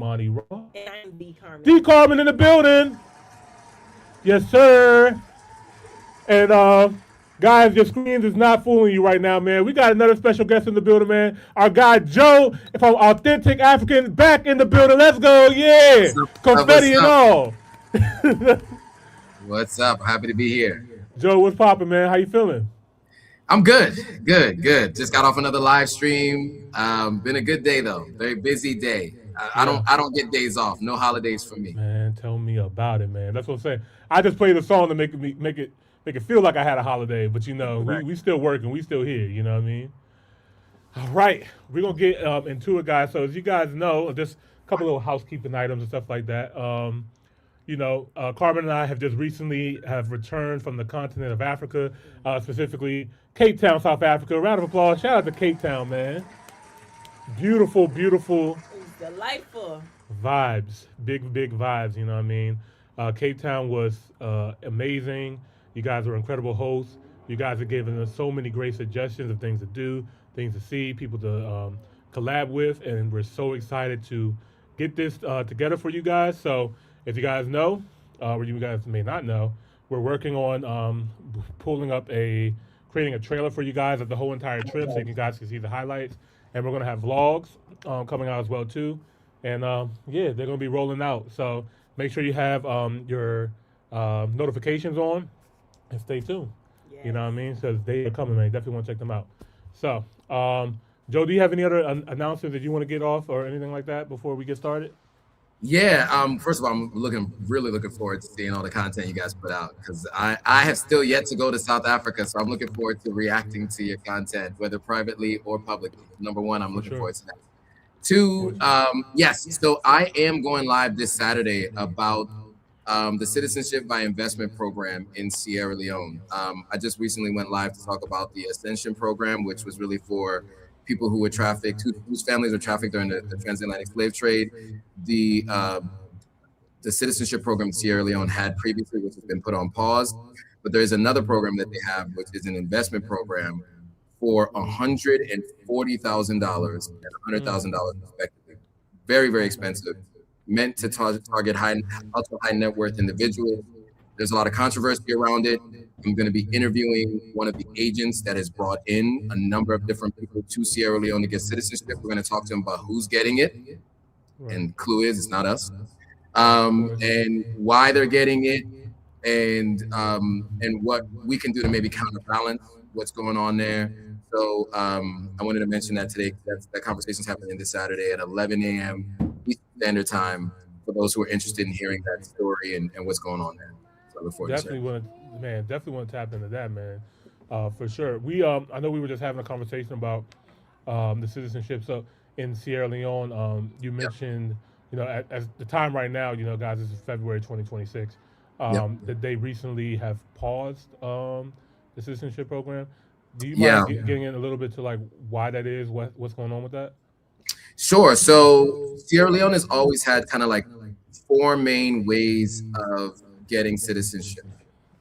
Monty Raw. And I'm D Carmen. D Carmen in the building. Yes, sir. And guys, your screens is not fooling you right now, man. We got another special guest in the building, man. Our guy Joe from Authentic African back in the building. Let's go, yeah. What's up? Confetti What's and up? all. What's up? Happy to be here. Joe, what's poppin', man? How you feeling? I'm good. Good. Just got off another live stream. Been a good day though. Very busy day. I don't get days off. No holidays for me. Man, tell me about it, man. That's what I'm saying. I just played a song to make it feel like I had a holiday, but we still working, we still here. You know what I mean? All right, we're gonna get into it, guys. So as you guys know, just a couple little housekeeping items and stuff like that. Carmen and I have just recently have returned from the continent of Africa, specifically Cape Town, South Africa. A round of applause. Shout out to Cape Town, man. Beautiful, beautiful. It's delightful. Vibes, big vibes. You know what I mean? Cape Town was amazing. You guys were incredible hosts. You guys are giving us so many great suggestions of things to do, things to see, people to collab with, and we're so excited to get this together for you guys. So if you guys know, or you guys may not know, we're working on creating a trailer for you guys of the whole entire trip, so you guys can see the highlights. And we're gonna have vlogs coming out as well too. And they're gonna be rolling out. So make sure you have your notifications on and stay tuned. Yes. You know what I mean? Because they are coming, man. You definitely want to check them out. So, Joe, do you have any other announcements that you want to get off or anything like that before we get started? Yeah. First of all, I'm really looking forward to seeing all the content you guys put out, because I have still yet to go to South Africa, so I'm looking forward to reacting to your content, whether privately or publicly. Number one, I'm looking forward to that. Two, yes. So I am going live this Saturday about the Citizenship by Investment program in Sierra Leone. I just recently went live to talk about the Ascension program, which was really for people who were trafficked, whose families were trafficked during the transatlantic slave trade. The Citizenship program in Sierra Leone had previously, which has been put on pause, but there is another program that they have, which is an investment program for $140,000 and $100,000 respectively. Very, very expensive. Meant to target ultra high net worth individuals. There's a lot of controversy around it. I'm going to be interviewing one of the agents that has brought in a number of different people to Sierra Leone to get citizenship. We're going to talk to them about who's getting it. Right. And clue is, it's not us. And why they're getting it, and what we can do to maybe counterbalance what's going on there. So I wanted to mention that today. That conversation's happening this Saturday at 11 a.m. Eastern Standard Time for those who are interested in hearing that story and what's going on there. So I look forward definitely want to tap into that, man, for sure. I know we were just having a conversation about the citizenship. So in Sierra Leone, you mentioned, at the time right now, guys, this is February 2026, that they recently have paused the citizenship program. Do you mind getting in a little bit to like why that is, what's going on with that? Sure. So Sierra Leone has always had kind of like four main ways of getting citizenship,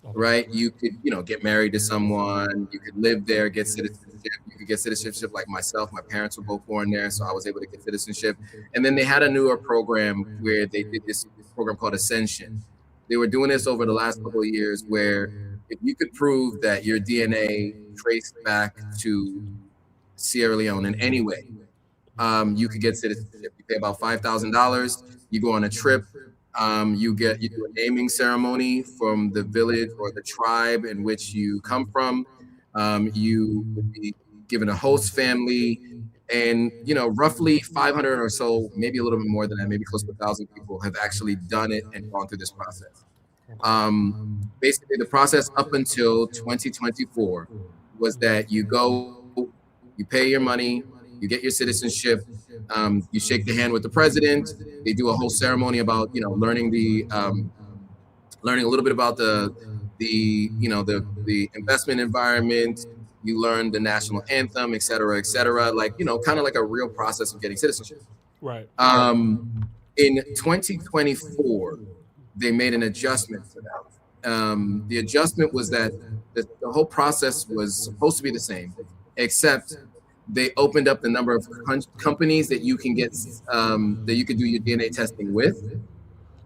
right? You could, get married to someone, you could live there, get citizenship, you could get citizenship like myself. My parents were both born there, so I was able to get citizenship. And then they had a newer program where they did this program called Ascension. They were doing this over the last couple of years where if you could prove that your DNA traced back to Sierra Leone in any way, you could get citizenship. You pay about $5,000. You go on a trip. You do a naming ceremony from the village or the tribe in which you come from. You would be given a host family, and roughly 500 or so, maybe a little bit more than that, maybe close to 1,000 people have actually done it and gone through this process. Basically, the process up until 2024 was that you go, you pay your money, you get your citizenship, you shake the hand with the president. They do a whole ceremony about learning learning a little bit about the investment environment. You learn the national anthem, et cetera, like kind of like a real process of getting citizenship. Right. In 2024, they made an adjustment for that. The adjustment was that the whole process was supposed to be the same, except they opened up the number of companies that you can get that you could do your DNA testing with.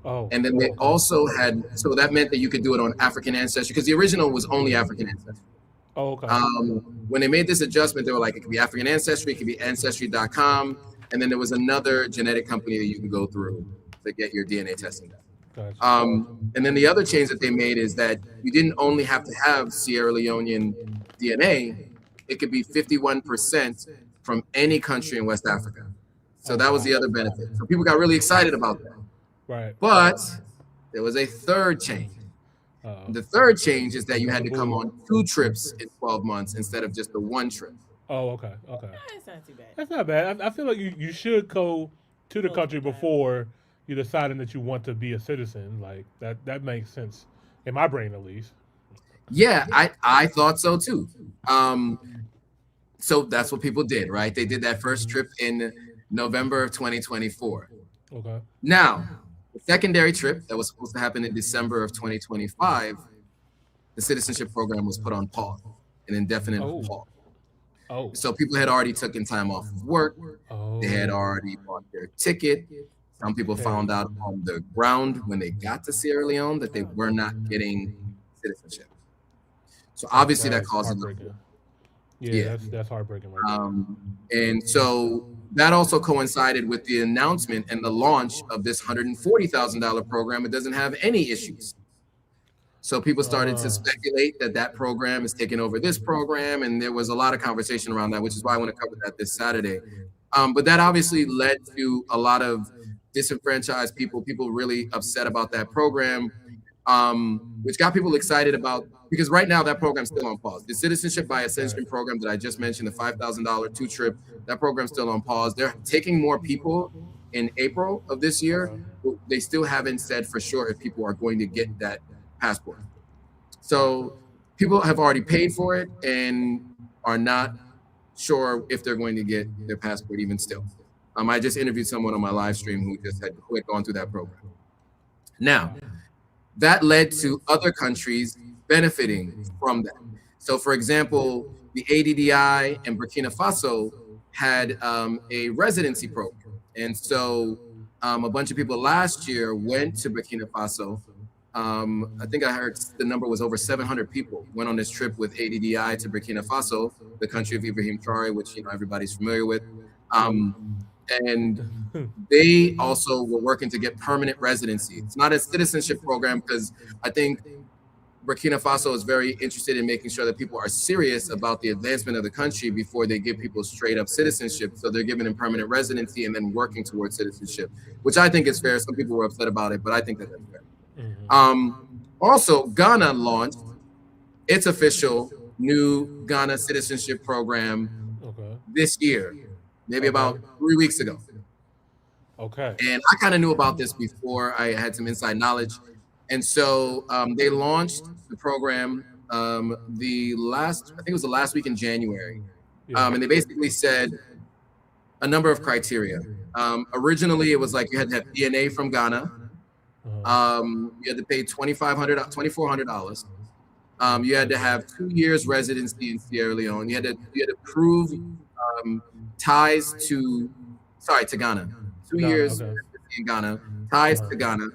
Oh, And then they okay. also had, so that meant that you could do it on African ancestry because the original was only African ancestry. Oh, okay. When they made this adjustment, they were like, it could be African ancestry, it could be ancestry.com. And then there was another genetic company that you could go through to get your DNA testing done. Gotcha. And then the other change that they made is that you didn't only have to have Sierra Leonean DNA, it could be 51% from any country in West Africa. So Oh, that was wow. the other benefit. So people got really excited about that. Right. But there was a third change. Uh-oh. The third change is that you had to Boo. come on 2 trips in 12 months instead of just the 1 trip. Oh, okay. Okay. That's not too bad. That's not bad. I feel like you should go to the country before you deciding that you want to be a citizen. Like that makes sense in my brain at least. Yeah, I thought so too. So that's what people did, right? They did that first trip in November of 2024. Okay. Now, the secondary trip that was supposed to happen in December of 2025, the citizenship program was put on pause, an indefinite pause. Oh. So people had already taken time off of work. Oh. They had already bought their ticket. Some people found out on the ground when they got to Sierra Leone that they were not getting citizenship. So obviously that caused heartbreaking. Yeah, that's heartbreaking. Right and so that also coincided with the announcement and the launch of this $140,000 program. It doesn't have any issues. So people started to speculate that that program is taking over this program, and there was a lot of conversation around that, which is why I want to cover that this Saturday. But that obviously led to a lot of disenfranchised people really upset about that program, which got people excited about, because right now that program's still on pause. The Citizenship by Ascension program that I just mentioned, the $5,000 2 trip, that program's still on pause. They're taking more people in April of this year, but they still haven't said for sure if people are going to get that passport. So people have already paid for it and are not sure if they're going to get their passport even still. I just interviewed someone on my live stream who just had gone through that program. Now, that led to other countries benefiting from that. So for example, the ADDI and Burkina Faso had a residency program. And so a bunch of people last year went to Burkina Faso. I think I heard the number was over 700 people went on this trip with ADDI to Burkina Faso, the country of Ibrahim Traore, which everybody's familiar with. And they also were working to get permanent residency. It's not a citizenship program because I think Burkina Faso is very interested in making sure that people are serious about the advancement of the country before they give people straight up citizenship. So they're giving them permanent residency and then working towards citizenship, which I think is fair. Some people were upset about it, but I think that that's fair. Also, Ghana launched its official new Ghana citizenship program this year, maybe about 3 weeks ago. Okay. And I kind of knew about this before. I had some inside knowledge. And so they launched the program I think it was the last week in January. And they basically said a number of criteria. Originally, it was like you had to have DNA from Ghana. You had to pay $2,400. You had to have 2 years residency in Sierra Leone. You had to prove ties to Ghana. 2 years in Ghana, ties to Ghana.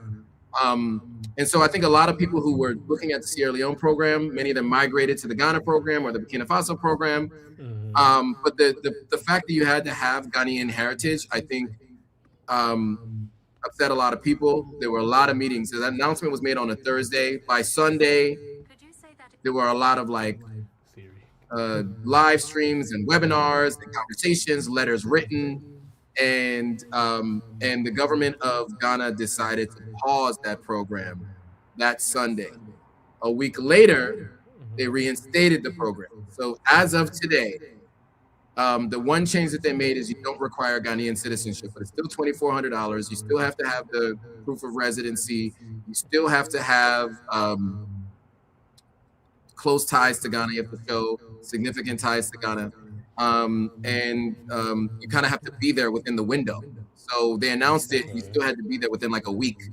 And so I think a lot of people who were looking at the Sierra Leone program, many of them migrated to the Ghana program or the Burkina Faso program. But the fact that you had to have Ghanaian heritage, I think, upset a lot of people. There were a lot of meetings. So that announcement was made on a Thursday. By Sunday, there were a lot of live streams and webinars and conversations, letters written, and the government of Ghana decided to pause that program that Sunday. A week later, they reinstated the program. So as of today, the one change that they made is you don't require Ghanaian citizenship, but it's still $2,400. You still have to have the proof of residency. You still have to have close ties to Ghana. You have to show significant ties to Ghana. And you kind of have to be there within the window. So they announced it. You still had to be there within like a week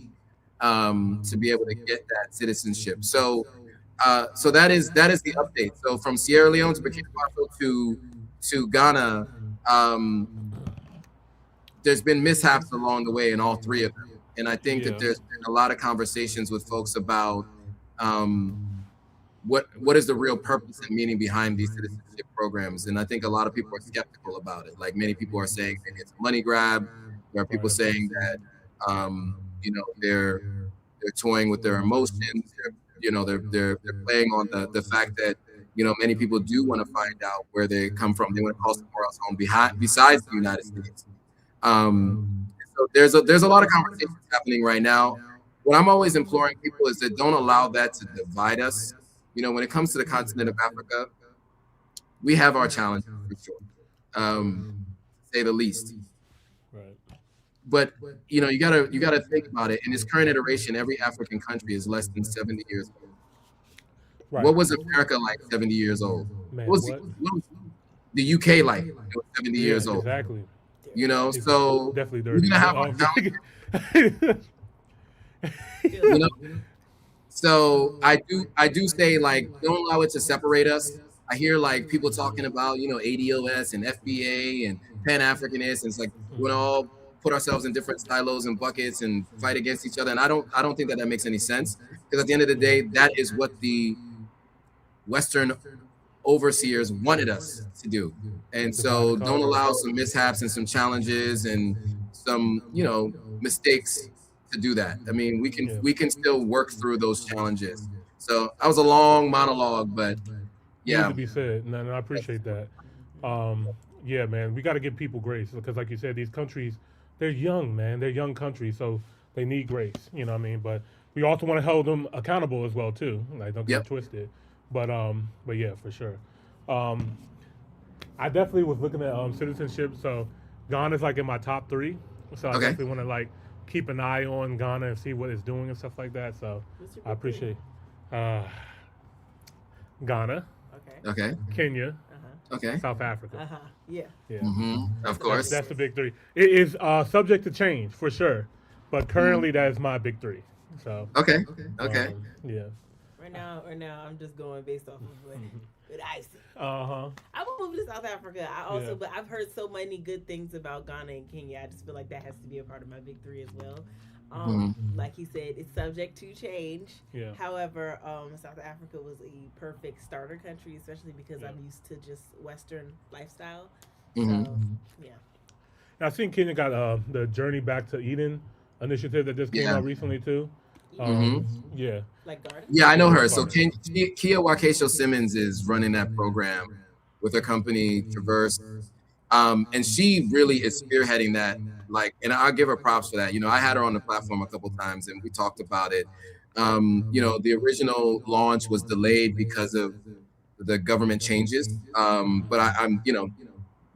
to be able to get that citizenship. So that is the update. So from Sierra Leone to Burkina Faso to to Ghana, there's been mishaps along the way in all three of them. And I think that there's been a lot of conversations with folks about what is the real purpose and meaning behind these citizenship programs. And I think a lot of people are skeptical about it. Like many people are saying maybe it's a money grab. There are people saying that they're toying with their emotions. They're playing on the fact that many people do want to find out where they come from. They want to call somewhere else home besides the United States. So there's a lot of conversations happening right now. What I'm always imploring people is that don't allow that to divide us. When it comes to the continent of Africa, we have our challenges for sure, to say the least. Right. But you gotta think about it. In this current iteration, every African country is less than 70 years old. Right. What was America like 70 years old? Man, what was the UK like? It was 70 years old. Exactly. So definitely we're gonna have our challenges. So I do say, like, don't allow it to separate us. I hear like people talking about ADOS and FBA and Pan-Africanists, and it's like we're gonna all put ourselves in different silos and buckets and fight against each other. And I don't think that makes any sense, because at the end of the day, that is what the Western overseers wanted us to do. And so don't allow some mishaps and some challenges and some mistakes to do that. I mean, we can still work through those challenges. So that was a long monologue, but yeah, to be said. No, I appreciate that. Yeah, man, we got to give people grace, because like you said, these countries, they're young, man. They're young countries, so they need grace. You know what I mean? But we also want to hold them accountable as well too. Like, don't get twisted. But yeah, for sure. I definitely was looking at citizenship. So Ghana's like in my top 3. So I definitely want to like keep an eye on Ghana and see what it's doing and stuff like that. So I appreciate Ghana. Okay. Kenya. Okay. South Africa. Yeah. Mm-hmm. Of course. That's the big 3. It is subject to change for sure, but currently that is my big 3. So. Okay. Yeah. Right now, I'm just going based off of what I see. I will move to South Africa. But I've heard so many good things about Ghana and Kenya. I just feel like that has to be a part of my big 3 as well. Like he said, it's subject to change. Yeah. However, South Africa was a perfect starter country, especially because I'm used to just Western lifestyle. Mm-hmm. So, yeah. Now, I've seen Kenya got the Journey Back to Eden initiative that just came out recently too. Yeah. Like garden? Yeah, I know her. So Kia Wakesho Simmons is running that program with her company Traverse. And she really is spearheading that. Like, and I'll give her props for that. I had her on the platform a couple times and we talked about it. The original launch was delayed because of the government changes. But I'm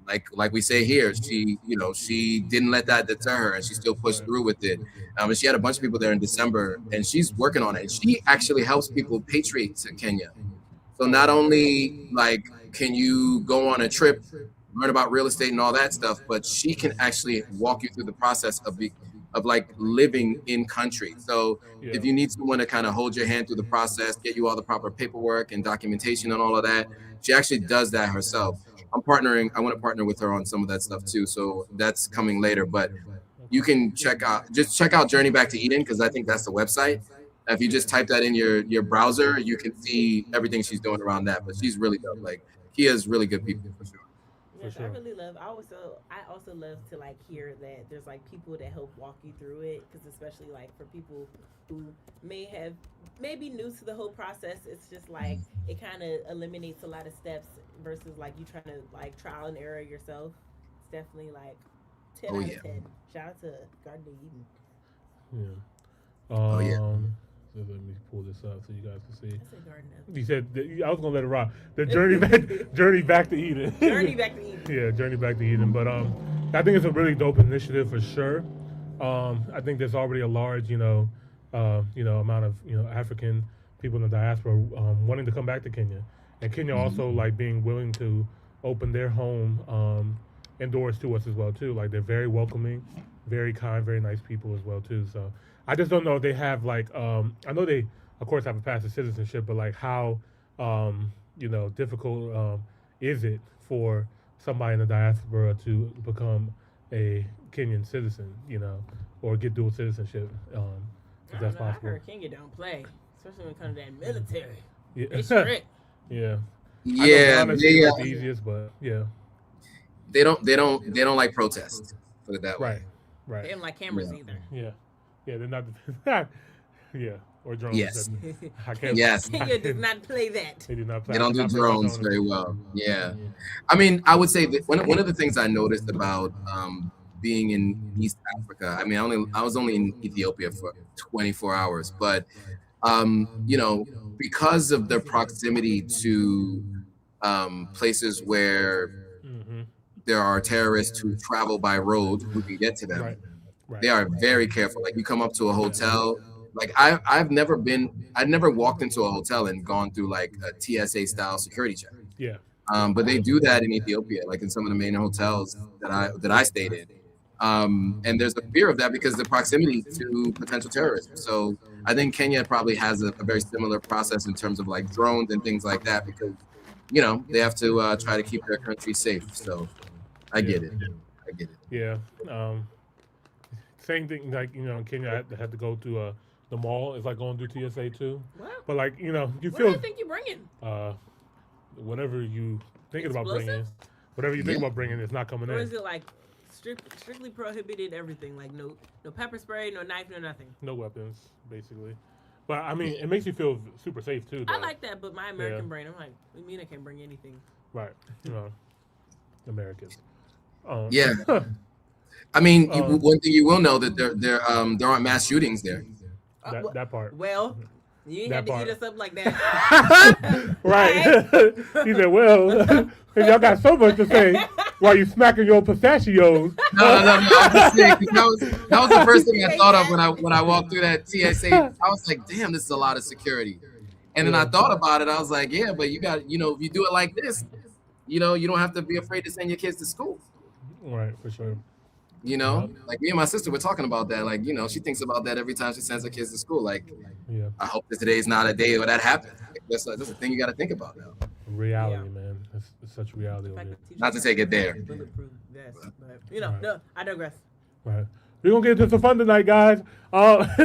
like we say here, she didn't let that deter her, and she still pushed through with it. And she had a bunch of people there in December, and she's working on it. And she actually helps people patriate to Kenya. So not only like can you go on a trip, learn about real estate and all that stuff, but she can actually walk you through the process of like living in country. So if you need someone to kind of hold your hand through the process, get you all the proper paperwork and documentation and all of that, she actually does that herself. I want to partner with her on some of that stuff too. So that's coming later, but you can check out Journey Back to Eden, because I think that's the website. If you just type that in your browser, you can see everything she's doing around that. But she's really dope. Like, Kia's really good people for sure. Yes, I really love. I also love to like hear that there's like people that help walk you through it, because especially like for people who may be new to the whole process, it's just like it kind of eliminates a lot of steps versus like you trying to like trial and error yourself. It's definitely like 10 out of 10. Shout out to Garden of Eden. Yeah. So let me pull this up so you guys can see. I said Garden of. You said I was gonna let it rock. The Journey Back to Eden. Journey Back to Eden. Yeah, Journey Back to Eden. But I think it's a really dope initiative for sure. I think there's already a large, amount of African people in the diaspora wanting to come back to Kenya, and Kenya also like being willing to open their home and doors to us as well too. Like, they're very welcoming, very kind, very nice people as well too. So I just don't know if they have like I know they of course have a path to citizenship, but like how difficult is it for somebody in the diaspora to become a Kenyan citizen, or get dual citizenship, if I that's don't know. I possible. heard Kenya don't play, especially when it comes to that military. Yeah. They strict. Yeah. I know Yeah, Ghana seems like the easiest, but yeah. they don't like protest. Put it that way. Right. They Right. don't like cameras Yeah. either. Yeah. Yeah. They're not. Yeah. Or drones. Yes. I can't. Yes. Kenya does not play that. They do not play. They I don't do cannot play by drones drone. very well. Yeah. Yeah. I mean, I would say that one of the things I noticed about being in East Africa, I mean, I was only in Ethiopia for 24 hours, but because of their proximity to places where Mm-hmm. there are terrorists who travel by road who can get to them, Right. Right. they are very careful. Like, you come up to a hotel. Like, I'd never walked into a hotel and gone through like a TSA style security check. Yeah. But they do that in Ethiopia, like in some of the main hotels that I stayed in. And there's a fear of that because of the proximity to potential terrorism. So I think Kenya probably has a very similar process in terms of like drones and things like that, because they have to try to keep their country safe. So I get it. I get it. Yeah. Same thing. Like in Kenya, I had to go to the mall. It's like going through TSA too. What? But like you What do feel you think you're bringing? whatever you thinking about bringing, Explosives? whatever you think Yeah. about bringing, it's not coming Or in. is it like strictly prohibited everything? Like no pepper spray, no knife, no nothing. No weapons, basically. But I mean, it makes you feel super safe too. Though. I like that, but my American Yeah. brain, I'm like, what do you mean I can't bring anything? Right. Americans. Yeah. I mean, one thing you will know that there aren't mass shootings there. That part. Well, you ain't That had to part. eat us up like that. Right. He said, well, y'all got so much to say while you smacking your pistachios. No. I'm just saying, 'cause that was the first thing I thought of when I walked through that TSA. I was like, damn, this is a lot of security. And then I thought about it. I was like, yeah, but you got, if you do it like this, you don't have to be afraid to send your kids to school. Right, for sure. Like me and my sister were talking about that. Like, she thinks about that every time she sends her kids to school. Like, Yeah. I hope that today's not a day where that happens. Like, that's a thing you got to think about now. Reality, man. It's such reality over here. Not to take it there. Bulletproof vest, but Right. no, I digress. Right. We're going to get into some fun tonight, guys. Let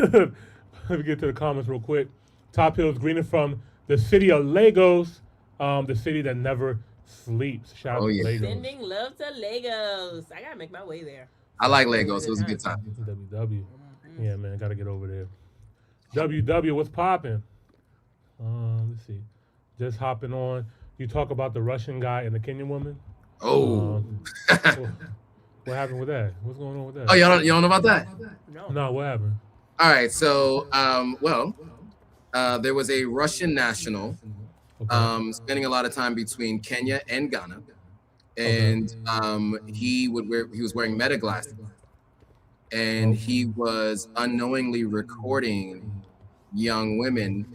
me get to the comments real quick. Top Hill's greeting from the city of Lagos, the city that never sleeps. Shout out Oh, to yeah. Lagos. Sending love to Lagos. I gotta make my way there. I like Lagos. It was a good time. WW. Yeah, man, got to get over there. WW, what's popping? Let's see. Just hopping on. You talk about the Russian guy and the Kenyan woman. Oh. What happened with that? What's going on with that? Oh, y'all don't know about that? No. No, what happened? All right. So, there was a Russian national Okay. spending a lot of time between Kenya and Ghana, and he was wearing meta glasses, and he was unknowingly recording young women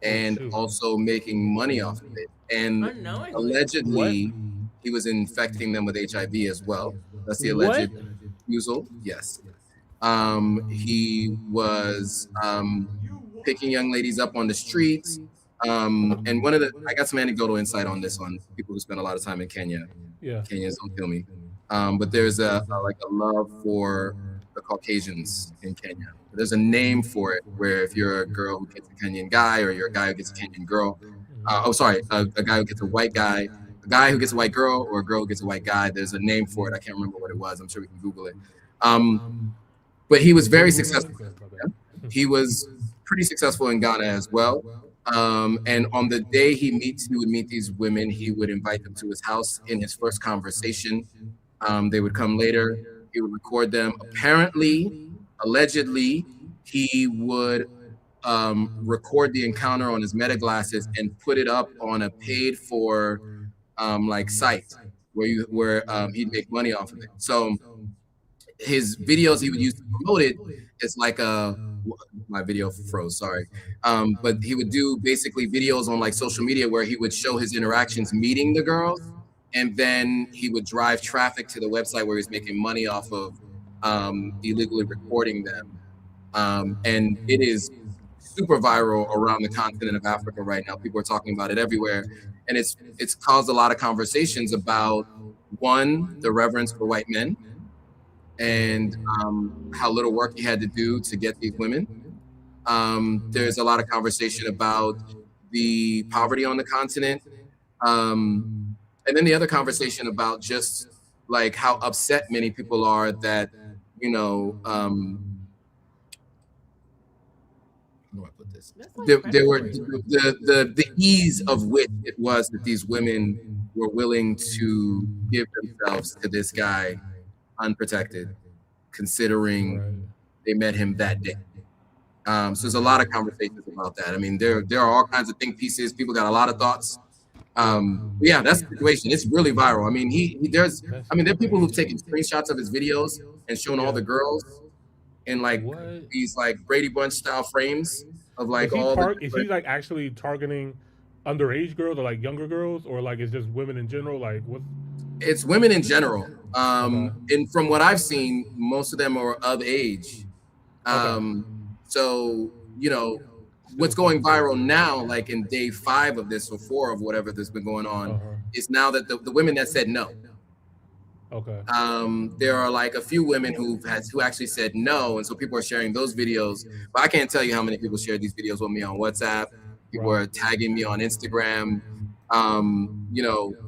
and shoot. also making money off of it. And Unknowingly. allegedly, he was infecting them with HIV as well. That's the alleged refusal. Yes. He was picking young ladies up on the streets. And I got some anecdotal insight on this on people who spend a lot of time in Kenya. Yeah. Kenyans, don't kill me. But there's a love for the Caucasians in Kenya. There's a name for it where if you're a girl who gets a Kenyan guy, or you're a guy who gets a Kenyan girl, a guy who gets a white guy, a guy who gets a white girl, or a girl who gets a white guy, there's a name for it. I can't remember what it was. I'm sure we can Google it. But he was very successful. He was pretty successful in Ghana as well. And on the day he would meet these women, he would invite them to his house in his first conversation. They would come later. He would record them. Apparently, allegedly, he would record the encounter on his meta glasses and put it up on a paid for site where he'd make money off of it. So his videos he would use to promote it is like my video froze, sorry. But he would do basically videos on like social media where he would show his interactions meeting the girls, and then he would drive traffic to the website where he's making money off of illegally recording them. And it is super viral around the continent of Africa right now. People are talking about it everywhere. And it's caused a lot of conversations about One, the reverence for white men, and how little work he had to do to get these women. There's a lot of conversation about the poverty on the continent. Um, and then the other conversation about just like how upset many people are that, you know, how do I put this? That's like There were predatory. the ease of which it was that these women were willing to give themselves to this guy unprotected, considering Right. they met him that day. So there's a lot of conversations about that. I mean, there are all kinds of think pieces. People got a lot of thoughts. But yeah, that's the situation. It's really viral. I mean, That's there are people who've crazy. taken screenshots of his videos and shown all Yeah. the girls in like What? these like Brady Bunch style frames of Is like he all the is he different. like actually targeting underage girls or like younger girls or like it's just women in general? Like what? It's women in general. Okay. And from what I've seen, most of them are of age. Okay. So, you know, Still what's kind going of viral crazy. now, like in day 5 of this or 4 of whatever that's been going on, Uh huh. is now that the women that said no. Okay. There are like a few women who actually said no, and so people are sharing those videos. But I can't tell you how many people shared these videos with me on WhatsApp. People Right. are tagging me on Instagram.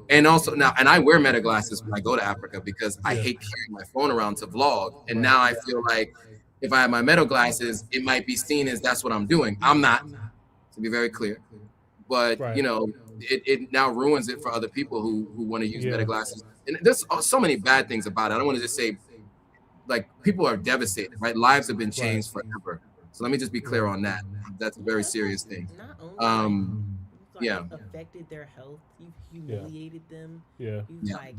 And also now, and I wear meta glasses when I go to Africa because I Yeah. hate carrying my phone around to vlog. And Right. now I feel like if I have my meta glasses, it might be seen as that's what I'm doing. I'm not, to be very clear. But Right. it now ruins it for other people who want to use meta Yeah. glasses. And there's so many bad things about it. I don't want to just say like people are devastated, right? Lives have been Right. changed forever. So let me just be clear Right. on that. That's a Yeah, very it's like serious thing. not only like Um, you've like yeah, affected their health, you've Yeah. humiliated them, Yeah. you've yeah. like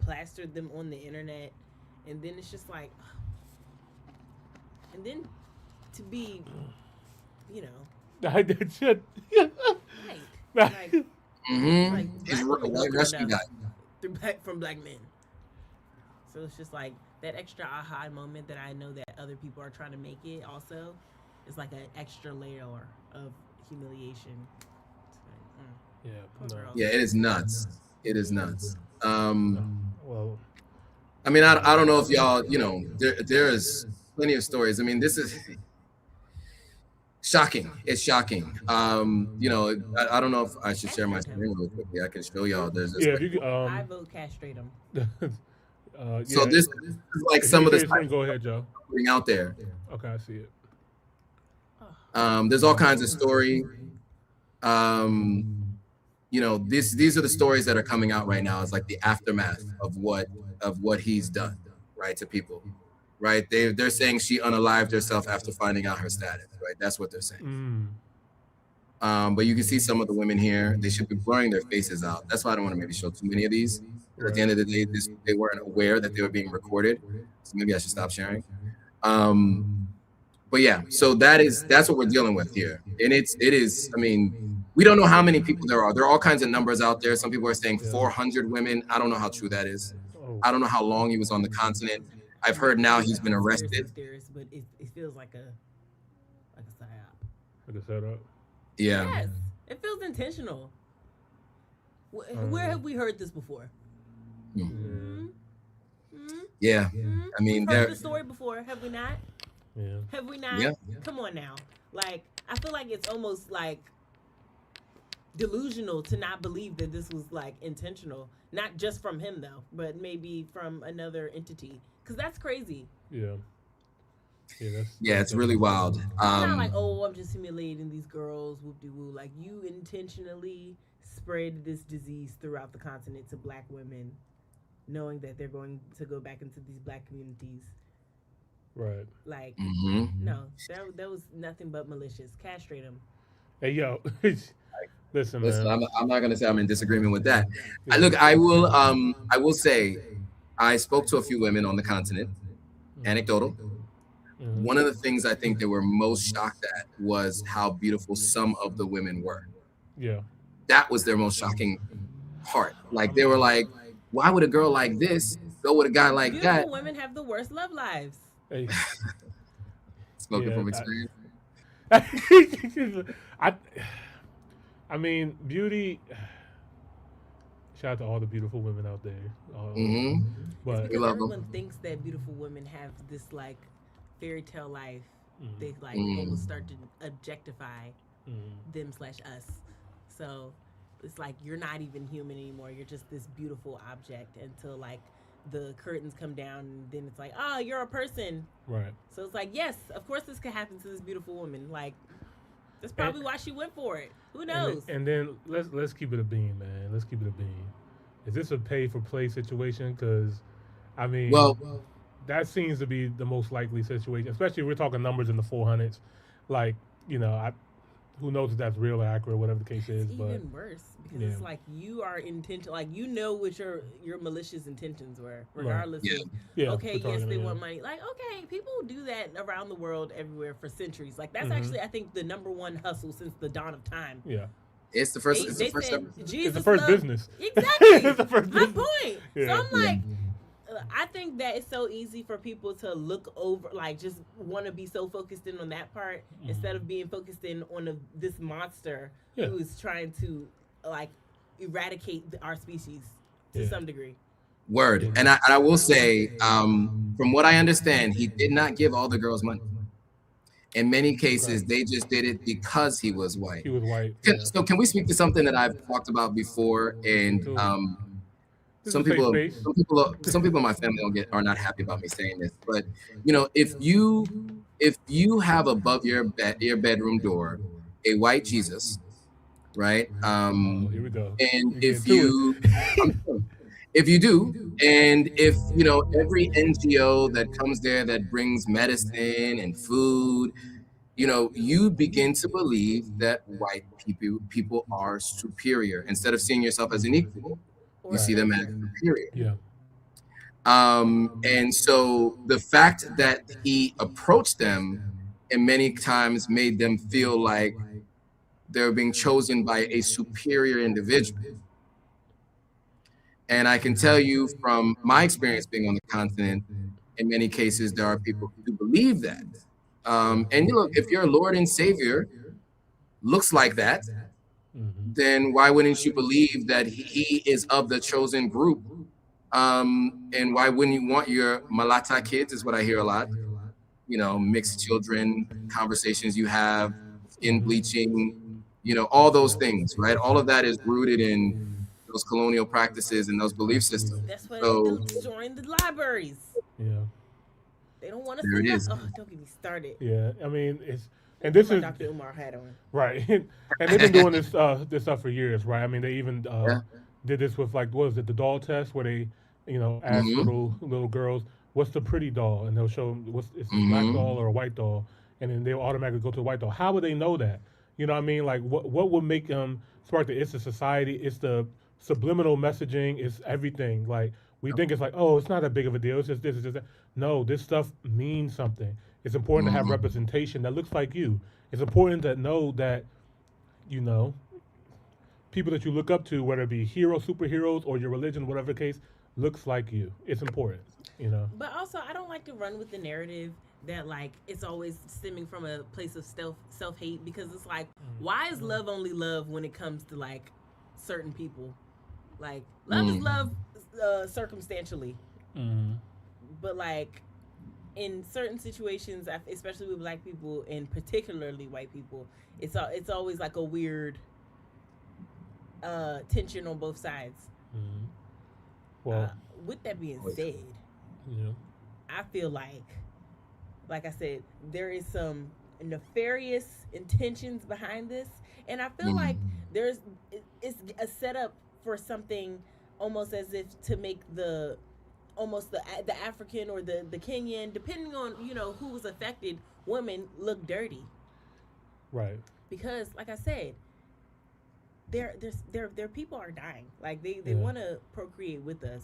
plastered them on the internet, and then it's just like, and then to be, you know, I did shit. right, like like He's a black women go white through rescue guy. enough from black men. So it's just like that extra aha moment that I know that other people are trying to make it also is like an extra layer of humiliation. It's like, Yeah. poor No. girls. Yeah, it is nuts. It is nuts. No. Well. I mean, I don't know if y'all, there is plenty of stories. I mean, this is shocking. It's shocking. I don't know if I should share my Castrate him. screen really quickly. I can show y'all. There's this. Yeah. If you could, I vote castrate him. So yeah. this is like If you some can of the share your stuff screen, go ahead, Joe. putting out there. Okay, I see it. There's all kinds of story. Um, these are the stories that are coming out right now. It's like the aftermath of what he's done, right, to people, right? They're saying she unalived herself after finding out her status, right? That's what they're saying. But you can see some of the women here. They should be blurring their faces out. That's why I don't want to maybe show too many of these. At the end of the day, they weren't aware that they were being recorded. So maybe I should stop sharing. But yeah, so that's what we're dealing with here. And it is, I mean, we don't know how many people there are. There are all kinds of numbers out there. Some people are saying 400 women. I don't know how true that is. I don't know how long he was on the continent. I've heard now he's been arrested. But it feels like a psyop. Like a setup. Yeah. Yes, it feels intentional. Where have we heard this before? Yeah. I mean, we've heard the story before, have we not? Yeah. Have we not? Yeah. Come on now. Like, I feel like it's almost like delusional to not believe that this was like intentional. Not just from him though, but maybe from another entity. Because that's crazy. Yeah. Yeah, it's really wild. It's not like, oh, I'm just humiliating these girls, whoop-de-woo. Like, you intentionally spread this disease throughout the continent to black women, knowing that they're going to go back into these black communities. Right. Like, no, that was nothing but malicious. Castrate them. Hey, yo. Listen, Listen, man. I'm not gonna say I'm in disagreement with that. I will say, I spoke to a few women on the continent, anecdotal. One of the things I think they were most shocked at was how beautiful some of the women were. Yeah. That was their most shocking part. Like, they were like, why would a girl like this go with a guy like Beautiful that? women have the worst love lives. Hey. Spoken from experience. I mean, beauty. Shout out to all the beautiful women out there. Mm-hmm. But It's We because love them. everyone thinks that beautiful women have this like fairy tale life. They like Mm. almost start to objectify mm, them slash us. So it's like you're not even human anymore. You're just this beautiful object until like the curtains come down and then it's like, oh, you're a person. right. So it's like, yes, of course this could happen to this beautiful woman. Like that's probably why she went for it. Who knows? And then let's keep it a beam, man. Let's keep it a beam. Is this a pay for play situation? Because I mean, Well, that seems to be the most likely situation, especially if we're talking numbers in the 400s. Like, who knows if that's real or accurate, whatever the case is. It's But even worse because yeah. it's like you are intent, like you know what your malicious intentions were, regardless Yeah. of yeah, okay, we're yes, talking, they yeah. want money. Like, okay, people do that around the world, everywhere for centuries. Like that's Mhm. actually, I think, the number one hustle since the dawn of time. Yeah, it's the first. They, It's the they first said ever. Jesus it's the first loved- business. Exactly. It's the first My business. point. Yeah. So I'm like, I think that it's so easy for people to look over, like, just want to be so focused in on that part instead of being focused in on this monster Yeah. who is trying to, like, eradicate our species to Yeah. some degree. Word. And I will say, from what I understand, he did not give all the girls money. In many cases, they just did it because he was white. He was white. So can we speak to something that I've talked about before? And This some is a safe people, space. some people in my family are not happy about me saying this. But if you have above your bedroom door a white Jesus, right? Here we go. And We're if getting to you, if you do, and if every NGO that comes there that brings medicine and food, you begin to believe that white people are superior. Instead of seeing yourself as an equal, you see them as superior. Yeah. And so the fact that he approached them and many times made them feel like they're being chosen by a superior individual. And I can tell you from my experience being on the continent, in many cases, there are people who do believe that. And look, if your Lord and Savior looks like that, then why wouldn't you believe that he is of the chosen group? And why wouldn't you want your Malata kids, is what I hear a lot, mixed children, conversations you have, skin bleaching, all those things, right? All of that is rooted in those colonial practices and those belief systems. That's why So, they destroying the libraries. Yeah. They don't want to There see it that. is. Oh, don't get me started. Yeah. I mean, and this My is Dr. Umar hat on. right. And they've been doing this stuff for years, right? I mean, they even Yeah. did this with, like, what was it, the doll test, where they ask little girls, what's the pretty doll, and they'll show them it's a black doll or a white doll, and then they'll automatically go to the white doll. How would they know that? You know what I mean? Like, what would make them spark the? It's the society, it's the subliminal messaging, it's everything. Like, we think it's like, oh, it's not that big of a deal, it's just this, it's just that. No, this stuff means something. It's important to have representation that looks like you. It's important to know that, people that you look up to, whether it be heroes, superheroes, or your religion, whatever the case, looks like you. It's important, But also, I don't like to run with the narrative that, like, it's always stemming from a place of self-hate, because it's like, why is love only love when it comes to, like, certain people? Like, love is love circumstantially. But, like, in certain situations, especially with black people and particularly white people, it's always like a weird tension on both sides. Well, With that being said, I feel like I said, there is some nefarious intentions behind this, and I feel like it's a setup for something, almost as if to make the African or the Kenyan, depending on who was affected, women look dirty. right. Because, like I said, their people are dying. Like they want to procreate with us,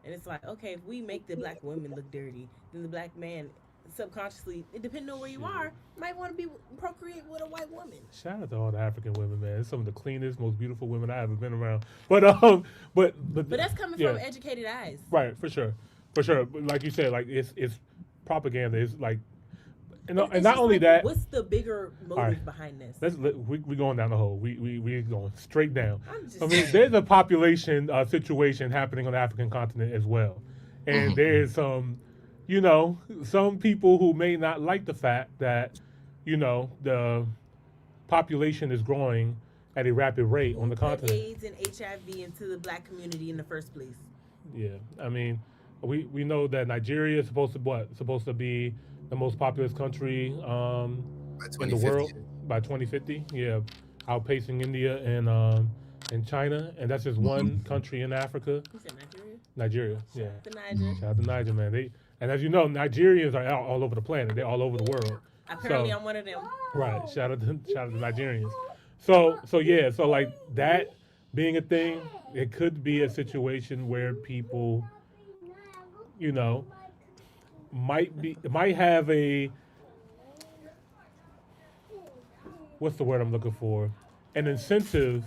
and it's like, okay, if we make the black women look dirty, then the black man subconsciously, depending on where you are, might want to procreate with a white woman. Shout out to all the African women, man. It's some of the cleanest, most beautiful women I ever been around. But that's coming from educated eyes. Right, for sure. But like you said, like it's propaganda. It's like and It's not just only like, that. what's the bigger motive right. behind this? We going down the hole. We going straight down. I'm just I mean, there's a population situation happening on the African continent as well, and there's some people who may not like the fact that, the population is growing at a rapid rate on the put continent. AIDS and HIV into the black community in the first place. Yeah, I mean, we know that Nigeria is supposed to be the most populous country in the world by 2050. Yeah, outpacing India and China, and that's just one country in Africa. You said Nigeria? Nigeria, yeah. The Niger. Shout out to Niger, man. And as you know, Nigerians are all over the planet. They're all over the world. Apparently, I'm one of them. Right. Shout out to Nigerians. So like that being a thing, it could be a situation where people, might have what's the word I'm looking for? An incentive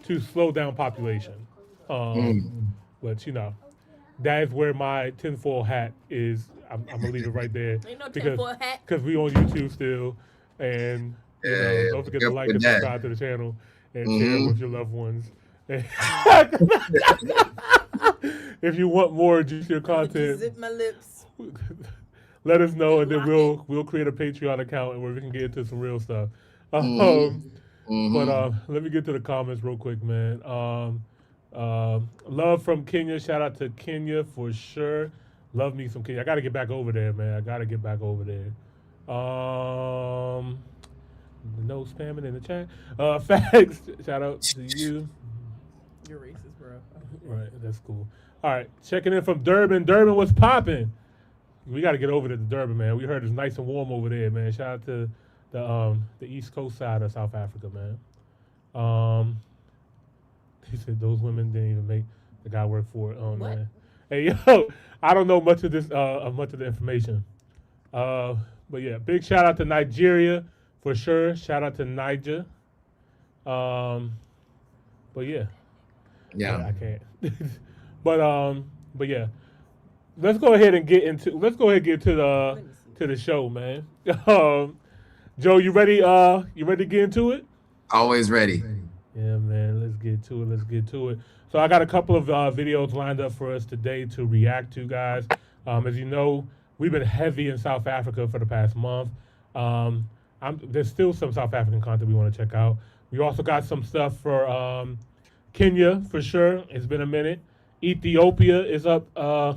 to slow down population. But that is where my tinfoil hat is. I'm gonna leave it right there. Ain't no tinfoil hat. Because we on YouTube still, and don't forget to like and subscribe to the channel and share with your loved ones. If you want more juicier content, Zip my lips. let us know, and then we'll create a Patreon account where we can get into some real stuff. But let me get to the comments real quick, man. Love from Kenya. Shout out to Kenya for sure. Love me some Kenya. I got to get back over there, man. I got to get back over there. No spamming in the chat. Facts. Shout out to you. You're racist, bro. Right, that's cool. All right, checking in from Durban. Durban, what's popping? We got to get over to Durban, man. We heard it's nice and warm over there, man. Shout out to the East Coast side of South Africa, man. He said those women didn't even make the guy work for it. What? Man. Hey, yo, I don't know much of this, much of the information. But yeah, big shout out to Nigeria for sure. Shout out to Niger. But yeah. Yeah. I can't. but yeah. Let's go ahead and get into the show, man. Joe, you ready? You ready to get into it? Always ready. Yeah, man. Let's get to it. So I got a couple of videos lined up for us today to react to, guys. As you know, we've been heavy in South Africa for the past month. There's still some South African content we want to check out. We also got some stuff for Kenya for sure. It's been a minute. Ethiopia is up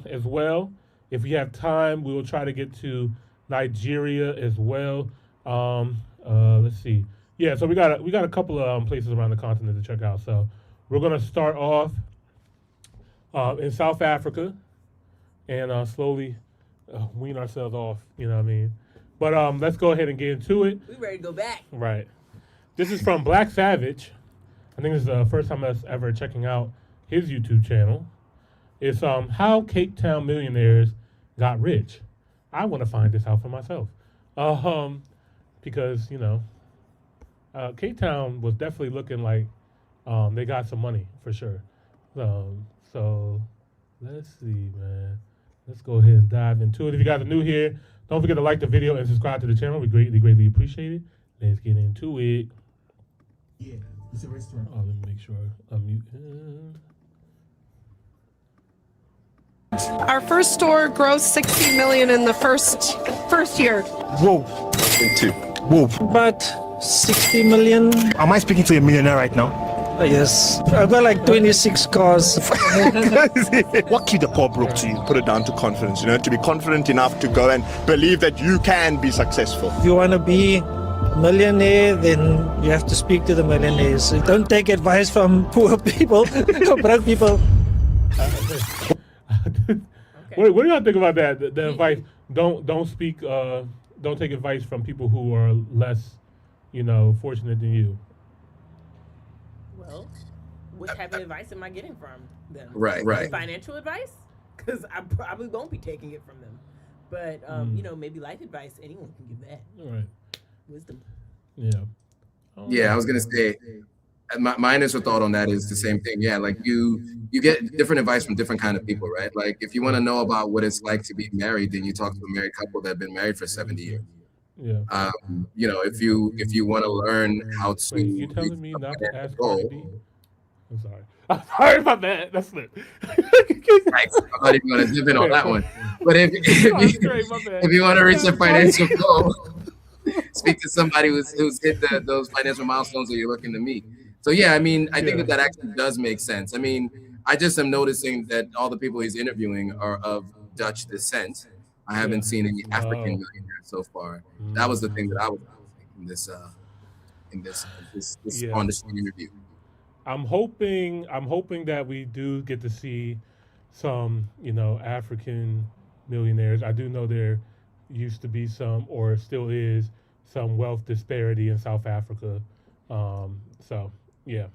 as well. If we have time, we will try to get to Nigeria as well. Let's see. Yeah, so we got a couple of places around the continent to check out. So we're gonna start off in South Africa and slowly wean ourselves off. You know what I mean? But let's go ahead and get into it. We ready to go back. Right. This is from Black Savage. I think this is the first time us ever checking out his YouTube channel. It's how Cape Town millionaires got rich. I want to find this out for myself. Because Cape Town was definitely looking like they got some money for sure. So let's see, man. Let's go ahead and dive into it. If you guys are new here, don't forget to like the video and subscribe to the channel. We greatly appreciate it. Let's get into it. Yeah, it's a restaurant. Let me make sure I mute him. Our first store grossed 60 million in the first year. Whoa. Whoa. About 60 million. Am I speaking to a millionaire right now? Yes. I've got like 26 cars. What keep the poor broke to you? Put it down to confidence, to be confident enough to go and believe that you can be successful. If you want to be millionaire, then you have to speak to the millionaires. Don't take advice from poor people or broke people. What do y'all think about that? The advice: don't take advice from people who are less, fortunate than you. Well, what type of advice am I getting from them? Right. Financial advice? Because I probably won't be taking it from them. But maybe life advice. Anyone can give that. All right. Wisdom. Yeah. Yeah, I was gonna say, my initial thought on that is the same thing. Yeah, like you get different advice from different kind of people, right? Like if you want to know about what it's like to be married, then you talk to a married couple that have been married for 70 years, Yeah. You know, if you want to learn how to Wait, you reach telling me a not to financial ask goal, Cardi B? I'm sorry. I'm sorry, my bad. That's it. thanks. I'm not even going to dip in on that one. But if you want to reach a financial goal, speak to somebody who's hit those financial milestones that you're looking to meet. So yeah, I mean, I think that actually does make sense. I mean, I just am noticing that all the people he's interviewing are of Dutch descent. I haven't seen any African millionaires so far. That was the thing that I was noticing in this on the street interview. I'm hoping that we do get to see some, you know, African millionaires. I do know there used to be some, or still is, some wealth disparity in South Africa. So yeah,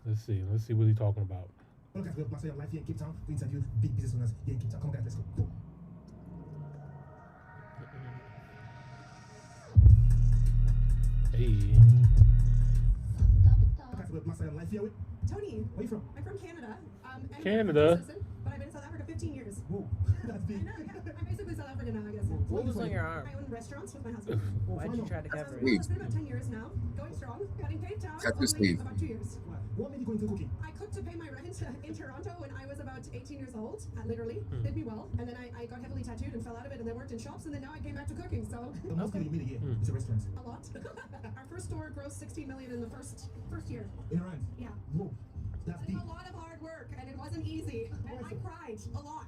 let's see what he's talking about. Well, guys, we're Blaster Life here in Cape Town. We interview big business owners here in Cape Town. Come on, guys, let's go. Hey. Guys, we're Blaster Life here with Tony. Where are you from? I'm from Canada. And Canada. I'm a citizen, but I've been in South Africa 15 years. Whoa, that's big. I know, yeah. I'm basically South African now, I guess. What was on your arm? I own restaurants with my husband. Why'd you try to So cover well, it? it's been about 10 years now. Going strong. Got in Cape Town. Cut this only sleeve. about 2 years. Wow. What made you go into cooking? I cooked to pay my rent in Toronto when I was about 18 years old. Literally. Did me well. And then I got heavily tattooed and fell out of it and then worked in shops and then now I came back to cooking. So The most you made a year is a restaurant. a lot. Our first store grossed 16 million in the first year. In Iran. Yeah. Whoa, that's It big. was a lot of hard work and it wasn't easy. And I cried a lot.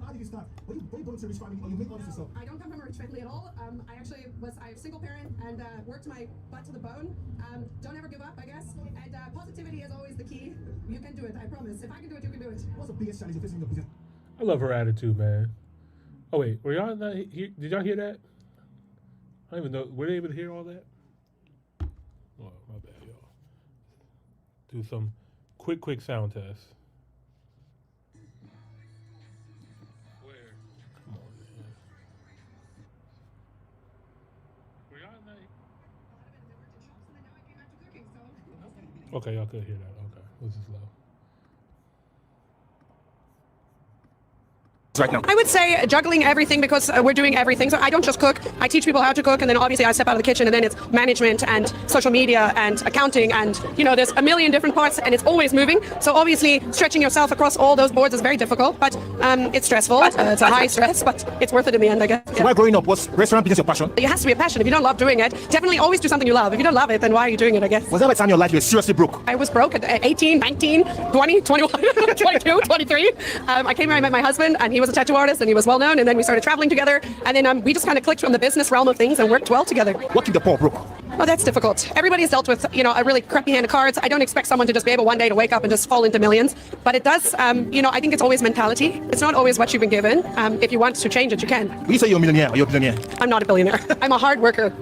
How did you start? Were you born to a rich family or you made all this yourself? I don't come from a rich family at all. I'm a single parent and worked my butt to the bone. Don't ever give up, I guess. And positivity is always the key. You can do it, I promise. If I can do it, you can do it. What's the biggest challenge you're facing in your business? I love her attitude, man. Oh wait, were y'all not hear? Did y'all hear that? I don't even know. Were they able to hear all that? Oh, my bad, y'all. Do some quick sound test. Where? Come on, man. Were y'all not? Okay, y'all could hear that. Okay, this is low. Right now. I would say juggling everything because we're doing everything. So I don't just cook. I teach people how to cook, and then obviously I step out of the kitchen, and then it's management and social media and accounting, and you know, there's a million different parts, and it's always moving. So obviously stretching yourself across all those boards is very difficult, but it's stressful. It's a high stress, but it's worth it in the end, I guess. So while growing up, was restaurant business your passion? It has to be a passion. If you don't love doing it, definitely always do something you love. If you don't love it, then why are you doing it, I guess? Was there a time in your life you were seriously broke? I was broke at 18, 19, 20, 21, 22, 23. I came here, I met my husband, and he was a tattoo artist, and he was well known, and then we started traveling together, and then we just kind of clicked from the business realm of things and worked well together. What keep the poor broke? Oh, that's difficult. Everybody's dealt with, you know, a really crappy hand of cards. I don't expect someone to just be able one day to wake up and just fall into millions, but it does, you know, I think it's always mentality. It's not always what you've been given. If you want to change it, you can. Will you say you're a millionaire or you're a billionaire? I'm not a billionaire. I'm a hard worker.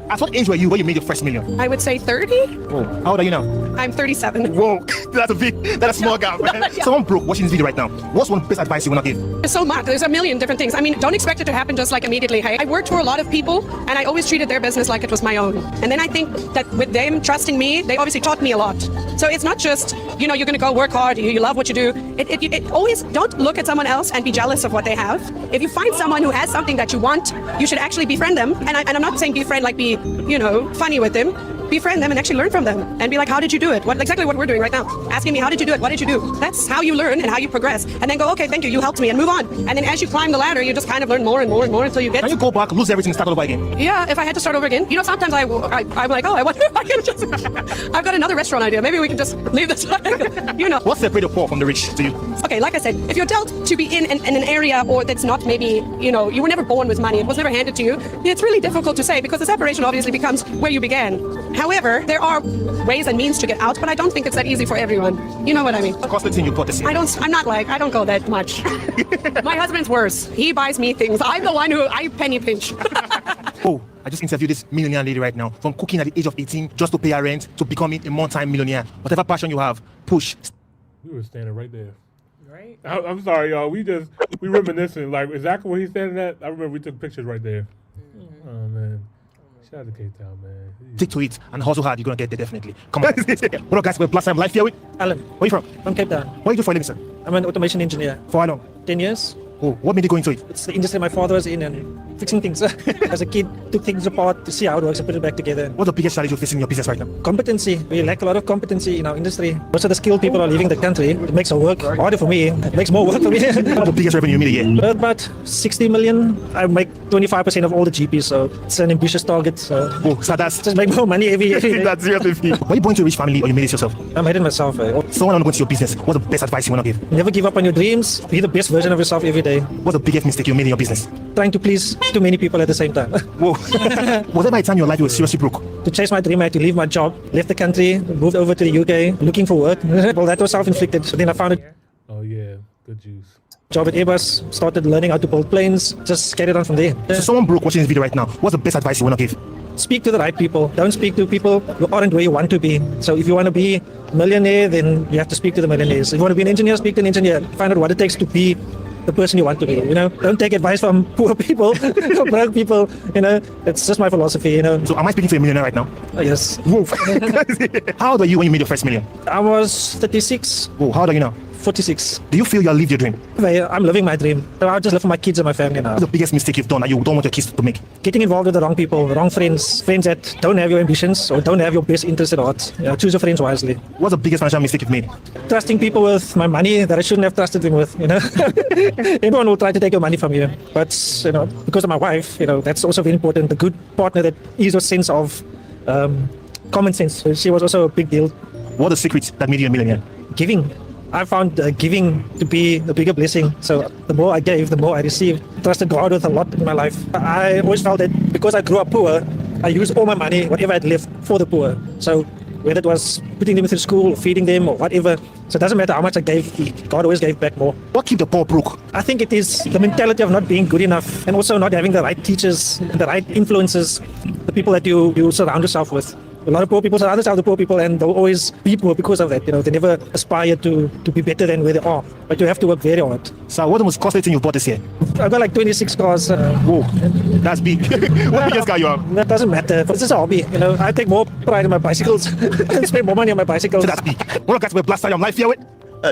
At what age were you when you made your first million? I would say 30. Oh, how old are you now? I'm 37. Whoa, that's a small gap, man. Yeah. Someone broke watching this video right now. What's one best advice you want to give? There's so much. There's a million different things. I mean, don't expect it to happen just like immediately. Hey, I worked for a lot of people, and I always treated their business like it was my own. And then I think that with them trusting me, they obviously taught me a lot. So it's not just, you know, you're going to go work hard, you love what you do. It always, don't look at someone else and be jealous of what they have. If you find someone who has something that you want, you should actually befriend them. And I'm not saying befriend like be, you know, funny with them. Befriend them and actually learn from them and be like, how did you do it? Exactly what we're doing right now. Asking me, how did you do it? What did you do? That's how you learn and how you progress. And then go, okay, thank you, you helped me, and move on. And then as you climb the ladder, you just kind of learn more and more and more until you get... Can you go back, lose everything, and start all over again? Yeah, if I had to start over again. You know, sometimes I'm like, oh, I wonder if I can just... I've got another restaurant idea. Maybe we can just leave this. You know. What separates the poor from the rich to you? Okay, like I said, if you're dealt to be in an area or that's not maybe, you know, you were never born with money, it was never handed to you, it's really difficult to say because the separation obviously becomes where you began. However, there are ways and means to get out, but I don't think it's that easy for everyone. You know what I mean? What's the thing you bought this year? I don't go that much. My husband's worse. He buys me things. I'm the one who I penny pinch. Oh, I just interviewed this millionaire lady right now. From cooking at the age of 18 just to pay her rent to becoming a multi-millionaire. Whatever passion you have, push. We were standing right there. Right? I'm sorry, y'all. We reminiscing like exactly where he's standing at. I remember we took pictures right there. Mm-hmm. Oh man, shout out to Cape Town, man. Stick to it and hustle hard. You're gonna get there definitely. Come on. What up, guys? We're Blaster Life here with Alan, Where you from? from Cape Town. What do you do for a living, sir? I'm an automation engineer. For how long? 10 years. Oh, what made you go into it? It's the industry my father was in, and fixing things. As a kid, took things apart to see how it works and put it back together. What's the biggest challenge you're facing in your business right now? Competency. We lack a lot of competency in our industry. Most of the skilled people are leaving the country. It makes our work harder for me. It makes more work for me. What's the biggest revenue you made a year? About 60 million. I make 25% of all the GPs, so it's an ambitious target. So So that's just make more money every year. that's seriously. Were you born to a rich family or you made it yourself? I made it myself. So when I'm going to your business, what's the best advice you want to give? Never give up on your dreams. Be the best version of yourself every day. What's the biggest mistake you made in your business? Trying to please too many people at the same time. Whoa. Was there a time in your life you were seriously broke? To chase my dream, I had to leave my job, left the country, moved over to the UK, looking for work. Well, that was self-inflicted. So then I found a Oh yeah, good juice. job at Airbus, started learning how to build planes, just carried on from there. So someone broke watching this video right now. What's the best advice you want to give? Speak to the right people. Don't speak to people who aren't where you want to be. So if you want to be a millionaire, then you have to speak to the millionaires. If you want to be an engineer, speak to an engineer. Find out what it takes to be the person you want to be. Don't take advice from poor people or broke people. It's just my philosophy. So am I speaking to a millionaire right now? Yes. Whoa. How old were you when you made your first million? I was 36, Whoa, how old are you now? 46. Do you feel you lived your dream? I'm living my dream. So I just live for my kids and my family now. What's the biggest mistake you've done that you don't want your kids to make? Getting involved with the wrong people, the wrong friends that don't have your ambitions or don't have your best interest at heart. Choose your friends wisely. What's the biggest financial mistake you've made? Trusting people with my money that I shouldn't have trusted them with. Everyone will try to take your money from you, but because of my wife, that's also very important. A good partner that is a sense of common sense. So she was also a big deal. What are the secrets that made you a millionaire? Giving. I found giving to be a bigger blessing. So the more I gave, the more I received. Trusted God with a lot in my life. I always felt that because I grew up poor, I used all my money, whatever I had left, for the poor. So whether it was putting them through school, or feeding them, or whatever. So it doesn't matter how much I gave, God always gave back more. What keeps the poor broke? I think it is the mentality of not being good enough and also not having the right teachers, the right influences, the people that you surround yourself with. A lot of poor people surround themselves with poor people and they'll always be poor because of that. They never aspire to be better than where they are. But you have to work very hard. So what's the most costly thing you've bought this year? I've got like 26 cars. Whoa, that's big. What biggest car you have? That doesn't matter. It's just a hobby. I take more pride in my bicycles and spend more money on my bicycles. So that's big. What guys, we're AuthenticAfricanLife here with?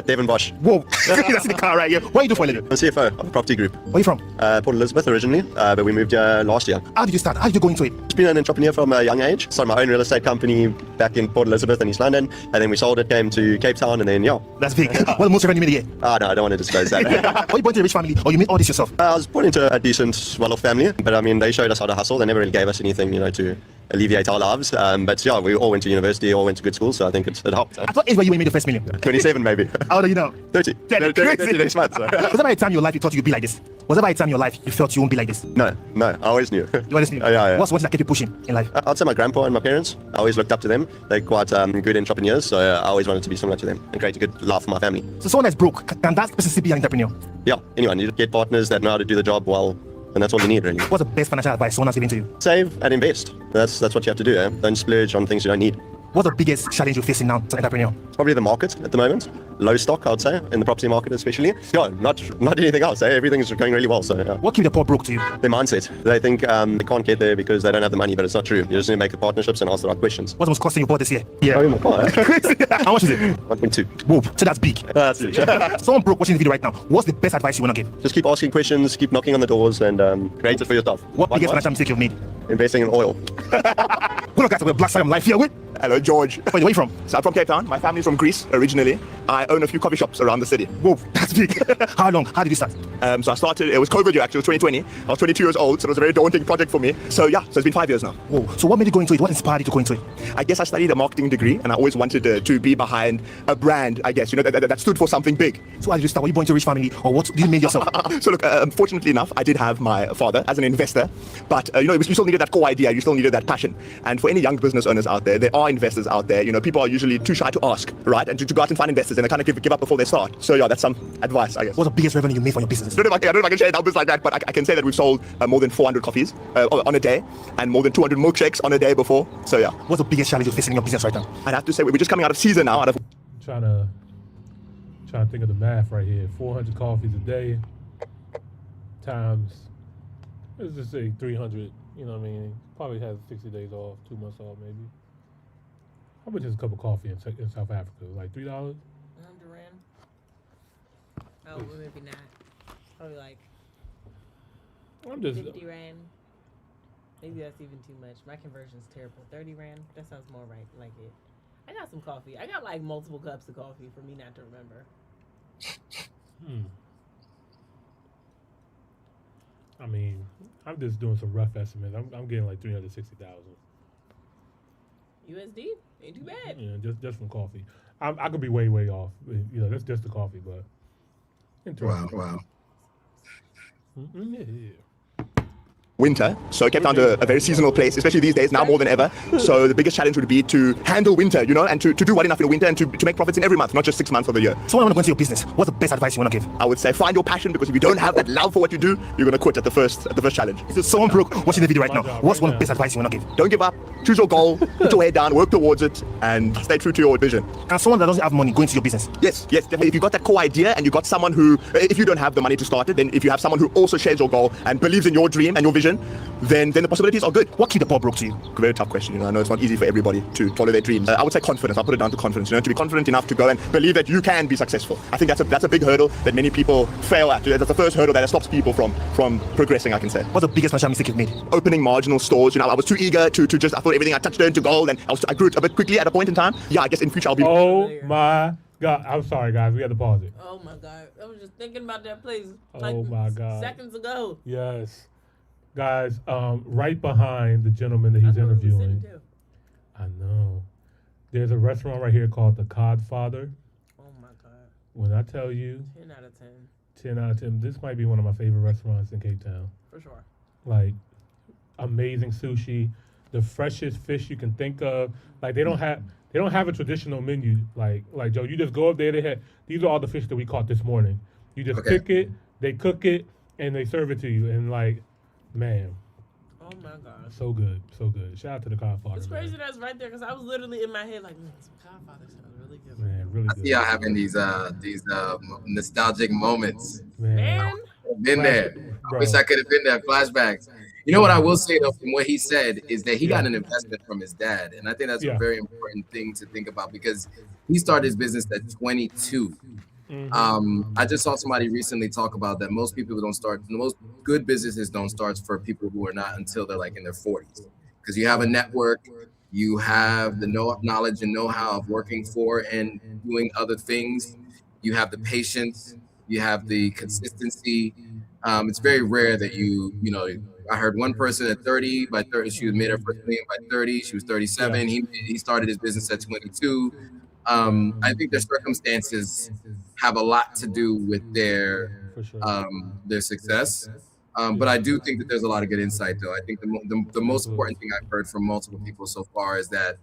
Devin Bosch. Whoa, that's in the car right here. What do you do for a living? I'm CFO of a property group. Where are you from? Port Elizabeth originally, but we moved here last year. How did you start? How did you go into it? I've been an entrepreneur from a young age. Started my own real estate company back in Port Elizabeth and East London, and then we sold it, came to Cape Town, and then That's big. What the most revenue you made a year? No, I don't want to disclose that. Were you born to a rich family or you made all this yourself? I was born into a decent, well-off family, but I mean, they showed us how to hustle. They never really gave us anything, to alleviate our lives. But yeah, we all went to university, all went to good school, so I think it helped. At what age were you when you made your first million? 27 maybe. How old are you now? 30. That's 30 next month. So. Was there a time in your life you thought you'd be like this? Was there a time in your life you felt you won't be like this? No, I always knew. You always knew? Yeah. What's one thing that kept you pushing in life? I'd say my grandpa and my parents. I always looked up to them. They're quite good entrepreneurs, so I always wanted to be similar to them and create a good life for my family. So someone that's broke, can that person still be an entrepreneur? Yeah, anyone. You get partners that know how to do the job well, and that's all you need, really. What's the best financial advice someone has given to you? Save and invest. That's what you have to do. Don't splurge on things you don't need. What's the biggest challenge you're facing now as an entrepreneur? Probably the market at the moment. Low stock, I would say, in the property market especially. Yeah, not anything else. Everything's going really well. So yeah. What keeps the poor broke to you? Their mindset. They think they can't get there because they don't have the money, but it's not true. You just need to make the partnerships and ask the right questions. What's the most costly you bought this year? Yeah. Oh my God. How much is it? 1.2. Whoa, so that's big. That's it. Someone broke watching the video right now. What's the best advice you want to give? Just keep asking questions, keep knocking on the doors, and create it for yourself. What biggest financial mistake you've made? Investing in oil. Hello guys, we're AuthenticAfricanLife here with. Hello, George. Where are you from? So I'm from Cape Town. My family's from Greece originally. I own a few coffee shops around the city. Whoa, that's big. How long? How did you start? So I started, it was COVID year actually, it was 2020. I was 22 years old, so it was a very daunting project for me. So yeah, so it's been 5 years now. Whoa, so what made you go into it? What inspired you to go into it? I guess I studied a marketing degree and I always wanted to be behind a brand, I guess, that stood for something big. So how did you start? Were you born into a rich family or what did you make yourself? So look, fortunately enough, I did have my father as an investor, but you still needed that core idea, you still needed that passion. And for any young business owners out there are investors out there, people are usually too shy to ask, right? And to go out and find investors and they kind of give up before they start. So yeah, that's some advice, I guess. What's the biggest revenue you made from your business? I don't know if I can share numbers like that, but I can say that we've sold more than 400 coffees on a day and more than 200 milkshakes on a day before. So yeah. What's the biggest challenge you're facing in your business right now? I'd have to say we're just coming out of season now. Trying to think of the math right here. 400 coffees a day times, let's just say 300. You know what I mean? Probably has 60 days off, 2 months off maybe. How much is a cup of coffee in South Africa? Like $3? Duran. Oh, well, maybe not. Probably like I'm just 50 Rand. Maybe that's even too much. My conversion's terrible. 30 Rand. That sounds more right. Like it. I got some coffee. I got like multiple cups of coffee for me not to remember. I mean, I'm just doing some rough estimates. I'm getting like 360,000 USD. Ain't too bad. Yeah, just from coffee. I could be way off. You know, that's just the coffee, but interesting. Wow. Yeah. Winter, so Cape Town's a very seasonal place, especially these days, now more than ever. So the biggest challenge would be to handle winter, you know, and to do well enough in winter and to make profits in every month, not just 6 months of the year. So when I want to go into your business, what's the best advice you want to give? I would say find your passion, because if you don't have that love for what you do, you're going to quit at the first challenge. If someone broke watching the video right now, what's one of the best advice you want to give? Don't give up, choose your goal, put your head down, work towards it, and stay true to your vision. And someone that doesn't have money go into your business? Yes, definitely. If you got that core idea and you got someone who, if you don't have the money to start it, then if you have someone who also shares your goal and believes in your dream and your vision, then the possibilities are good. What keep the poor broke to you? Very tough question. You know, I know it's not easy for everybody to follow their dreams. I would say confidence. I'll put it down to confidence. You know, to be confident enough to go and believe that you can be successful. I think that's a big hurdle that many people fail at. That's the first hurdle that stops people from progressing, I can say. What's the biggest financial mistake you've made? Opening marginal stores. You know, I was too eager to just, I thought everything I touched turned to gold, and I grew it a bit quickly at a point in time. Yeah, I guess in future I'll be... Oh my God. I'm sorry, guys. We had to pause it. Oh my God. I was just thinking about that place Oh my God. seconds ago. Yes. Guys, right behind the gentleman that he's interviewing. I know. There's a restaurant right here called the Codfather. Oh my God. When I tell you 10 out of 10. 10 out of 10, this might be one of my favorite restaurants in Cape Town. For sure. Like, amazing sushi, the freshest fish you can think of. Like, they don't have a traditional menu. Like Joe, you just go up there, these are all the fish that we caught this morning. You just pick it, they cook it, and they serve it to you. And like, man. Oh my God. So good. Shout out to the Codfather. It's crazy that's right there, because I was literally in my head like, some Codfather sounds really good. Man, really good. I see y'all having these nostalgic moments. Man. I've been there. I wish I could have been there. Flashbacks. You know what I will say though, from what he said, is that he got an investment from his dad, and I think that's a very important thing to think about, because he started his business at 22. I just saw somebody recently talk about that most people don't start, most good businesses don't start for people who are not until they're like in their 40s, because you have a network, you have the knowledge and know-how of working for and doing other things, you have the patience, you have the consistency. It's very rare that you know, I heard one person at 30, by 30, she made her first million by 30, she was 37, he started his business at 22. I think their circumstances have a lot to do with their success. But I do think that there's a lot of good insight, though. I think the most important thing I've heard from multiple people so far is that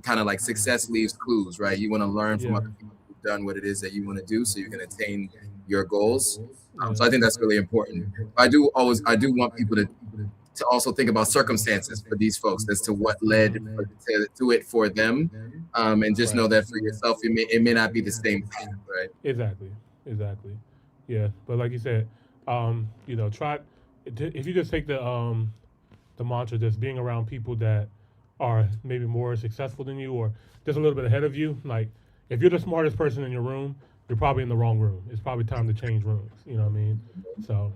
kind of like success leaves clues, right? You want to learn from other people who've done what it is that you want to do, so you can attain your goals. So I think that's really important. I do want people to also think about circumstances for these folks as to what led to it for them, and just know that for yourself, it may not be the same path, right? Exactly. Yeah, but like you said, you know, if you just take the mantra, just being around people that are maybe more successful than you or just a little bit ahead of you. Like, if you're the smartest person in your room, you're probably in the wrong room. It's probably time to change rooms. You know what I mean? So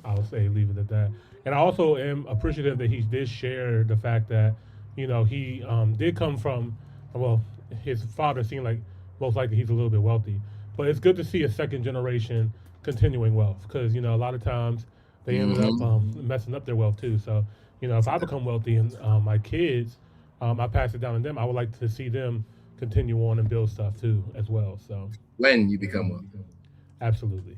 I would say leave it at that. And I also am appreciative that he did share the fact that, you know, he did come from, well, his father seemed like most likely he's a little bit wealthy. But it's good to see a second generation continuing wealth, because, you know, a lot of times they ended up messing up their wealth too. So, you know, if I become wealthy and my kids, I pass it down to them, I would like to see them continue on and build stuff too as well. So when you become wealthy. Absolutely.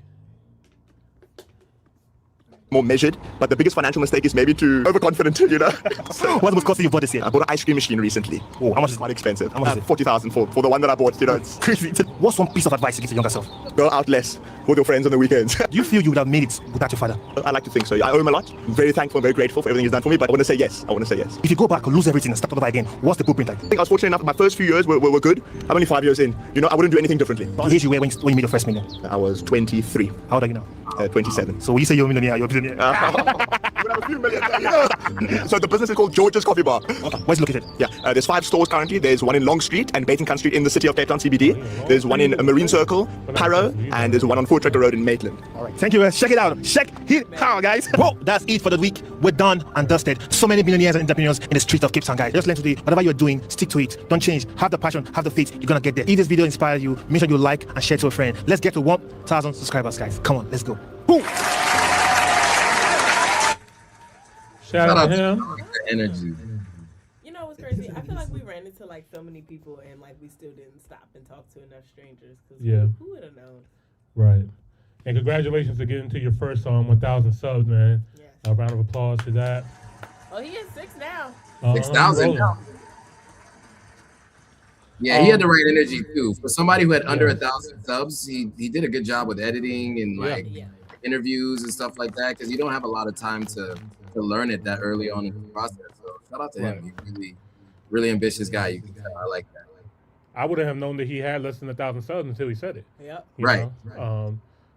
More measured, but the biggest financial mistake is maybe too overconfident, you know. What's the most costly you bought this year? I bought an ice cream machine recently. Oh, how much is it? Quite expensive. How much is it? 40,000 for the one that I bought, you know. It's Crazy. What's one piece of advice you give to your younger self? Go out less with your friends on the weekends. Do you feel you would have made it without your father? I like to think so. I owe him a lot. I'm very thankful and very grateful for everything he's done for me, but I want to say yes. If you go back, lose everything and start over again, what's the blueprint like? I think I was fortunate enough. My first few years were good. I'm only 5 years in. You know, I wouldn't do anything differently. The age you were when you made your first million? I was 23. How old are you now? 27. So when you say you're a millionaire, you're a billionaire. would have a few million. So the business is called George's Coffee Bar. Where's it located? Yeah, there's 5 stores currently. There's one in Long Street and Batencamp Street in the city of Cape Town CBD. There's one in Marine Circle, Parow, and there's one on Fort Tracker Road in Maitland. All right, thank you. Check it out. Check it out, guys. Whoa, that's it for the week. We're done and dusted. So many millionaires and entrepreneurs in the streets of Cape Town, guys. Just learn today. Whatever you're doing, stick to it. Don't change. Have the passion. Have the faith. You're gonna get there. If this video inspires you, make sure you like and share to a friend. Let's get to 1,000 subscribers, guys. Come on, let's go. Boom. Shout out to him. The energy. You know what's crazy? I feel like we ran into like so many people and like we still didn't stop and talk to enough strangers. Cause Yeah. Who would have known? Right. And congratulations to getting to your first 1,000 subs, man. Yes. A round of applause for that. Oh, he is 6 now. 6,000 now. Yeah, he had the right energy too. For somebody who had under 1,000 subs, he did a good job with editing and like interviews and stuff like that, because you don't have a lot of time to learn it that early on in the process. So shout out to him. He's really ambitious guy. You can tell. I like that. I wouldn't have known that he had less than 1,000 subs until he said it. Yep. Right.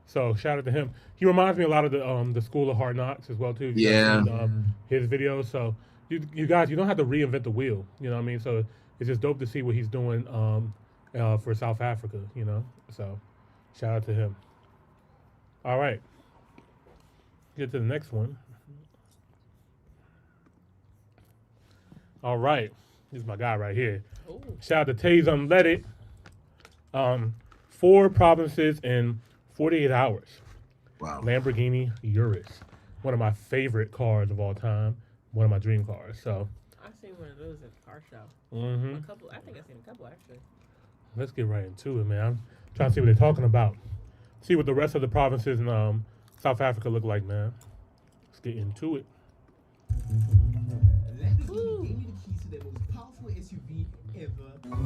So shout out to him. He reminds me a lot of the School of Hard Knocks as well too. Yeah. His videos. So you guys, you don't have to reinvent the wheel. You know what I mean? So it's just dope to see what he's doing for South Africa. You know. So shout out to him. All right. Get to the next one. All right. This is my guy right here. Ooh. Shout out to Taze Unleaded. 4 provinces in 48 hours. Wow. Lamborghini Urus. One of my favorite cars of all time. One of my dream cars. So I've seen one of those at the car show. Mm-hmm. A couple. I think I've seen a couple actually. Let's get right into it, man. I'm trying to see what they're talking about. See what the rest of the provinces in South Africa look like, man. Let's get into it.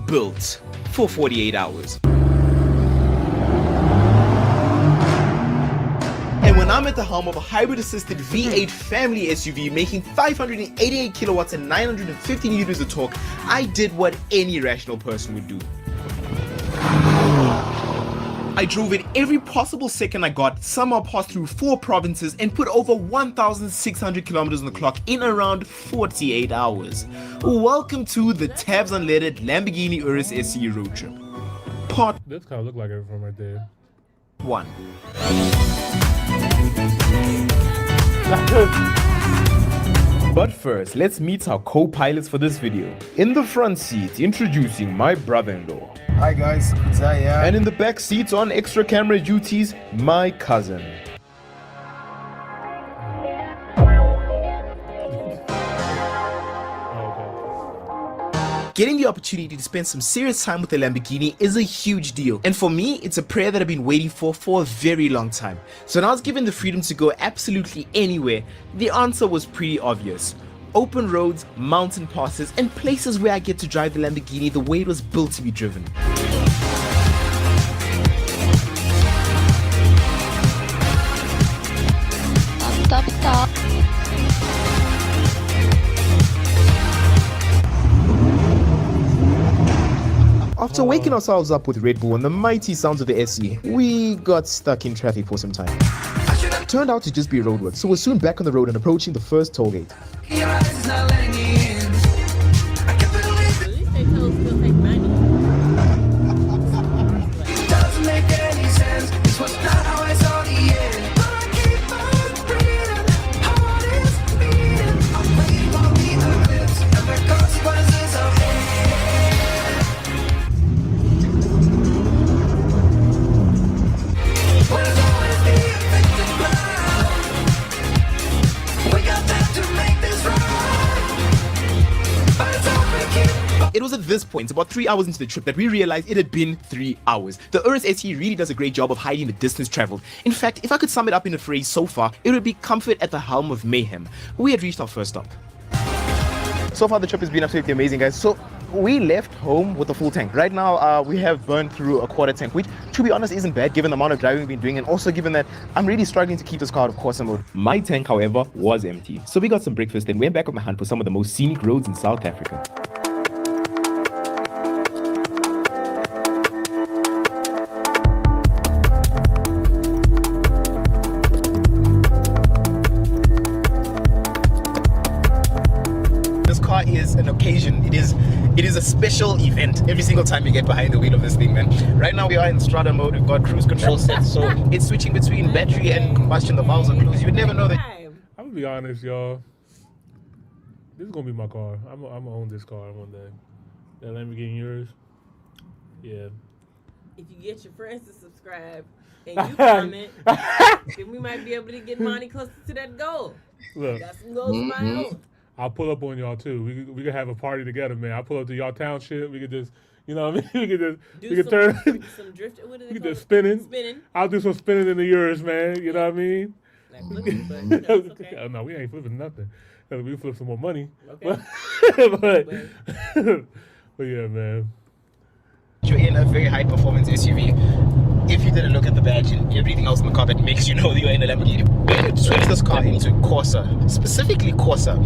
Built for 48 hours. And when I'm at the helm of a hybrid-assisted V8 family SUV making 588 kilowatts and 950 newtons of torque, I did what any rational person would do. I drove it every possible second I got, somehow passed through 4 provinces and put over 1,600 kilometers on the clock in around 48 hours. Welcome to the tabs unleaded Lamborghini Urus SE road trip. Part This kind of look like it from right there. 1. But first, let's meet our co-pilots for this video. In the front seat, introducing my brother-in-law. Hi guys, it's Zelle. And in the back seat on extra camera duties, my cousin. Getting the opportunity to spend some serious time with the Lamborghini is a huge deal, and for me it's a prayer that I've been waiting for a very long time. So when I was given the freedom to go absolutely anywhere, the answer was pretty obvious. Open roads, mountain passes, and places where I get to drive the Lamborghini the way it was built to be driven. Stop. After waking ourselves up with Red Bull and the mighty sounds of the SE, we got stuck in traffic for some time. It turned out to just be roadwork, so we're soon back on the road and approaching the first toll gate. It was at this point, about 3 hours into the trip, that we realized it had been 3 hours. The Urus SE really does a great job of hiding the distance traveled. In fact, if I could sum it up in a phrase so far, it would be comfort at the helm of mayhem. We had reached our first stop. So far the trip has been absolutely amazing, guys. So we left home with a full tank. Right now we have burned through a quarter tank, which to be honest isn't bad given the amount of driving we've been doing, and also given that I'm really struggling to keep this car out of course mode. My tank, however, was empty. So we got some breakfast and went back on my hunt for some of the most scenic roads in South Africa. this car is an occasion. It is a special event every single time you get behind the wheel of this thing, man. Right now we are in strata mode. We've got cruise control set, so it's switching between battery and combustion. The valves are closed. You would never know that. I'm gonna be honest, y'all. This is gonna be my car. I'm gonna own this car one day. That Lamborghini yours? Yeah. If you get your friends to subscribe and you comment, then we might be able to get Monty closer to that goal. Look, got some goals of my own. I'll pull up on y'all too. We could have a party together, man. I'll pull up to y'all township. We could just, you know what I mean? We could just turn some drift. What do they we could call just it? spinning. I'll do some spinning in the yours, man. You know what I mean? Like flipping, but you know, it's okay. Oh, no, we ain't flipping nothing. We flip some more money. Okay. But yeah, man. You're in a very high performance SUV. If you didn't look at the badge and everything else in the car that makes you know you're in a Lamborghini, when you switch this car into Corsa, specifically Corsa,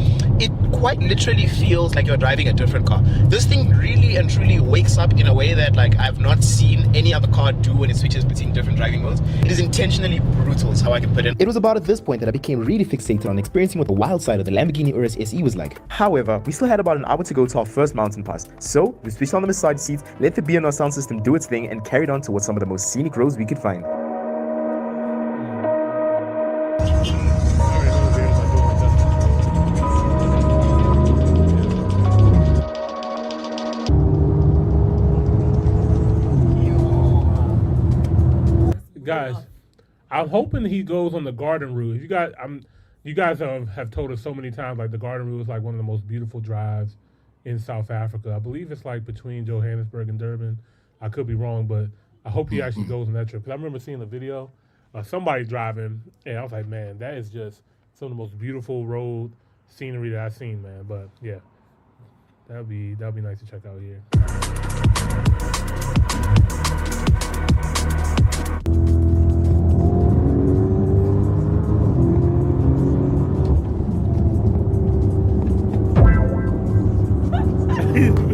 it quite literally feels like you're driving a different car. This thing really and truly wakes up in a way that like I've not seen any other car do when it switches between different driving modes. It is intentionally brutal, is how I can put it. It was about at this point that I became really fixated on experiencing what the wild side of the Lamborghini Urus SE was like. However, we still had about an hour to go to our first mountain pass, so we switched on the massage seats, let the B&O sound system do its thing, and carried on towards some of the most scenic roads we could find. Guys, I'm hoping he goes on the garden route. You guys have told us so many times like the garden route is like one of the most beautiful drives in South Africa. I believe it's like between Johannesburg and Durban. I could be wrong, but I hope he actually goes on that trip. Because I remember seeing a video of somebody driving, and I was like, man, that is just some of the most beautiful road scenery that I've seen, man. But yeah, that'd be nice to check out here.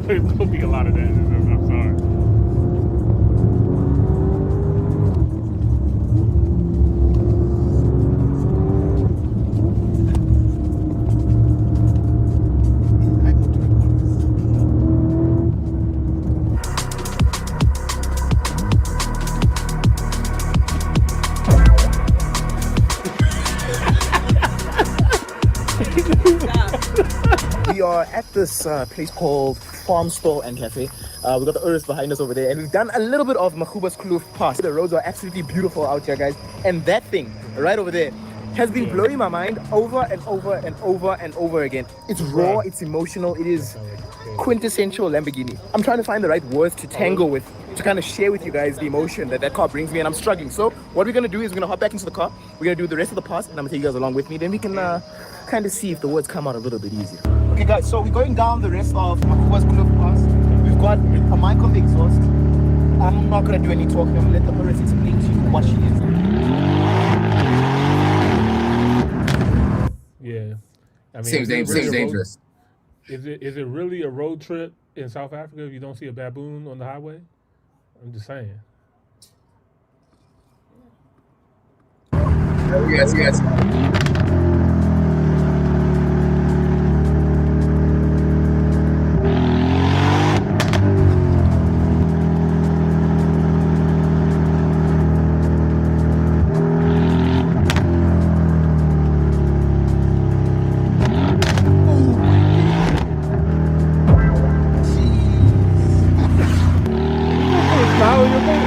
There's gonna be a lot of that. I'm sorry. We are at this place called Farm Store and Cafe. We've got the Urus behind us over there, and we've done a little bit of Makuba's Kloof Pass. The roads are absolutely beautiful out here, guys, and that thing right over there has been blowing my mind over and over and over and over again. It's raw, it's emotional, it is quintessential Lamborghini. I'm trying to find the right words to tangle with, to kind of share with you guys the emotion that car brings me, and I'm struggling. So what we're going to do is we're going to hop back into the car, we're going to do the rest of the pass, and I'm going to take you guys along with me, then we can kind of see if the words come out a little bit easier. Okay guys, so we're going down the rest of Makuba's Kloof Pass. We've got a mic on the exhaust. I'm not going to do any talking, I'm going to let the Urus explain to you what she is. Yeah. I mean, seems dangerous. Is it really a road trip in South Africa if you don't see a baboon on the highway? I'm just saying. Yes.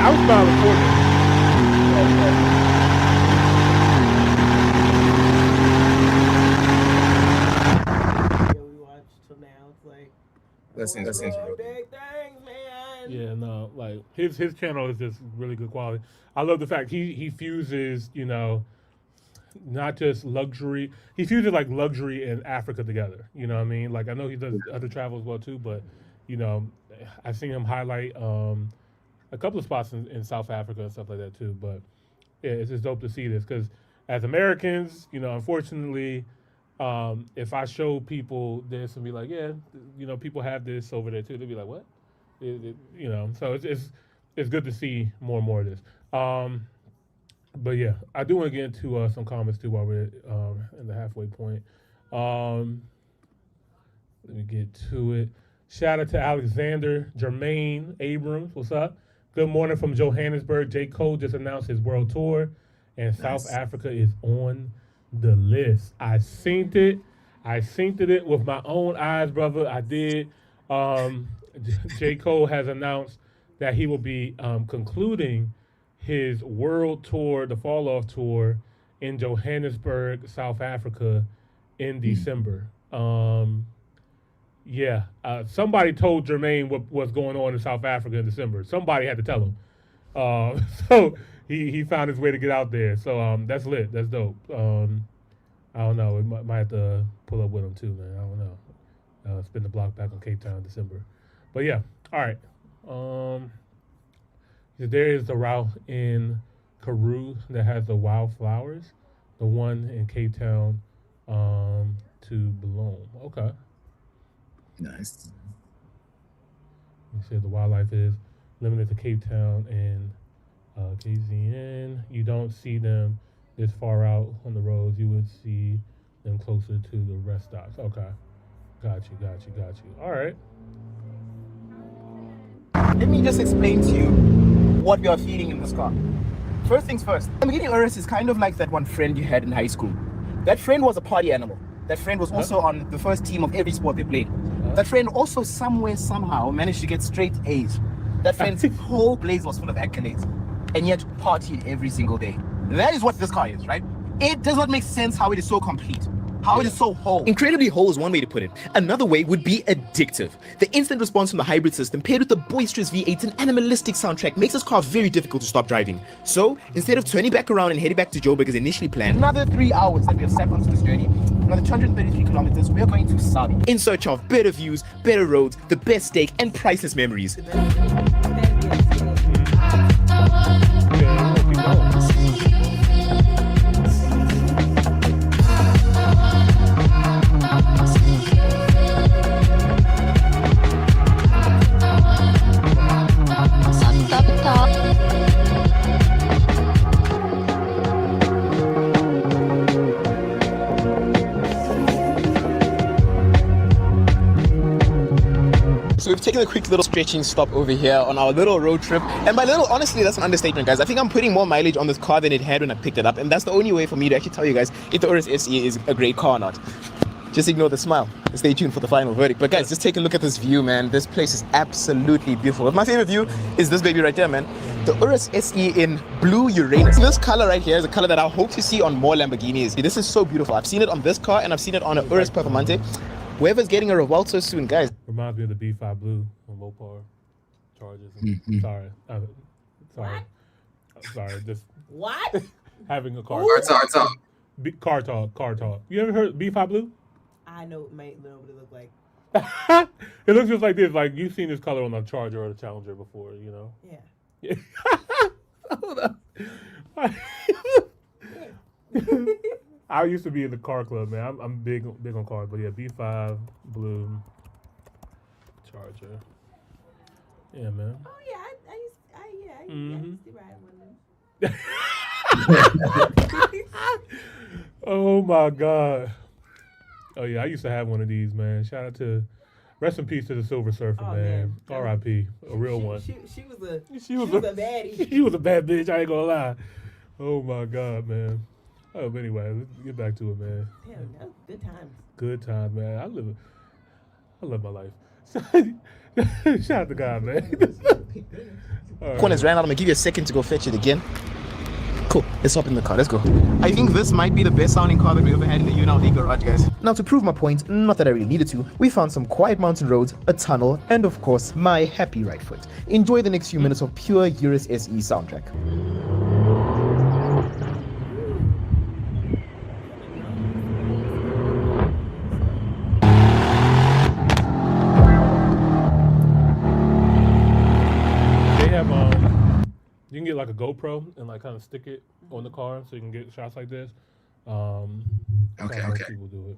I was smiling for you. We watched till now. It's like That seems real. big things, man. Yeah, no, like his channel is just really good quality. I love the fact he fuses, you know, not just luxury. He fuses like luxury and Africa together. You know what I mean? Like I know he does other travel as well too, but you know, I've seen him highlight a couple of spots in South Africa and stuff like that too. But yeah, it's just dope to see this because as Americans, you know, unfortunately, if I show people this and be like, yeah, you know, people have this over there too, they'll be like, what? You know, so it's good to see more and more of this. But yeah, I do want to get into some comments too while we're in the halfway point. Let me get to it. Shout out to Alexander Jermaine Abrams. What's up? Good morning from Johannesburg. J. Cole just announced his world tour, and South Africa is on the list. I synced it. I synced it with my own eyes, brother. I did. J. Cole has announced that he will be concluding his world tour, the fall off tour, in Johannesburg, South Africa, in December. Somebody told Jermaine what was going on in South Africa in December. Somebody had to tell him. So he found his way to get out there. So that's lit. That's dope. I don't know. We might have to pull up with him too, man. I don't know. Spin the block back on Cape Town in December. But yeah, all right. There is the route in Karoo that has the wildflowers. The one in Cape Town to Bloem. Okay. Nice. You said the wildlife is limited to Cape Town and KZN. You don't see them this far out on the roads. You would see them closer to the rest stops. Okay. Got you. All right. Let me just explain to you what we are feeling in this car. First things first, Lamborghini Urus is kind of like that one friend you had in high school. That friend was a party animal. That friend was also on the first team of every sport they played. That friend also somewhere, somehow managed to get straight A's. That friend's whole blaze was full of accolades and yet partied every single day. That is what this car is, right? It does not make sense how it is so complete. How it is so whole. Incredibly whole is one way to put it. Another way would be addictive. The instant response from the hybrid system paired with the boisterous V8's and animalistic soundtrack makes this car very difficult to stop driving. So, instead of turning back around and heading back to Joburg as initially planned, another 3 hours that we have sat onto this journey, another 233 kilometers, we are going to Saudi. In search of better views, better roads, the best steak, and priceless memories. So we've taken a quick little stretching stop over here on our little road trip. And by little, honestly, that's an understatement, guys. I think I'm putting more mileage on this car than it had when I picked it up. And that's the only way for me to actually tell you guys if the Urus SE is a great car or not. Just ignore the smile. Stay tuned for the final verdict. But guys, just take a look at this view, man. This place is absolutely beautiful. But my favorite view is this baby right there, man. The Urus SE in blue Uranus. This color right here is a color that I hope to see on more Lamborghinis. This is so beautiful. I've seen it on this car and I've seen it on a Urus Performante. Whoever's getting a Revuelto soon, guys. Reminds me of the B5 Blue on low power charges. Sorry. Sorry. Just what? Having a car. Car talk. Car talk. You ever heard B5 Blue? I know what it look like. It looks just like this. Like you've seen this color on a Charger or a Challenger before, you know? Yeah. Hold up. I used to be in the car club, man. I'm big on cars, but yeah, B5 Blue Charger. Yeah, man. Oh yeah, I used to ride one of them. Oh my God. Oh yeah, I used to have one of these, man. Shout out to, rest in peace to the Silver Surfer, man. R.I.P. A real one. She was a baddie. She was a bad bitch. I ain't gonna lie. Oh my God, man. Oh, but anyway, let's get back to it, man. Damn, that was good times. Good times, man. I love my life. Shout out to God, man. Corners ran out. I'm gonna give you a second to go fetch it again. Cool, let's hop in the car, let's go. I think this might be the best sounding car that we ever had in the UNLV garage, guys. Now to prove my point, not that I really needed to, we found some quiet mountain roads, a tunnel, and of course, my happy right foot. Enjoy the next few minutes of pure Urus SE soundtrack. You can get like a GoPro and like kind of stick it on the car so you can get shots like this. Okay. People do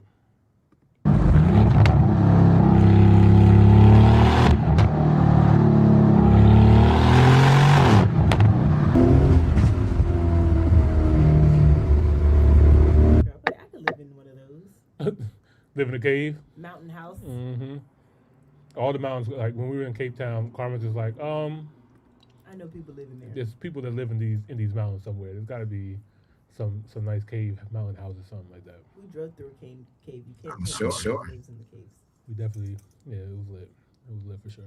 it. Live in a cave. Mountain house. Mm-hmm. All the mountains, like when we were in Cape Town, Carmen's just like, I know people living there. there's people that live in these mountains somewhere. There's got to be some nice cave mountain houses, something like that. We drove through a cave. You can't I'm sure. lives in the caves. We definitely, yeah, it was lit. It was lit for sure.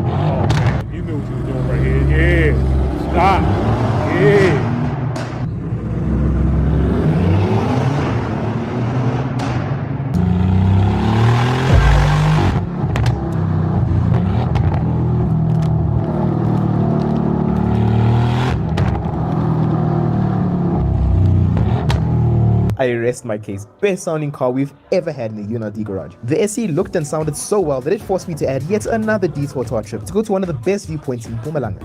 Oh man, you knew what you were doing right here. Yeah, stop. Yeah. I rest my case. Best sounding car we've ever had in the UNLD garage. The SE looked and sounded so well that it forced me to add yet another detour to our trip to go to one of the best viewpoints in Mpumalanga.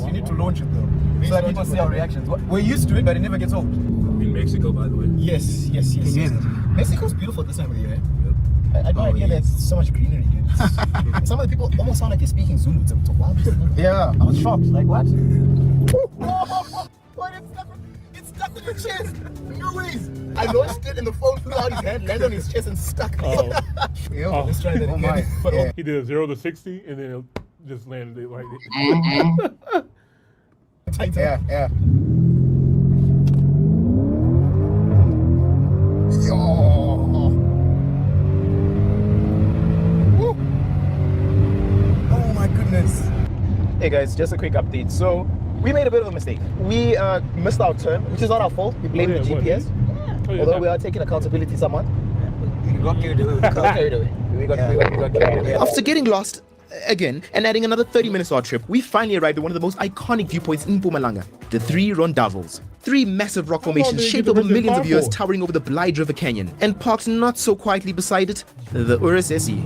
You need to launch it though, so that people see our reactions. We're used to it, but it never gets old. In Mexico, by the way. Yes. Mexico's beautiful this time of the year. I had no idea there's so much greenery, dude. Some of the people almost sound like they're speaking Zulu. It's wild. Yeah, I was shocked. Like, what? What? It's stuck with your chest. No ways. I launched it and the phone flew out his hand, landed on his chest and stuck. Let's try that again. Yeah. He did a 0 to 60 and then it just landed it right there. Yeah. Oh my goodness. Hey guys, just a quick update. So we made a bit of a mistake. We missed our turn, which is not our fault. We blame the GPS. Although we are taking accountability somewhat. We got carried away. After getting lost again and adding another 30 minutes to our trip, we finally arrived at one of the most iconic viewpoints in Mpumalanga, the Three Rondavels. Three massive rock formations shaped over millions of years, towering over the Blyde River Canyon, and parked not so quietly beside it, the Urus SE.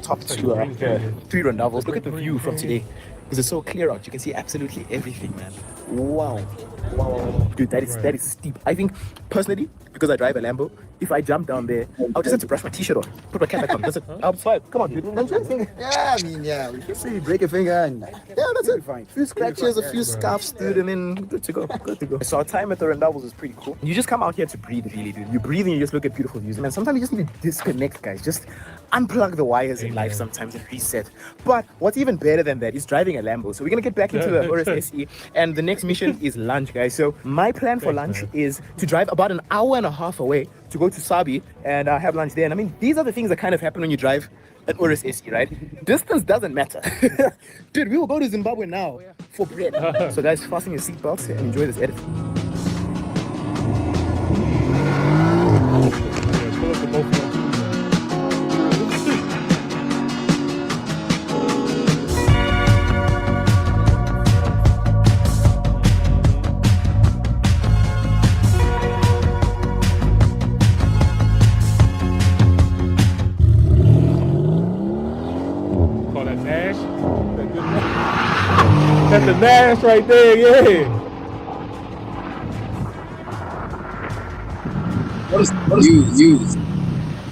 Top to Three Rondavels. Look at the view from today. It's so clear out. You can see absolutely everything, man. Wow. Dude, that is steep. I think personally, because I drive a Lambo, if I jump down there, I'll just have to brush my t-shirt on, put my cap back on. That's it. I'll slide. Come on, dude. Yeah. We can see you break a finger and that's it. Fine. A few scratches, a few scuffs, dude, and then good to go. So our time at the Rondavels is pretty cool. You just come out here to breathe, really, dude. You breathe and you just look at beautiful views. Man, sometimes you just need to disconnect, guys. Just unplug the wires in life sometimes and reset. But what's even better than that is driving a Lambo. So we're gonna get back into the Urus SE, and the next mission is lunch, guys. So my plan for lunch is to drive about an hour and a half away to go to Sabi and have lunch there. And I mean, these are the things that kind of happen when you drive an Urus SE, right? Distance doesn't matter. Dude, we will go to Zimbabwe now for bread. So guys, fasten your seatbelts and enjoy this edit. That's the Nash right there, yeah. What is you?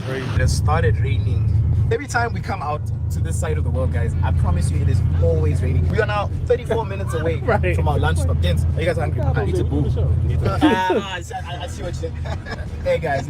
It has started raining. Every time we come out to this side of the world, guys, I promise you it is always raining. We are now 34 minutes away from our lunch stop. Gents, are you guys hungry? I need to boo. I see what you did. Hey guys.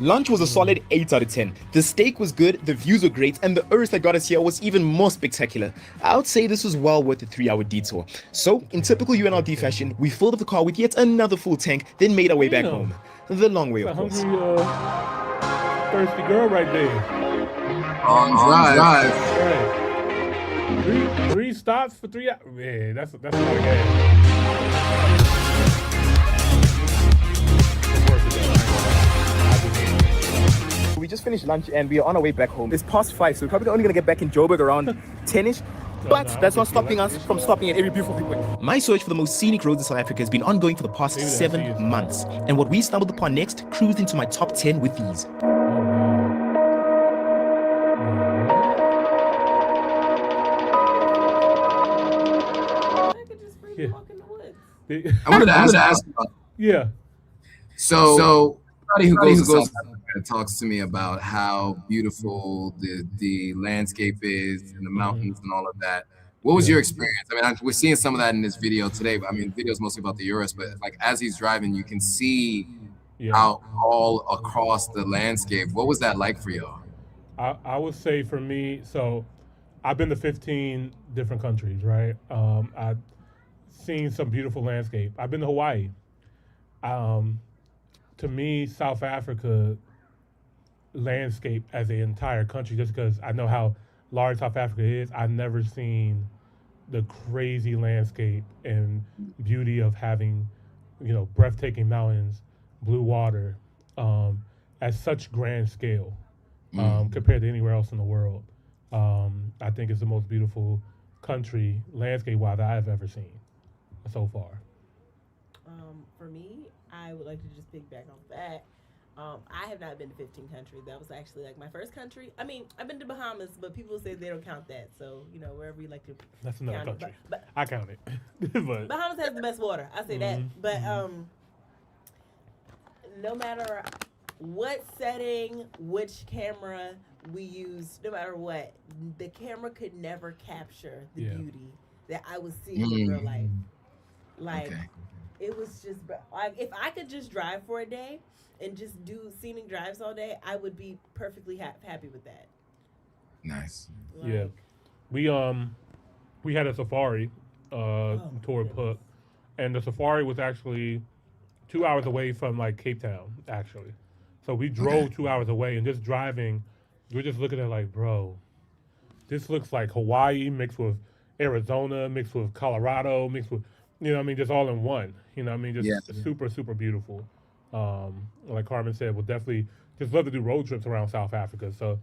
Lunch was a solid 8 out of 10. The steak was good, the views were great, and the Urus that got us here was even more spectacular. I would say this was well worth the 3-hour detour. So, in typical UNLD fashion, we filled up the car with yet another full tank, then made our way back home. The long way, of course. thirsty girl right there. On drive. Right. Three stops for 3 hours. Man, that's a lot of gas. We just finished lunch and we are on our way back home. It's past 5, so we're probably only gonna get back in Joburg around 10ish. But that's not stopping us from stopping at every beautiful viewpoint. My search for the most scenic roads in South Africa has been ongoing for the past 7 months. And what we stumbled upon next cruised into my top 10 with these. I wanted to ask about. Yeah. So everybody who goes to South Africa talks to me about how beautiful the landscape is and the mountains and all of that. What was your experience? I mean, we're seeing some of that in this video today, but I mean, the video's mostly about the Urus, but like as he's driving, you can see out all across the landscape. What was that like for y'all? I would say for me, so I've been to 15 different countries, right? I've seen some beautiful landscape. I've been to Hawaii. To me, South Africa landscape as an entire country, just because I know how large South Africa is, I've never seen the crazy landscape and beauty of having, you know, breathtaking mountains, blue water, at such grand scale compared to anywhere else in the world. I think it's the most beautiful country landscape-wise I've ever seen so far. For me, I would like to just piggyback on that. I have not been to 15 countries. That was actually like my first country. I mean, I've been to Bahamas, but people say they don't count that. So, you know, wherever you like to That's another count country. It. But I count it. But Bahamas has the best water. I say that. But no matter what setting, which camera we use, no matter what, the camera could never capture the beauty that I was seeing in real life. Like, it was just like, if I could just drive for a day and just do scenic drives all day, I would be perfectly happy with that. Nice. Yeah, we had a safari tour book, and the safari was actually 2 hours away from like Cape Town, actually. So we drove 2 hours away, and just driving, we're just looking at like, bro, this looks like Hawaii mixed with Arizona, mixed with Colorado, mixed with, you know what I mean, just all in one. You know what I mean, just super, super beautiful. Like Carmen said, we'll definitely just love to do road trips around South Africa. So,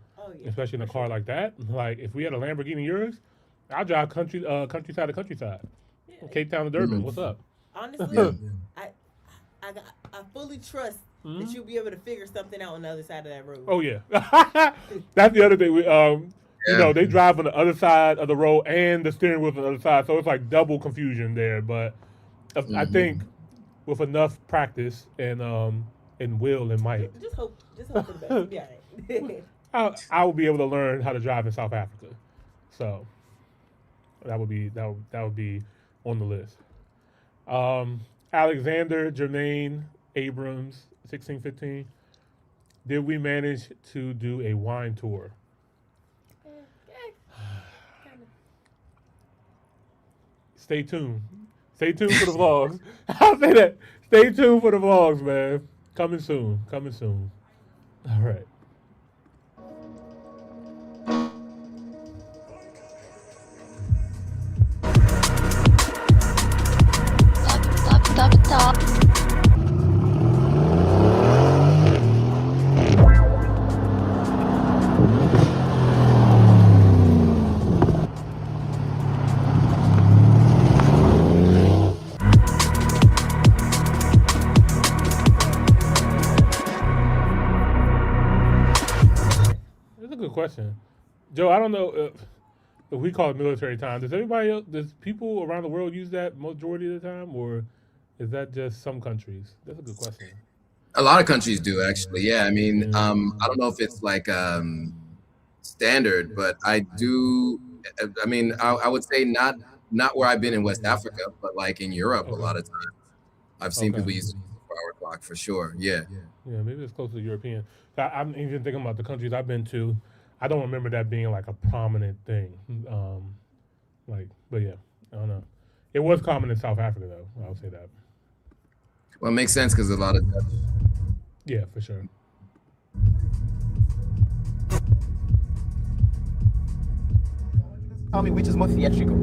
especially in a car like that, like if we had a Lamborghini Urus, I'll drive countryside to countryside. Cape Town to Durban, what's up? Honestly, I fully trust that you'll be able to figure something out on the other side of that road. Oh yeah, that's the other thing. We, you know, they drive on the other side of the road and the steering wheel's on the other side, so it's like double confusion there. But I think with enough practice and will and might, just hope for the best. You'll be all right. I will be able to learn how to drive in South Africa. So that would be on the list. Alexander Jermaine Abrams, 1615. Did we manage to do a wine tour? Stay tuned. Stay tuned for the vlogs. I'll say that. Stay tuned for the vlogs, man. Coming soon. Coming soon. All right. Stop. That's a good question. Joe, I don't know if we call it military time. Does everybody else, does people around the world use that majority of the time, or is that just some countries? That's a good question. A lot of countries do, actually. Yeah, I mean, I don't know if it's like standard, but I do. I mean, I would say not where I've been in West Africa, but like in Europe, a lot of times I've seen people use the 4-hour clock for sure. Yeah. Yeah, maybe it's close to European. I'm even thinking about the countries I've been to. I don't remember that being like a prominent thing. But yeah, I don't know. It was common in South Africa, though. I would say that. Well, it makes sense because a lot of Dutch. Yeah, for sure. Tell me which is more theatrical.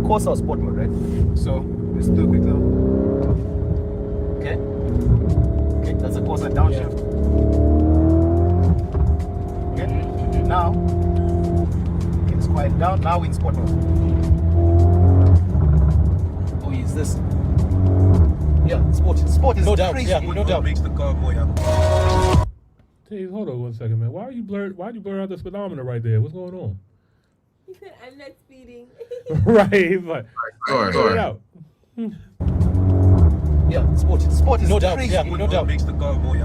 Corsa or sport mode, right? So let's do a quick little. Okay. Okay, that's a Corsa downshift. Okay. Now, okay, let's quiet down. Now we're in sport mode. Oh, use this. Yeah, sport is no doubt. Yeah, no doubt. Makes the car more. Hey, hold on 1 second, man. Why'd you blur out the speedometer right there? What's going on? He said, I'm not speeding. Right, he's like, Sure. it out. Yeah, sport is no doubt. Yeah, no doubt. Makes the car more.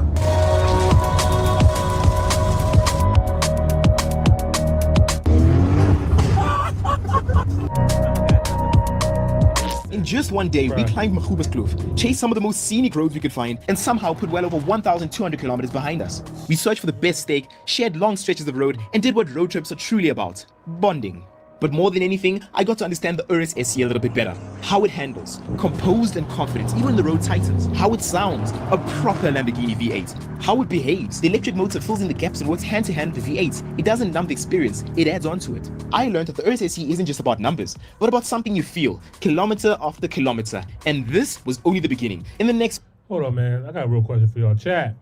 In just one day, we climbed Mahuba's Kloof, chased some of the most scenic roads we could find, and somehow put well over 1,200 kilometers behind us. We searched for the best steak, shared long stretches of road, and did what road trips are truly about, bonding. But more than anything, I got to understand the Urus SE a little bit better. How it handles, composed and confident, even when the road tightens. How it sounds, a proper Lamborghini V8. How it behaves, the electric motor fills in the gaps and works hand to hand with the V8. It doesn't numb the experience, it adds on to it. I learned that the Urus SE isn't just about numbers, but about something you feel, kilometer after kilometer. And this was only the beginning. In the next... Hold on, man. I got a real question for y'all. Chat.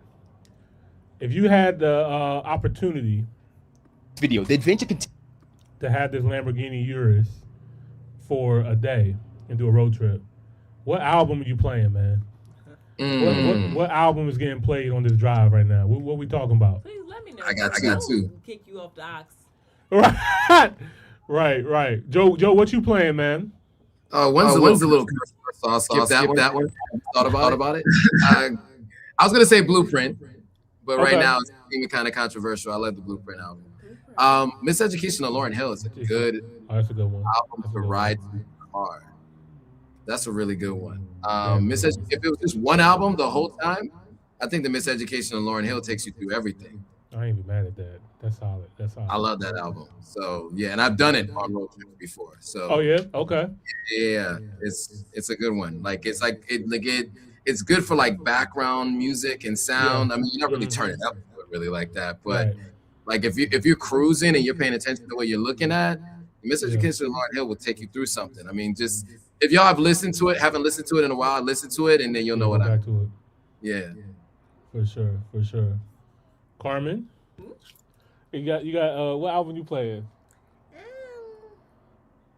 If you had the opportunity... video, the adventure continues. To have this Lamborghini Urus for a day and do a road trip, what album are you playing, man? What album is getting played on this drive right now? What we talking about? Please let me know. I got two. Kick you off the ox. Right. Joe, what you playing, man? One's a little so I'll skip that one. Thought about it. I was gonna say Blueprint, but right now it's even kind of controversial. I love the Blueprint album. Miseducation of Lauryn Hill is a good one. Album to ride to the car. That's a really good one. If it was just one album the whole time, I think the Miseducation of Lauryn Hill takes you through everything. I ain't even mad at that. That's solid. I love that album. So yeah, and I've done it on road trips before. So oh yeah, okay. Yeah, it's a good one. It's good for like background music and sound. I mean, you don't really turn it up really like that, but like if you're cruising and you're paying attention to what you're looking at, Miseducation of Lauryn Hill will take you through something. I mean, just if y'all haven't listened to it in a while, listen to it and then you'll know what I mean. Yeah. For sure. Carmen, you got what album you playing?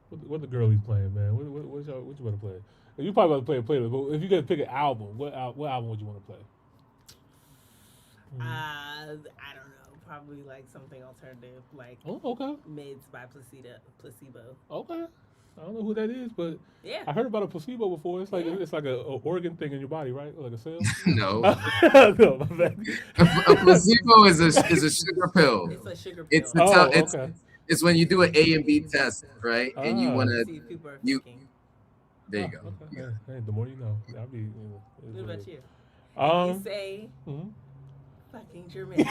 What the girl he's playing, man? What you want to play? You probably want to play a playlist, but if you got to pick an album, what album would you want to play? I don't know. Probably like something alternative, like Mids by Placebo. Okay. I don't know who that is, but yeah, I heard about a placebo before. It's like it's like a organ thing in your body, right? Like a cell. No. No, my bad. A placebo is a sugar pill. It's a sugar pill. It's when you do an A and B test, right? And you want to there you go. Okay. Hey, the more you know. I'll be. What about you? You say. Fucking German.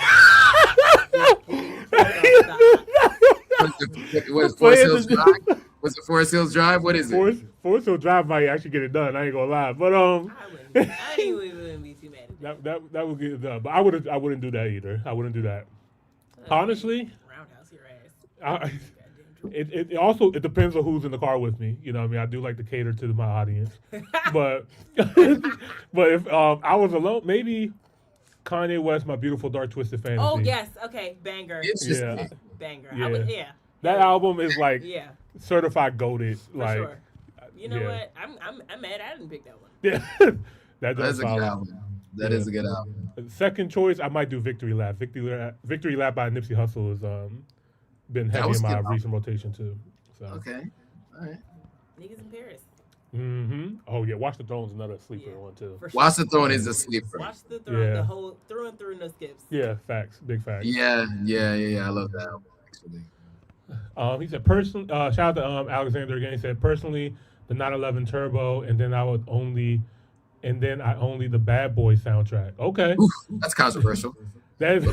Was Forest Hills Drive? Was it Forest Hills Drive? What is it? Forest Hills Drive might actually get it done. I ain't gonna lie, but I wouldn't be too mad at that would get it done. But I wouldn't do that either. I wouldn't do that. Honestly, roundhouse your ass. It also depends on who's in the car with me. You know what I mean? I do like to cater to my audience, but if I was alone, maybe Kanye West, My Beautiful Dark Twisted Fantasy. Oh yes, okay, banger. Yeah, banger. Yeah. That album is like certified goated. For like, sure. You know what? I'm mad I didn't pick that one. Yeah, that's a good album. That is a good album. Second choice, I might do Victory Lap. Victory Lap by Nipsey Hussle has been heavy in my recent rotation too. So. Okay, all right. Niggas in Paris. Mm-hmm. Oh yeah, Watch the Throne's another sleeper one too. Sure. Watch the Throne is a sleeper. Watch the Throne, the whole through and through, no skips. Yeah, facts, big facts. Yeah. I love that album actually. He said personally, shout out to Alexander again. He said personally, the 911 Turbo, and then I only the Bad Boys soundtrack. Okay, oof, that's controversial. That is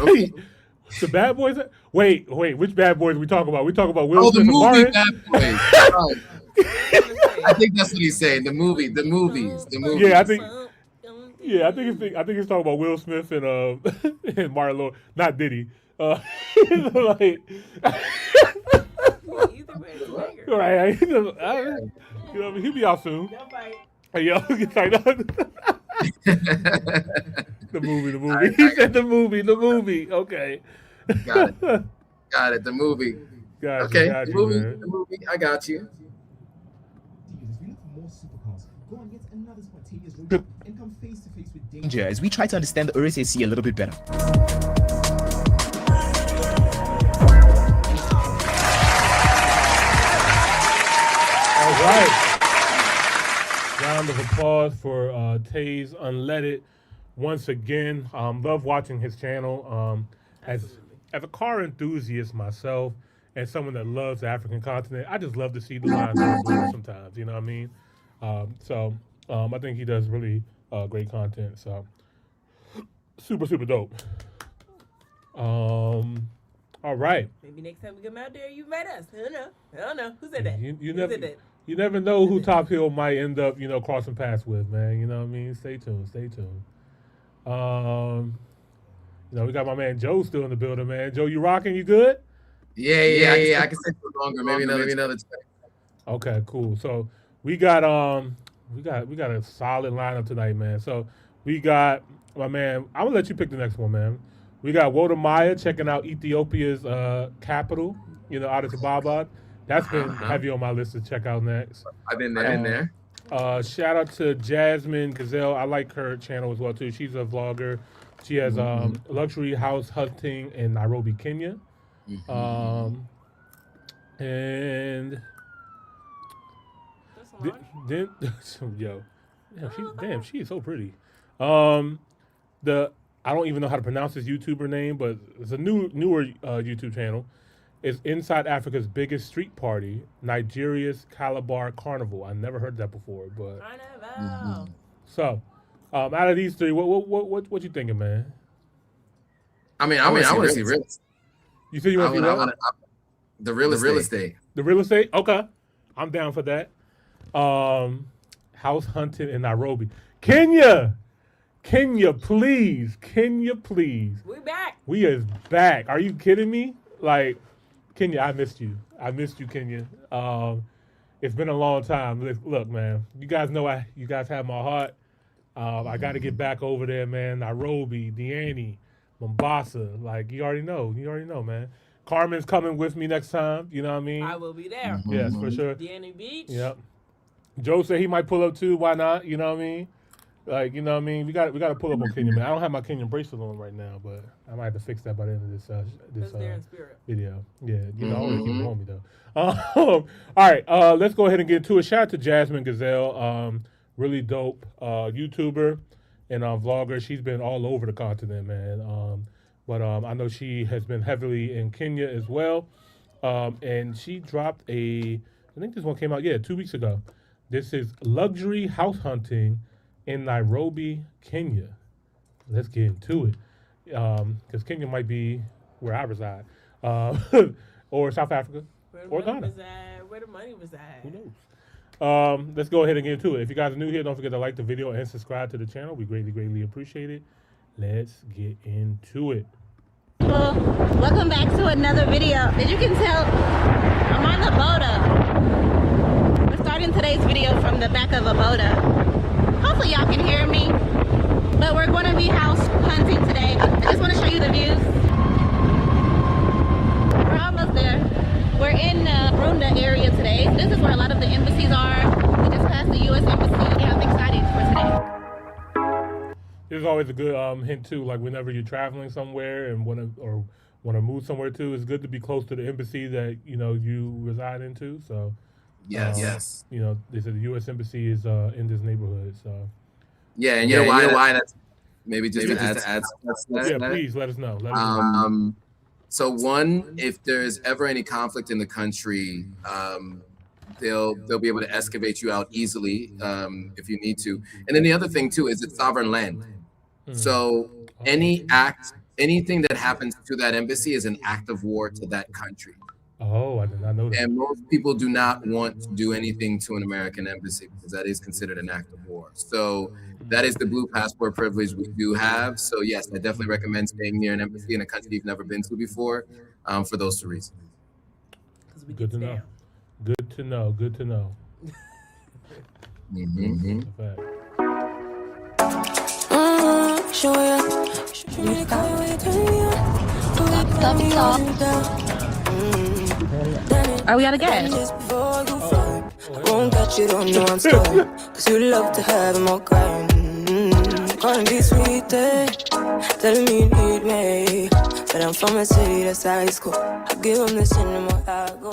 the Bad Boys. Wait, which Bad Boys we talk about? We talk about Will Smith the movie and Bad Boys. I think that's what he's saying. The movies. Yeah, I think he's talking about Will Smith and and Martin Lawrence, not Diddy. Like, Right. You know, he'll be out soon. Don't fight. Hey, yo, it's like, the movie. He said the movie. Okay. Got it. The movie. Got okay. You, The movie. I got you. And come face to face with danger as we try to understand the RSSC a little bit better. All right. Round of applause for Taze Unleaded once again. Love watching his channel. As a car enthusiast myself and someone that loves the African continent, I just love to see the lines on the board sometimes. You know what I mean? I think he does really great content. So super dope. All right. Maybe next time we come out there, you invite us. I don't know. Who said that? You never know who Top Hill might end up, crossing paths with, man. You know what I mean? Stay tuned. We got my man Joe still in the building, man. Joe, you rocking? You good? Yeah. I can stay for longer. Maybe another time. Okay, cool. So we got a solid lineup tonight, man. So we got my man. I'm gonna let you pick the next one, man. We got Walter Maya checking out Ethiopia's capital, Addis Ababa. That's been heavy on my list to check out next. I've been there. Shout out to Jasmine Gazelle. I like her channel as well too. She's a vlogger. She has luxury house hunting in Nairobi, Kenya. And then she is so pretty. I don't even know how to pronounce this YouTuber name, but it's a newer YouTube channel. It's Inside Africa's biggest street party, Nigeria's Calabar Carnival. I never heard that before, but so out of these three, what you thinking, man? I want to see real estate. You said you want to see the real estate. The real estate? Okay, I'm down for that. House hunting in Nairobi, Kenya, please. We back. We is back. Are you kidding me? Like, Kenya, I missed you, Kenya. It's been a long time. Look, man, you guys know you guys have my heart. I got to get back over there, man. Nairobi, Diani, Mombasa. Like, you already know, man. Carmen's coming with me next time. You know what I mean? I will be there. Yes, for sure. Diani Beach. Yep. Joe said he might pull up too. Why not? You know what I mean? Like, you know what I mean? We got to pull up on Kenya, man. I don't have my Kenyan bracelet on right now, but I might have to fix that by the end of this video. Yeah, I always keep it on me though. All right, let's go ahead and get to it. Shout out to Jasmine Gazelle, really dope YouTuber and vlogger. She's been all over the continent, man. But I know she has been heavily in Kenya as well. And she dropped I think this one came out 2 weeks ago. This is luxury house hunting in Nairobi, Kenya. Let's get into it. Because Kenya might be where I reside. Or South Africa. Or Ghana. Where the money was at. Who knows? Let's go ahead and get into it. If you guys are new here, don't forget to like the video and subscribe to the channel. We greatly appreciate it. Let's get into it. Well, welcome back to another video. As you can tell, I'm on the boda. We're starting today's video from the back of a boda. Hopefully y'all can hear me, but we're going to be house hunting today. I just want to show you the views. We're almost there. We're in Runda area today. This is where a lot of the embassies are. We just passed the U.S. Embassy. Yeah, I'm excited for today. This is always a good hint too. Like whenever you're traveling somewhere and want to move somewhere too, it's good to be close to the embassy that you reside into. So. Yes. They said the U.S. Embassy is in this neighborhood. So. Yeah, and you know why that's maybe just to add. Yeah, please let us know. So one, if there's ever any conflict in the country, they'll be able to excavate you out easily if you need to. And then the other thing too is it's sovereign land. So anything that happens to that embassy is an act of war to that country. Oh, I did not know that. And most people do not want to do anything to an American embassy because that is considered an act of war. So that is the blue passport privilege we do have. So yes, I definitely recommend staying near an embassy in a country you've never been to before for those two reasons. Good to know. Good to know. Good to know. Mm-hmm. Fact. Are we out of gas? Won't catch you, don't know I'm scoring. Cause you love to have more crying. Calling be sweet, telling me you need me. But I'm from a city that's high school. I give them the cinema, I go.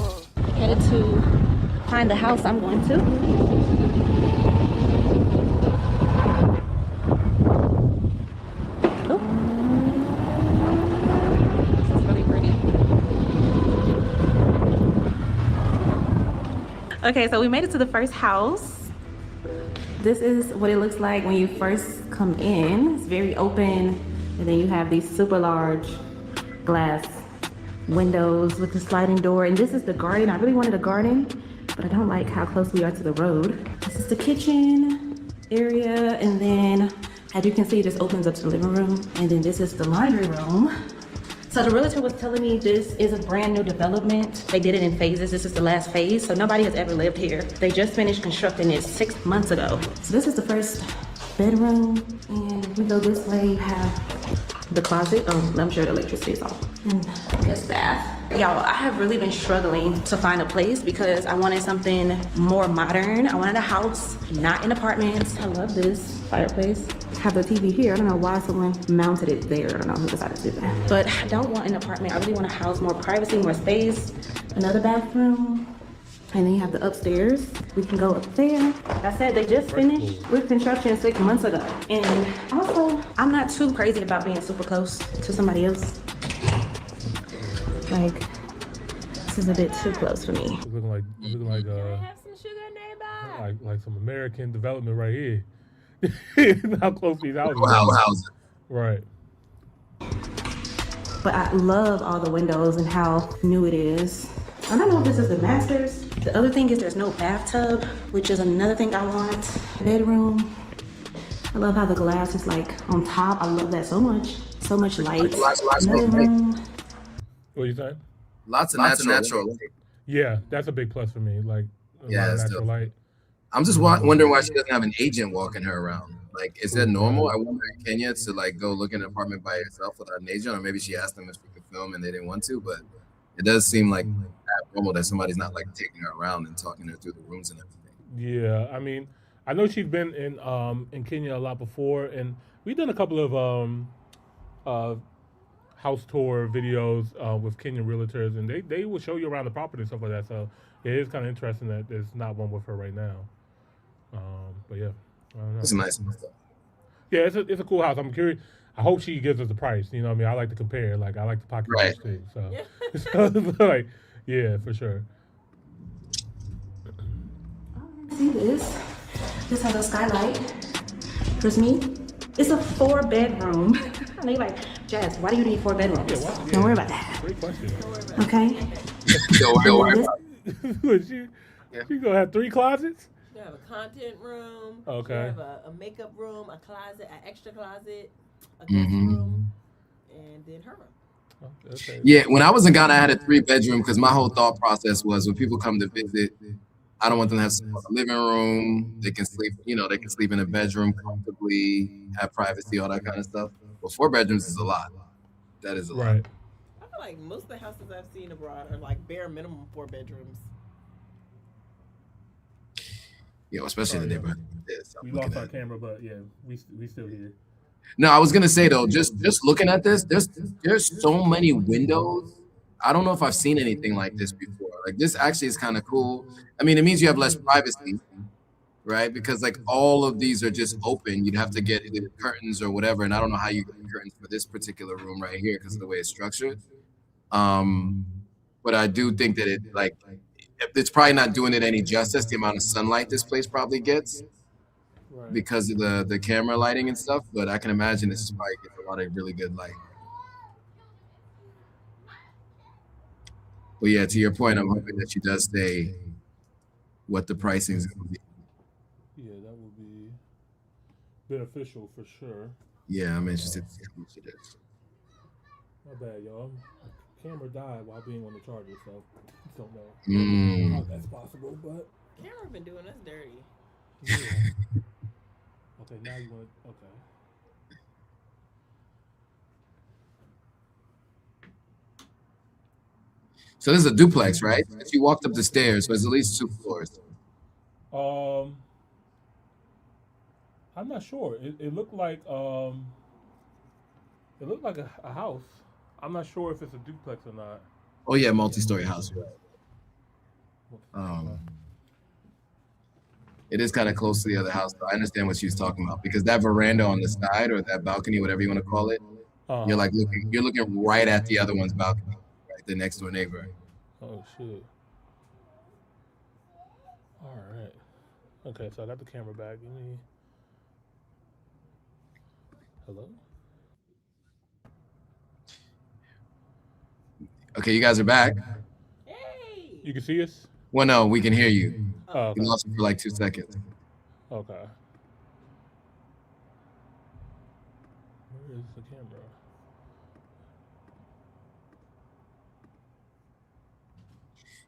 Headed to find the house I'm going to. Oh. This is really pretty. Okay, so we made it to the first house. This is what it looks like when you first come in. It's very open, and then you have these super large glass windows with the sliding door. And this is the garden. I really wanted a garden, but I don't like how close we are to the road. This is the kitchen area, and then as you can see, this opens up to the living room. And then this is the laundry room. So the realtor was telling me this is a brand new development. They did it in phases. This is the last phase, so nobody has ever lived here. They just finished constructing it 6 months ago. So this is the first bedroom, and we go this way, you have the closet. Oh, I'm sure the electricity is off. And this bath. Y'all, I have really been struggling to find a place because I wanted something more modern. I wanted a house, not an apartment. I love this fireplace. Have the TV here. I don't know why someone mounted it there. I don't know who decided to do that. But I don't want an apartment. I really want a house, more privacy, more space. Another bathroom. And then you have the upstairs. We can go up there. Like I said, they just finished with construction 6 months ago. And also, I'm not too crazy about being super close to somebody else. Like, this is a bit too close for me. It's looking like Have some sugar neighbor. like some American development right here. How close these houses Houses. Right. But I love all the windows and how new it is. I don't know if this is the master's. The other thing is there's no bathtub, which is another thing I want. Bedroom. I love how the glass is like on top. I love that so much. So much light. Another room. What are you saying? Lots of natural light. Yeah, that's a big plus for me. Like, natural light. I'm just wondering why she doesn't have an agent walking her around. Like, is that normal? I wonder in Kenya to like go look in an apartment by herself without an agent, or maybe she asked them if she could film and they didn't want to. But it does seem like abnormal that somebody's not like taking her around and talking her through the rooms and everything. Yeah, I mean, I know she's been in Kenya a lot before, and we've done a couple of house tour videos with Kenyan realtors, and they will show you around the property and stuff like that. So it is kind of interesting that there's not one with her right now. But yeah, I don't know. It's a nice stuff. Yeah, it's a cool house. I'm curious. I hope she gives us the price. You know what I mean? I like to compare. Like, I like the pocket price too. So, so like, yeah, for sure. See this? This has a skylight. Here's me. It's a 4-bedroom. And they like, Jazz, why do you need 4 bedrooms? Don't worry about that. Great question. Okay. Don't worry about it. She gonna have 3 closets? You have a content room. Okay. You have a makeup room, a closet, an extra closet, a guest room, and then her room. Okay. Yeah, when I was in Ghana, I had a 3-bedroom because my whole thought process was when people come to visit, I don't want them to have a living room. They can sleep, they can sleep in a bedroom comfortably, have privacy, all that kind of stuff. But 4 bedrooms is a lot. That is a lot. I feel like most of the houses I've seen abroad are like bare minimum 4 bedrooms. Yeah, especially in the neighborhood. We lost our camera, but yeah, we still here. No, I was gonna say though, just looking at this, there's so many windows. I don't know if I've seen anything like this before. Like, this actually is kind of cool. I mean, it means you have less privacy, right? Because like all of these are just open. You'd have to get either curtains or whatever, and I don't know how you get curtains for this particular room right here because of the way it's structured. But I do think that it's probably not doing it any justice, the amount of sunlight this place probably gets because of the camera lighting and stuff. But I can imagine this probably gets a lot of really good light. But yeah, to your point, I'm hoping that she does say what the pricing is going to be. Yeah, that will be beneficial for sure. Yeah, I'm interested to see how much it is. My bad, y'all. camera died while being on the charger, so don't know how that's possible. But Camera been doing us dirty. yeah. Okay, now you want to. Okay. So this is a duplex, right? If you walked up the stairs, so it's at least 2 floors. I'm not sure. It looked like a house. I'm not sure if it's a duplex or not. Oh yeah, multi-story house. It is kind of close to the other house, though. I understand what she was talking about because that veranda on the side or that balcony, whatever you want to call it, you're like looking right at the other one's balcony, right, the next door neighbor. Oh shit. All right. Okay, so I got the camera back. Give me. Hello. Okay, you guys are back. Hey. You can see us? Well, no, we can hear you. Oh, okay. We lost you for like 2 seconds. Okay. Where is the camera?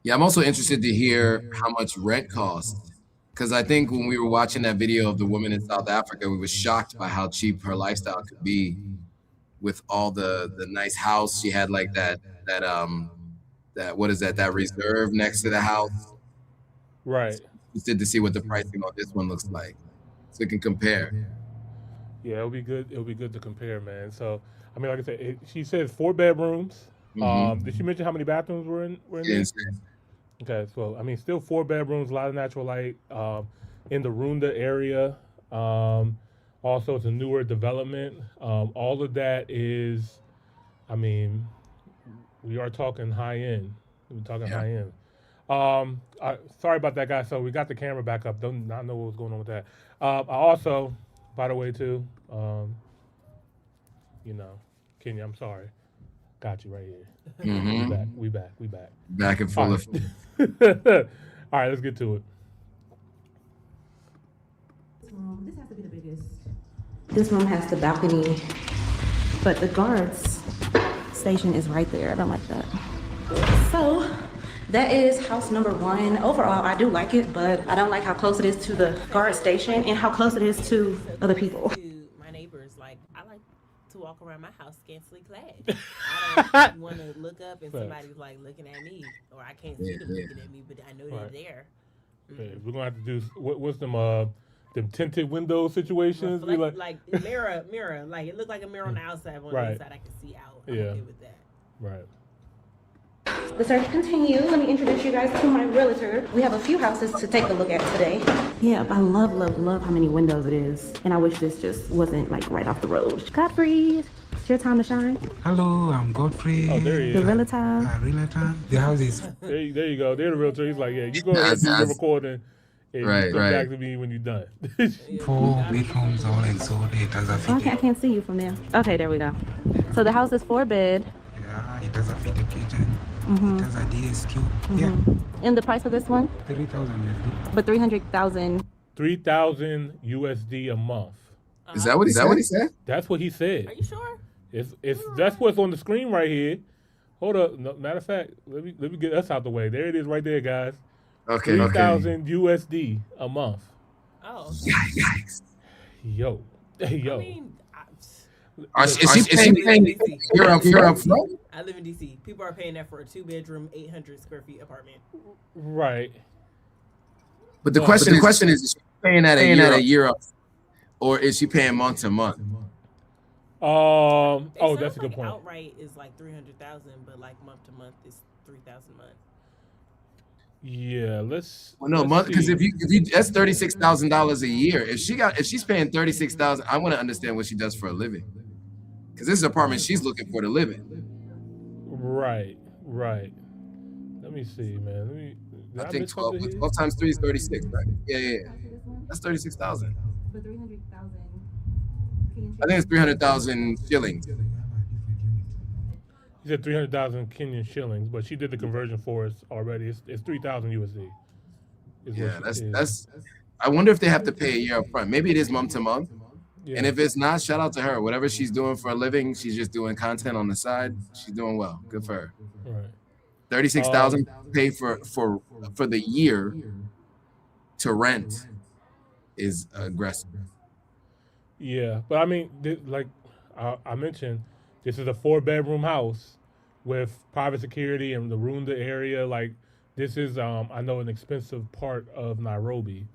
Yeah, I'm also interested to hear how much rent costs. Because I think when we were watching that video of the woman in South Africa, we were shocked by how cheap her lifestyle could be with all the nice house. She had like that what is that reserve next to the house. Right. Interested to see what the pricing on this one looks like, so we can compare. Yeah, it'll be good. It'll be good to compare, man. So, I mean, like I said, she says 4 bedrooms. Did she mention how many bathrooms were in Yes. there? Okay, so I mean, still 4 bedrooms, a lot of natural light in the Runda area. Also, it's a newer development. All of that is, I mean, we are talking high end. We're talking high end. Sorry about that, guys. So we got the camera back up. Don't not know what was going on with that. I also, by the way, too, Kenya, I'm sorry. Got you right here. We back. Back and full of. All right, let's get to it. This has to be the biggest. This room has the balcony, but the guards station is right there. I don't like that. So that is house number 1. Overall, I do like it, but I don't like how close it is to the guard station and how close it is to other people. My neighbors, like, I like to walk around my house scantily clad. I don't want to look up and somebody's like looking at me, or I can't see them looking at me, but I know they're there. Okay, we're gonna have to do what's them tinted window situations. Like mirror, like it looked like a mirror on the outside, on the inside I can see out. I'm okay with that. Right. The search continues. Let me introduce you guys to my realtor. We have a few houses to take a look at today. Yeah, I love how many windows it is. And I wish this just wasn't like right off the road. Godfrey, it's your time to shine. Hello, I'm Godfrey. Oh, there he is. The realtor. Realtor. The house is... There you go. There's the realtor. He's like, yeah, you go ahead and do the recording. And come back to me when you're done. 4 bedrooms, all exotic. It has a fitted. Okay, I can't see you from there. Okay, there we go. So the house is 4 bed. Yeah, it has a fitted kitchen. It has a DSQ. Yeah. And the price of this one? 3,000 USD. But 300,000. 3,000 USD a month. Is that what he said? That's what he said. Are you sure? That's what's on the screen right here. Hold up. No, matter of fact, let me get us out the way. There it is right there, guys. Okay. 3,000 USD a month. Oh. Yikes. Yo. I mean, is she paying you're up front? I live in DC. People are paying that for a 2-bedroom, 800 square feet apartment. Right. But the question is she paying that a year up, or is she paying month to month? That's a good point. Outright is like 300,000, but like month to month is 3,000 a month. Yeah, month, because if you that's $36,000 a year. If she's paying $36,000, I want to understand what she does for a living, because this is an apartment she's looking for to live in. Right. Let me see, man. I think 12 times 3 is 36, right? Yeah. That's 36,000. But 300,000. I think it's 300,000 shillings. He said 300,000 Kenyan shillings, but she did the conversion for us already. It's 3,000 USD. Yeah, that's. I wonder if they have to pay a year up front. Maybe it is month to month, Yeah. And if it's not, shout out to her. Whatever she's doing for a living, she's just doing content on the side. She's doing well. Good for her. Right. 36,000 paid for the year to rent is aggressive. Yeah, but I mean, like I mentioned, this is a 4-bedroom house with private security and the Runda area. Like, this is I know an expensive part of Nairobi.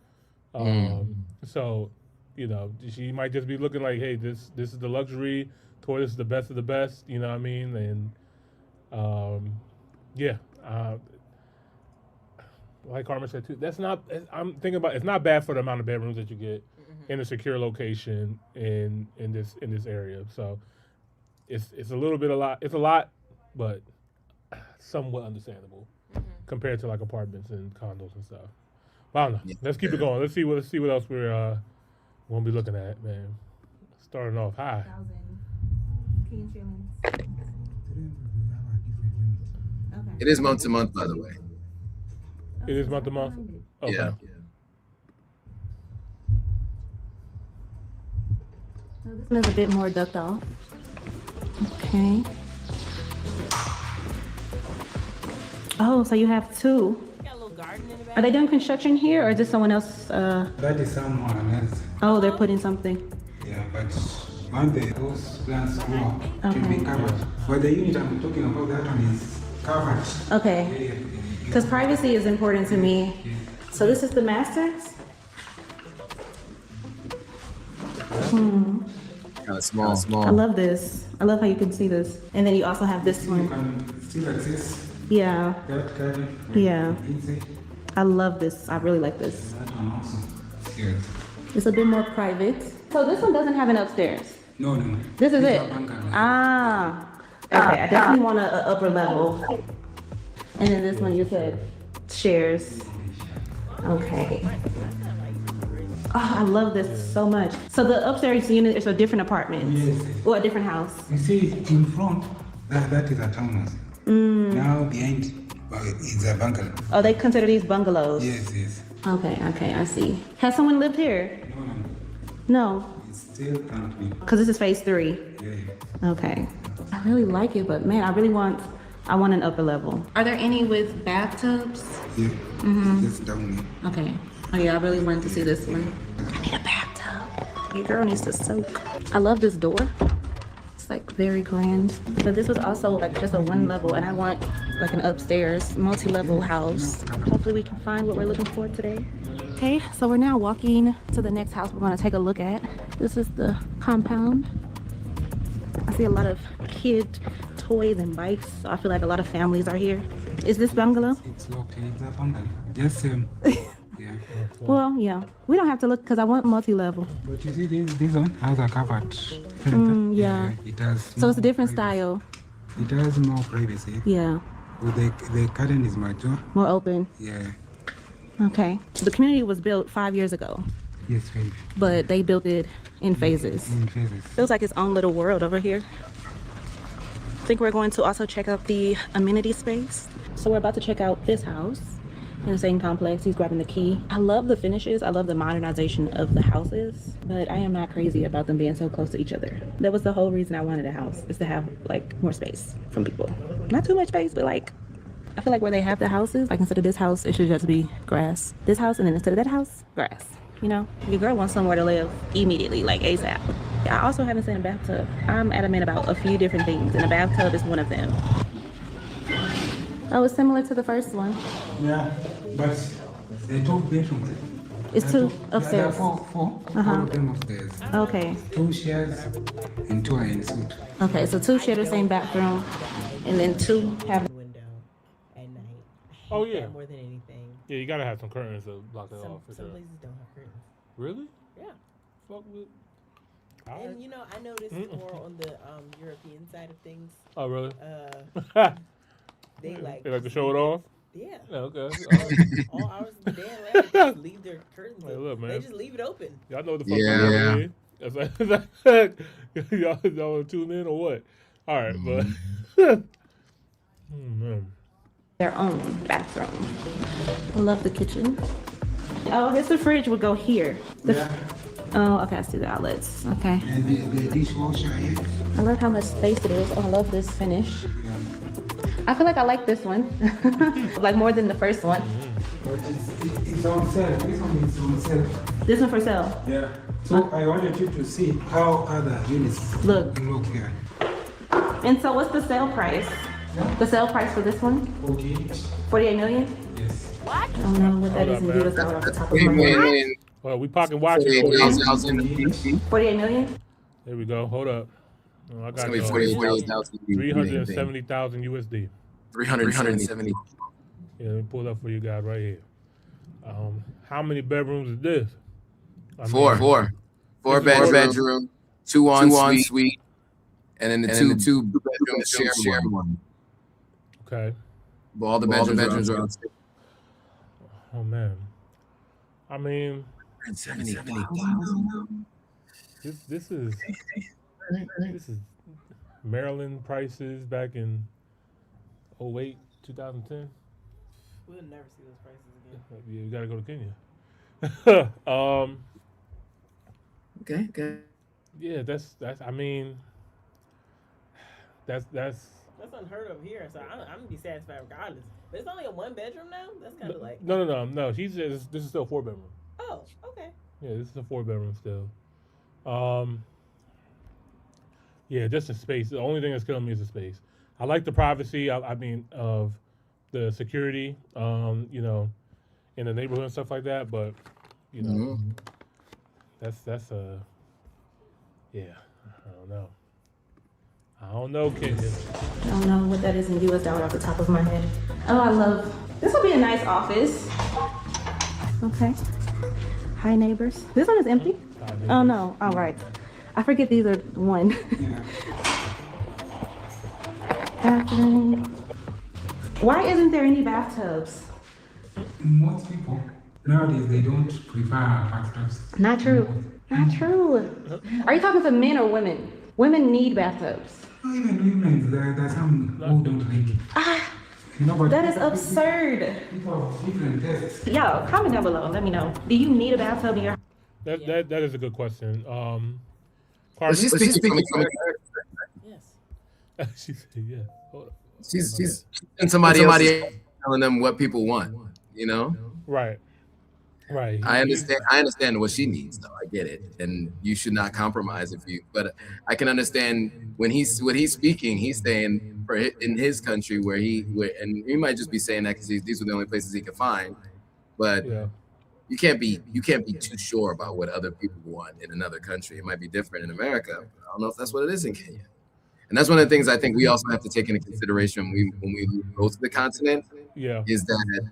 So, you know, she might just be looking like, hey, this is the luxury tour. This is the best of the best. You know what I mean? And yeah. Like Carmen said too, that's not. I'm thinking about. It's not bad for the amount of bedrooms that you get in a secure location in this area. So it's a little bit a lot. It's a lot, but somewhat understandable compared to like apartments and condos and stuff. But I don't know. Yeah. Let's keep it going. Let's see what else we're gonna be looking at, man. Starting off high. It is month to month, by the way. It is month to month? Okay. Yeah. This one's a bit more ducked off. Okay. Oh, so you have two. Are they doing construction here, or is this someone else? That is someone else. Oh, they're putting something. Yeah, but one day those plants grow up to be covered. But the unit I'm talking about, that one is covered. Okay. Because privacy is important to me. So this is the master's? Small. I love this. I love how you can see this. And then you also have this one. You can still access Yeah. that garden. Yeah. Inside. I love this. I really like this. That one also. Good. It's a bit more private. So this one doesn't have an upstairs. No. This is These it. are bungalows. Ah. Okay, I definitely want an upper level. And then this one you said shares. Okay. Oh, I love this so much. So the upstairs unit is a different apartment? Yes. Or a different house? You see, in front, that is a townhouse. Now behind is a bungalow. Oh, they consider these bungalows? Yes. Okay, I see. Has someone lived here? No. It's still can't be. Because this is phase 3? Yeah. Okay. I really like it, but man, I want an upper level. Are there any with bathtubs? Yeah. Just down there. Okay. Oh yeah, I really wanted to see this one. I need a bathtub. Your girl needs to soak. I love this door. It's like very grand. But this was also like just a 1 level, and I want like an upstairs multi-level house. Hopefully we can find what we're looking for today. Okay, so we're now walking to the next house we're gonna take a look at. This is the compound. I see a lot of kid toys and bikes, so I feel like a lot of families are here. Is this bungalow? It's okay. It's a bungalow. Just yeah. Well, yeah. We don't have to look because I want multi-level. But you see, this one has a covered. Yeah. It has. So it's a different style. It has more privacy. Yeah. But the curtain is mature. More open. Yeah. Okay. The community was built 5 years ago. Yes, baby. But they built it in phases. Feels like its own little world over here. I think we're going to also check out the amenity space. So we're about to check out this house in the same complex. He's grabbing the key. I love the finishes. I love the modernization of the houses, but I am not crazy about them being so close to each other. That was the whole reason I wanted a house, is to have like more space from people. Not too much space, but like, I feel like where they have the houses, like instead of this house, it should just be grass. This house, and then instead of that house, grass. You know, your girl wants somewhere to live immediately, like ASAP. I also haven't seen a bathtub. I'm adamant about a few different things, and a bathtub is one of them. Oh, it's similar to the first one. Yeah, but the 2 bedrooms. It's 2 upstairs. There are 4 of them upstairs. Okay. 2 shares and 2 are en suite. Okay, so 2 share the same bathroom, and then 2 have. Window at night. Oh yeah. More than anything. Yeah, you gotta have some curtains to block it off. Some places don't have curtains. Really? Yeah. Fuck with. And you know, I noticed more on the European side of things. Oh really? They like to show it off. Yeah. Okay. All hours of the day, they just leave their curtains. Hey, look, man. They just leave it open. Y'all know what the fuck I'm doing. That's like, y'all want to tune in or what? All right, but. Their own bathroom. I love the kitchen. Oh, I guess the fridge would go here. Oh, okay, I see the outlets. Okay. And the dishwasher here. I love how much space it is. Oh, I love this finish. I feel like I like this one, like more than the first one. But it's on sale. This one is on sale. This one for sale? Yeah. So I wanted you to see how other units look here. And so what's the sale price? The sale price for this one? 48 million? Yes. What? I don't know what that is in US dollars off the top of my head. Well, we pocket watching. 48 million? There we go. Hold up. Oh, I got 370,000 USD. 370. Yeah, let me pull it up for you guys right here. How many bedrooms is this? Four bedroom, two en suite, and then the two bedrooms share one. Okay. But all the bedrooms are on sale. Oh man. I mean, this is Maryland prices back in 08, 2010. We'll never see those prices again. Yeah, you gotta go to Kenya. Okay. Yeah, that's. I mean, that's unheard of here. So I'm gonna be satisfied regardless. But it's only a 1 bedroom now. That's kind of like. No. She says this is still 4 bedroom. Oh, okay. Yeah, this is a 4 bedroom still. Yeah, just the space. The only thing that's killing me is the space. I like the privacy. I mean, of the security. You know, in the neighborhood and stuff like that. But you know, that's yeah. I don't know, Kenya. I don't know what that is in US dollars off the top of my head. Oh, I love, this will be a nice office. Okay. Hi, neighbors. This one is empty? Oh, no. All right. I forget these are one. Bathroom. Why isn't there any bathtubs? Most people nowadays they don't prefer bathtubs. Not true. Not true. Are you talking to men or women? Women need bathtubs. Even women, there are some who don't like it. But that is absurd. People have different tastes. Yo, comment down below. Let me know. Do you need a bathtub in your house? That is a good question. She's speaking from Yes. She said, yeah. Hold on. She's and somebody else telling them what people want, you know? Right. I understand what she needs, though. I get it, and you should not compromise but I can understand when he's speaking. He's saying in his country and he might just be saying that because these are the only places he can find. But you can't be too sure about what other people want in another country. It might be different in America. I don't know if that's what it is in Kenya. And that's one of the things I think we also have to take into consideration when we go to the continent. Yeah, is that.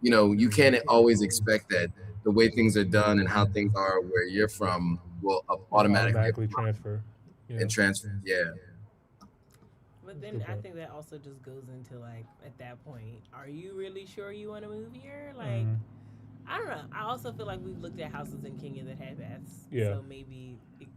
You know, you can't always expect that the way things are done and how things are where you're from will automatically transfer. And transfer, yeah. But then I think that also just goes into like, at that point, are you really sure you want to move here? Like, I don't know. I also feel like we've looked at houses in Kenya that have baths. Yeah. So maybe it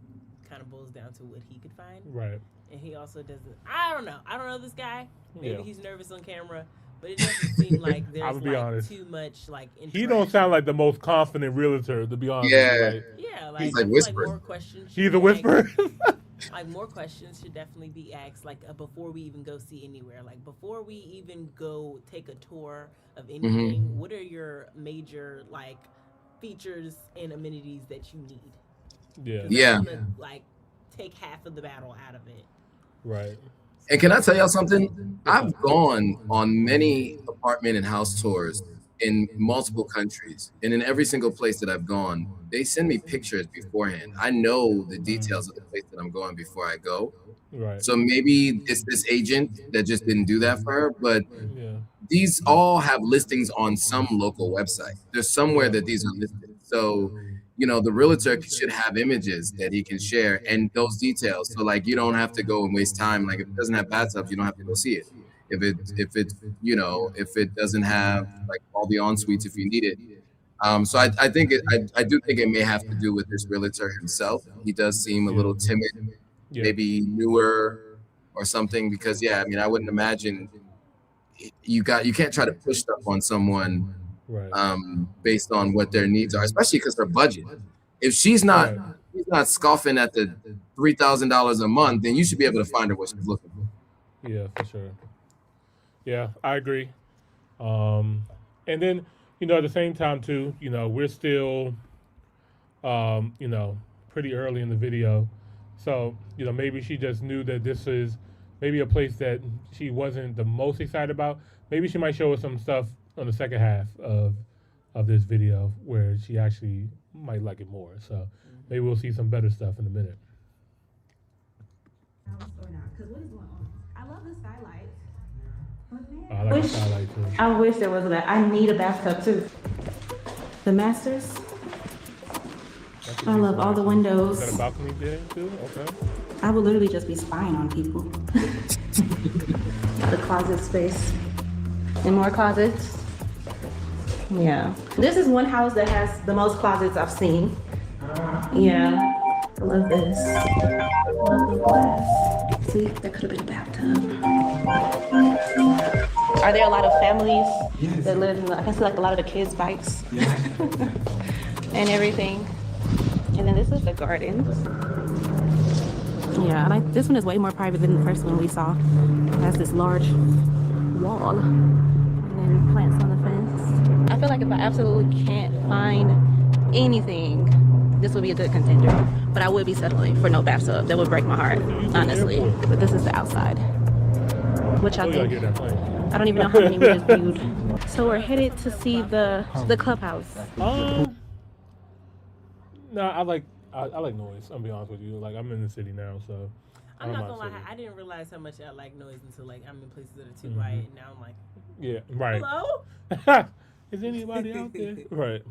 kind of boils down to what he could find. Right. And he also doesn't. I don't know. I don't know this guy. Maybe he's nervous on camera. But it doesn't seem like there's like too much like. He don't sound like the most confident realtor, to be honest. Yeah, like he's like whispering. More questions. He's a whisperer. Like more questions should definitely be asked, like before we even go see anywhere. Like before we even go take a tour of anything. What are your major like features and amenities that you need? Yeah. Like take half of the battle out of it. Right. And can I tell y'all something? I've gone on many apartment and house tours in multiple countries. And in every single place that I've gone, they send me pictures beforehand. I know the details of the place that I'm going before I go. Right. So maybe it's this agent that just didn't do that for her. But these all have listings on some local website. There's somewhere that these are listed. So, you know, the realtor should have images that he can share and those details. So like, you don't have to go and waste time. Like if it doesn't have bathtubs, you don't have to go see it. If it doesn't have like all the en-suites, if you need it. So I think I do think it may have to do with this realtor himself. He does seem a little timid, maybe newer or something, because I mean, I wouldn't imagine you can't try to push stuff on someone based on what their needs are, especially because their budget. If she's not scoffing at the $3,000 a month, then you should be able to find her what she's looking for. Yeah, for sure. Yeah, I agree. And then, at the same time too, we're still, pretty early in the video. So, maybe she just knew that this is maybe a place that she wasn't the most excited about. Maybe she might show us some stuff on the second half of this video where she actually might like it more. So maybe we'll see some better stuff in a minute. I love the skylight. I like the skylight too. I wish there was that. I need a bathtub too. The masters. I love all the windows. Is that a balcony there too? Okay. I would literally just be spying on people. The closet space. And more closets. Yeah. This is one house that has the most closets I've seen. Yeah. I love this. I love the glass. See, that could have been a bathtub. Are there a lot of families that live in I can see like a lot of the kids' bikes and everything. And then this is the garden. Yeah, this one is way more private than the first one we saw. It has this large wall and then plants on the fence. I feel like if I absolutely can't find anything, this would be a good contender. But I would be settling for no bathtub. That would break my heart, honestly. But this is the outside, which I think, I don't even know how many meters viewed. So we're headed to see the clubhouse. No, I like noise. I'll be honest with you. Like, I'm in the city now, so. I'm not gonna lie. I didn't realize how much I like noise until like I'm in places that are too quiet. And now I'm like, yeah, right. Hello? Is anybody out there? Right.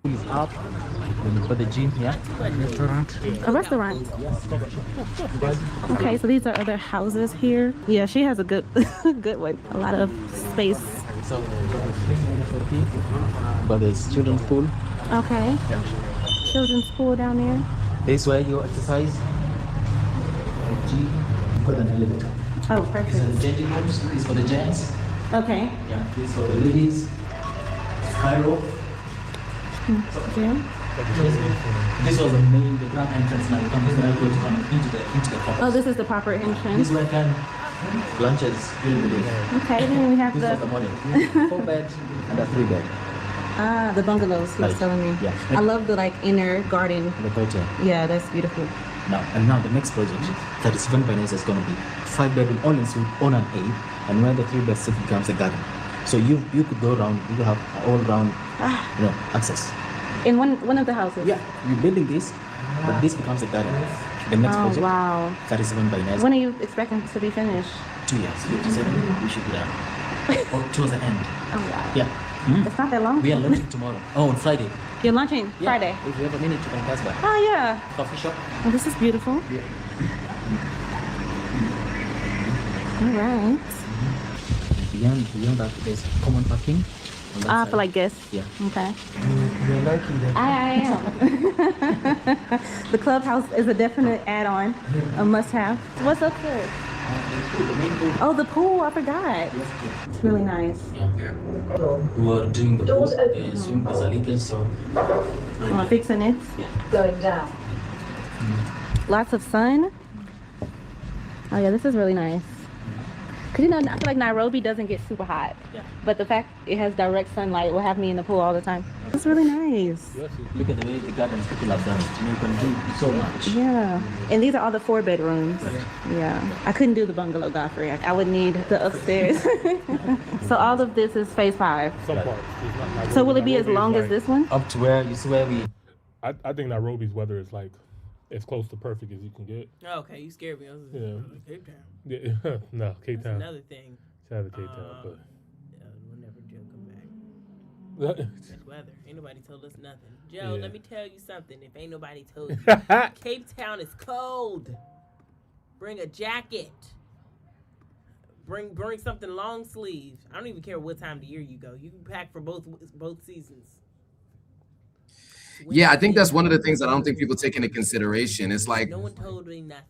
Is up for the gym here. Restaurant. A restaurant. Okay, so these are other houses here. Yeah, she has a good good one. A lot of space. So but there's children's pool. Okay. Children's pool down there. This is where you exercise. For the elevator. Oh, perfect. So the changing rooms is for the gents. Okay. Yeah, this is for the ladies. Cairo. Gym. This was the grand entrance. Now you come into the complex. Oh, this is the proper entrance. This is where can lunches during the day. Okay, then we have this is the morning. 4 bed and a 3 bed. Ah, the bungalows he was telling me. Yeah. I love the inner garden. The culture. Yeah, that's beautiful. Now the next project, 37 by 9 is going to be 5 bedroom all include on an A, and where the 3 bed sit becomes a garden. So you could go around, you have all round access. In one of the houses. Yeah, you're building this, but this becomes a garden. The next project. Wow. 37 by 9. When are you expecting to be finished? 2 years. 57. We should be done. Or towards the end. Oh wow. Yeah. It's not that long. We are launching tomorrow. Oh, on Friday. You're launching Friday. If you have a minute, you can pass by. Oh yeah. Coffee shop. Oh, this is beautiful. Yeah. All right. Beyond that, there's common parking. For like guests. Yeah. Okay. You're liking that. I am. The clubhouse is a definite add-on, a must-have. What's up there? Oh, the pool! I forgot. It's really nice. Yeah. We were doing the pool, swim was a little, so. Fixing it. Yeah. Going down. Lots of sun. Oh yeah, this is really nice. Cause I feel like Nairobi doesn't get super hot, but the fact it has direct sunlight will have me in the pool all the time. It's really nice. Look at the way the gardens people have done it. You can do so much. Yeah, and these are all the 4 bedrooms. Yeah, I couldn't do the bungalow, Godfrey. I would need the upstairs. So all of this is phase 5. Some parts. So will it be as long as this one? Up to where you see where we. I think Nairobi's weather is like as close to perfect as you can get. Okay, you scared me. I was like, Cape Town. Yeah, no, Cape Town. Another thing. Shout out to Cape Town, but we'll never come back. That's weather. Ain't nobody told us nothing. Joe, let me tell you something. If ain't nobody told you, Cape Town is cold. Bring a jacket. Bring something long sleeve. I don't even care what time of the year you go. You can pack for both seasons. Yeah, I think that's one of the things that I don't think people take into consideration. It's like no one told me nothing.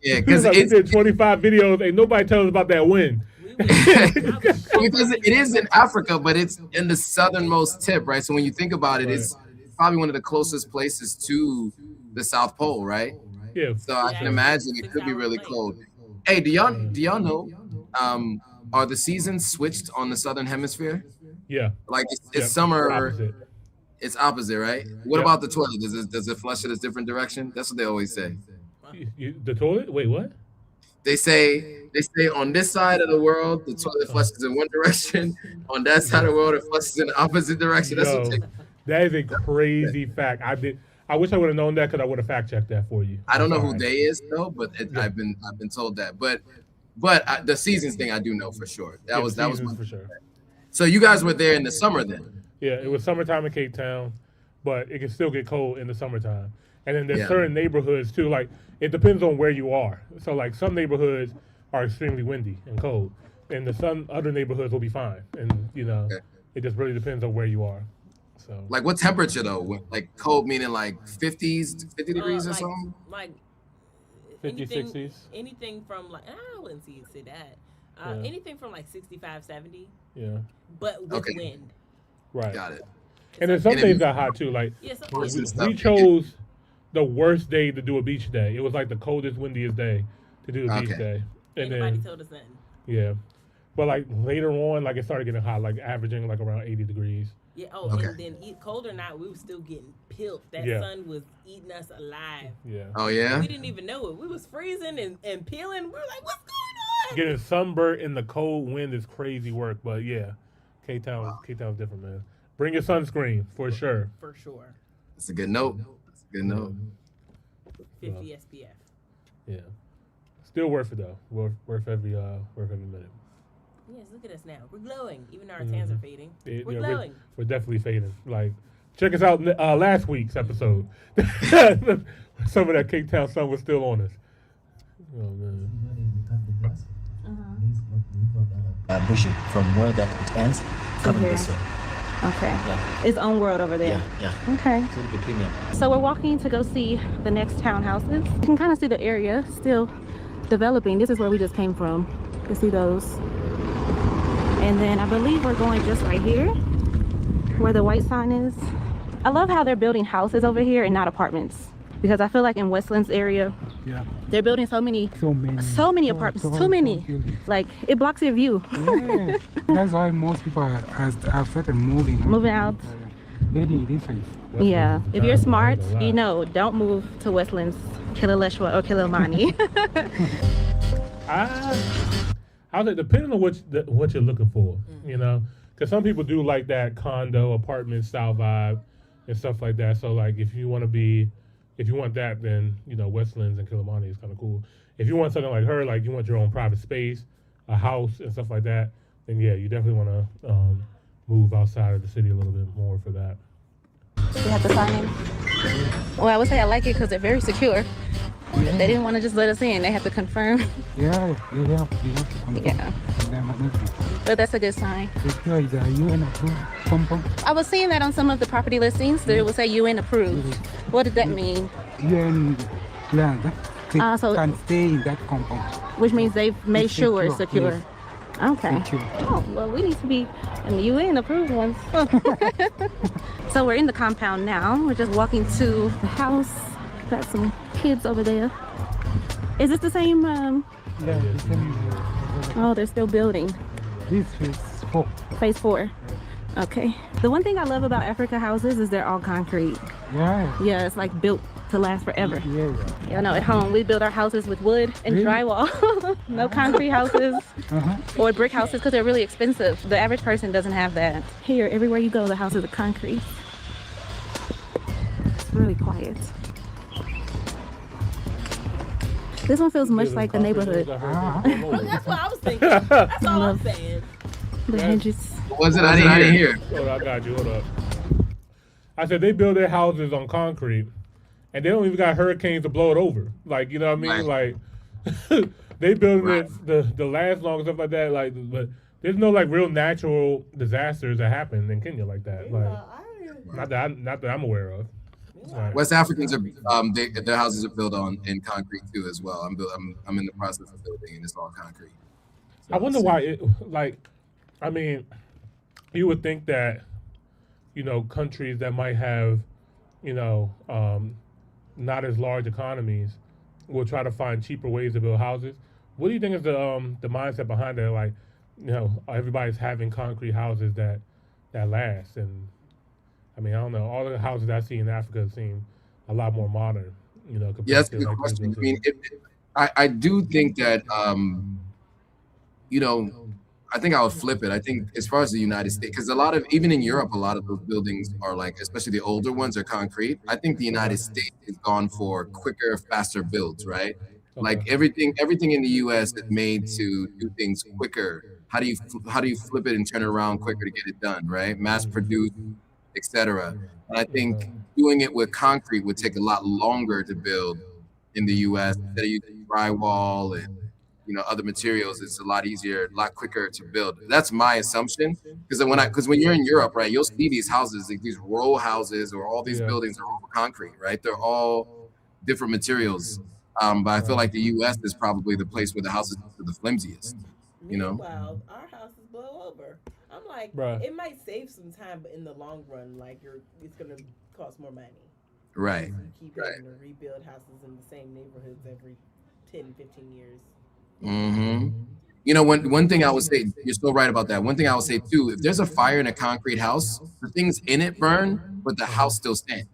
Yeah, because we did 25 videos. Ain't nobody tells us about that win. Because it is in Africa, but it's in the southernmost tip, right? So when you think about it, probably one of the closest places to the South Pole, right? Yeah. So I can imagine it could be really cold. Hey, do y'all know? Are the seasons switched on the Southern Hemisphere? Yeah. Like it's summer. Opposite. It's opposite, right? What about the toilet? Does it flush it a different direction? That's what they always say. The toilet? Wait, what? They say on this side of the world the toilet flushes in one direction. On that side of the world it flushes in the opposite direction. That's what that is a crazy fact. I wish I would have known that because I would have fact checked that for you. I don't know who they is though, but I've been told that. But the seasons thing I do know for sure. That was for sure. So you guys were there in the summer then? Yeah, it was summertime in Cape Town, but it can still get cold in the summertime. And then there's certain neighborhoods too. Like it depends on where you are. So like some neighborhoods are extremely windy and cold, and some other neighborhoods will be fine. And it just really depends on where you are. So like what temperature though? Like cold meaning like 50s, 50 degrees or something? Like 50s, 60s. Anything from like I wouldn't say that. Anything from like 65, 70. Yeah. But with wind. Right. Got it. And then some days got hot too. Like we chose the worst day to do a beach day. It was like the coldest, windiest day to do a beach day. And Anybody told us nothing. Yeah. But like later on, like it started getting hot, like averaging like around 80 degrees. Yeah. Oh, and then cold or not, we were still getting peeled. That sun was eating us alive. Yeah. Oh yeah. We didn't even know it. We was freezing and peeling. We were like, "What's going on?" Getting sunburnt in the cold wind is crazy work. But yeah, K-Town's different, man. Bring your sunscreen for sure. For sure. That's a good note. 50 SPF. Yeah. Still worth it though. Worth every minute. Yes, look at us now. We're glowing, even though our tans are fading. We're glowing. We're definitely fading. Like, check us out last week's episode. Some of that Cape Town sun was still on us. Oh man. Bushing from where that it ends, coming this way. Okay. Yeah. Its own world over there. Yeah. Okay. So it'll be premium. So we're walking to go see the next townhouses. You can kind of see the area still developing. This is where we just came from. You can see those. And then I believe we're going just right here where the white sign is. I love how they're building houses over here and not apartments, because I feel like in Westlands area, they're building so many apartments, too many. Like it blocks your view. Yeah. That's why most people have started moving out. This Yeah, if you're smart, you know, don't move to Westlands, Killaleshwa or Killamani. I was like, depending on what you're looking for, because some people do like that condo apartment style vibe and stuff like that. So like, if you want that, then Westlands and Killamani is kind of cool. If you want something like her, like you want your own private space, a house and stuff like that, then yeah, you definitely want to move outside of the city a little bit more for that. You have to sign in. Well, I would say I like it because they're very secure. Yeah. They didn't want to just let us in. They have to confirm. Yeah, you have to confirm. Yeah. But that's a good sign. Secure is a UN approved compound. I was seeing that on some of the property listings. They would say UN approved. What does that mean? UN land so can stay in that compound. Which means they've made sure it's secure. Yes. Okay. Oh, well, we need to be in the UN approved ones. So we're in the compound now. We're just walking to the house. Got some kids over there. Is this the same? Yeah, the same. Oh, they're still building. This is phase 4. Phase 4. Okay. The one thing I love about Africa houses is they're all concrete. Yeah. Yeah, it's like built to last forever. Yeah. No, at home we build our houses with wood and drywall. No concrete houses or brick houses because they're really expensive. The average person doesn't have that. Here, everywhere you go, the houses are concrete. It's really quiet. This one feels much like the neighborhood. That's what I was thinking. That's all I'm saying. The hedges. What was it? I didn't hear. Hold on, I got you. Hold up. I said they build their houses on concrete, and they don't even got hurricanes to blow it over. Like, you know what I mean? Like, they building it the last long and stuff like that. Like, but there's no like real natural disasters that happen in Kenya like that. Like, not that I'm aware of. Right. West Africans are their houses are built in concrete too as well. I'm in the process of building, and it's all concrete. So I wonder why I mean, you would think that countries that might have not as large economies will try to find cheaper ways to build houses. What do you think is the mindset behind that? Like, everybody's having concrete houses that last, and I mean, I don't know. All the houses I see in Africa seem a lot more modern. Compared Yeah, that's to a good like question. I mean, I do think that I think I would flip it. I think as far as the United States, because even in Europe, a lot of those buildings are like, especially the older ones, are concrete. I think the United States has gone for quicker, faster builds, right? Like everything in the U.S. is made to do things quicker. How do you flip it and turn it around quicker to get it done, right? Mass produced, etc. And I think doing it with concrete would take a lot longer to build in the U.S. instead of using drywall and other materials. It's a lot easier, a lot quicker to build. That's my assumption. Because when you're in Europe, right, you'll see these houses, like these row houses, or all these buildings are all concrete, right? They're all different materials. But I feel like the U.S. is probably the place where the houses are the flimsiest. Meanwhile, our houses blow over. I'm like, it might save some time, but in the long run, like it's gonna cost more money. Right. You keep having to rebuild houses in the same neighborhoods every 10, 15 years. One thing I would say, you're so right about that. One thing I would say too, if there's a fire in a concrete house, the things in it burn, but the house still stands.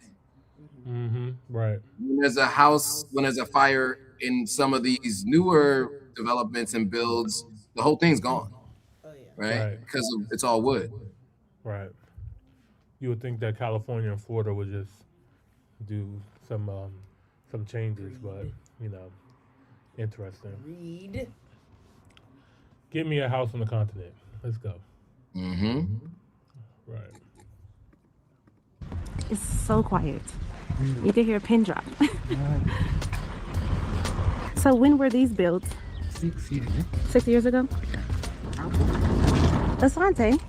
Right. When there's a fire in some of these newer developments and builds, the whole thing's gone. Right? Because it's all wood. Right. You would think that California and Florida would just do some changes, but interesting. Read. Give me a house on the continent. Let's go. Right. It's so quiet. You can hear a pin drop. So when were these built? 6 years. 6 years ago? Asante.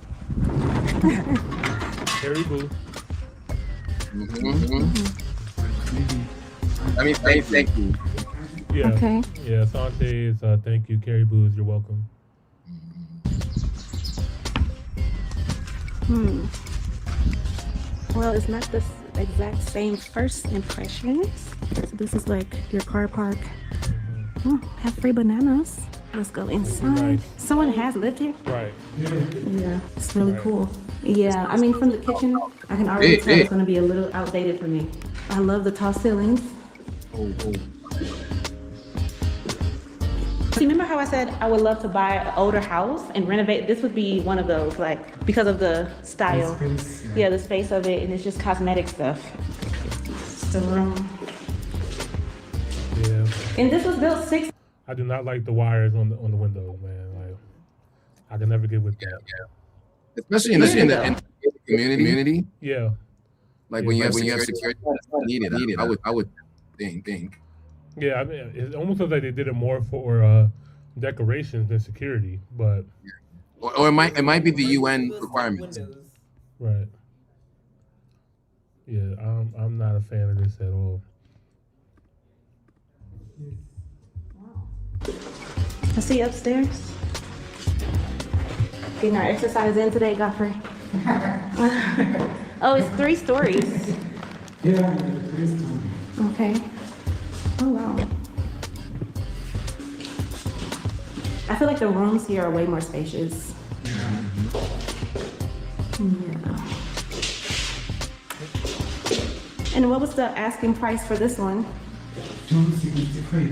Caribou. I mean, thank you. Yeah. Okay. Yeah, Asante is thank you. Caribou is you're welcome. Well, it's not the exact same first impressions. So this is like your car park. Have free bananas. Let's go inside. Nice. Someone has lived here? Right. Yeah, it's really cool. Yeah, I mean, from the kitchen, I can already tell it's going to be a little outdated for me. I love the tall ceilings. See, remember how I said I would love to buy an older house and renovate? This would be one of those, like, because of the style. Yeah, the space of it, and it's just cosmetic stuff. It's the room. Yeah. And this was built 6. I do not like the wires on the windows, man. Like, I can never get with that. Especially in the community. Yeah. Like when you have security, it's not needed. I would think. Yeah, I mean, it almost looks like they did it more for decorations than security, but or it might be the UN requirements. Right. Yeah, I'm not a fan of this at all. I see you upstairs. Getting our exercise in today, Godfrey. Oh, it's 3 stories. Yeah, 3 stories. Okay. Oh, wow. I feel like the rooms here are way more spacious. Yeah. And what was the asking price for this one? $265.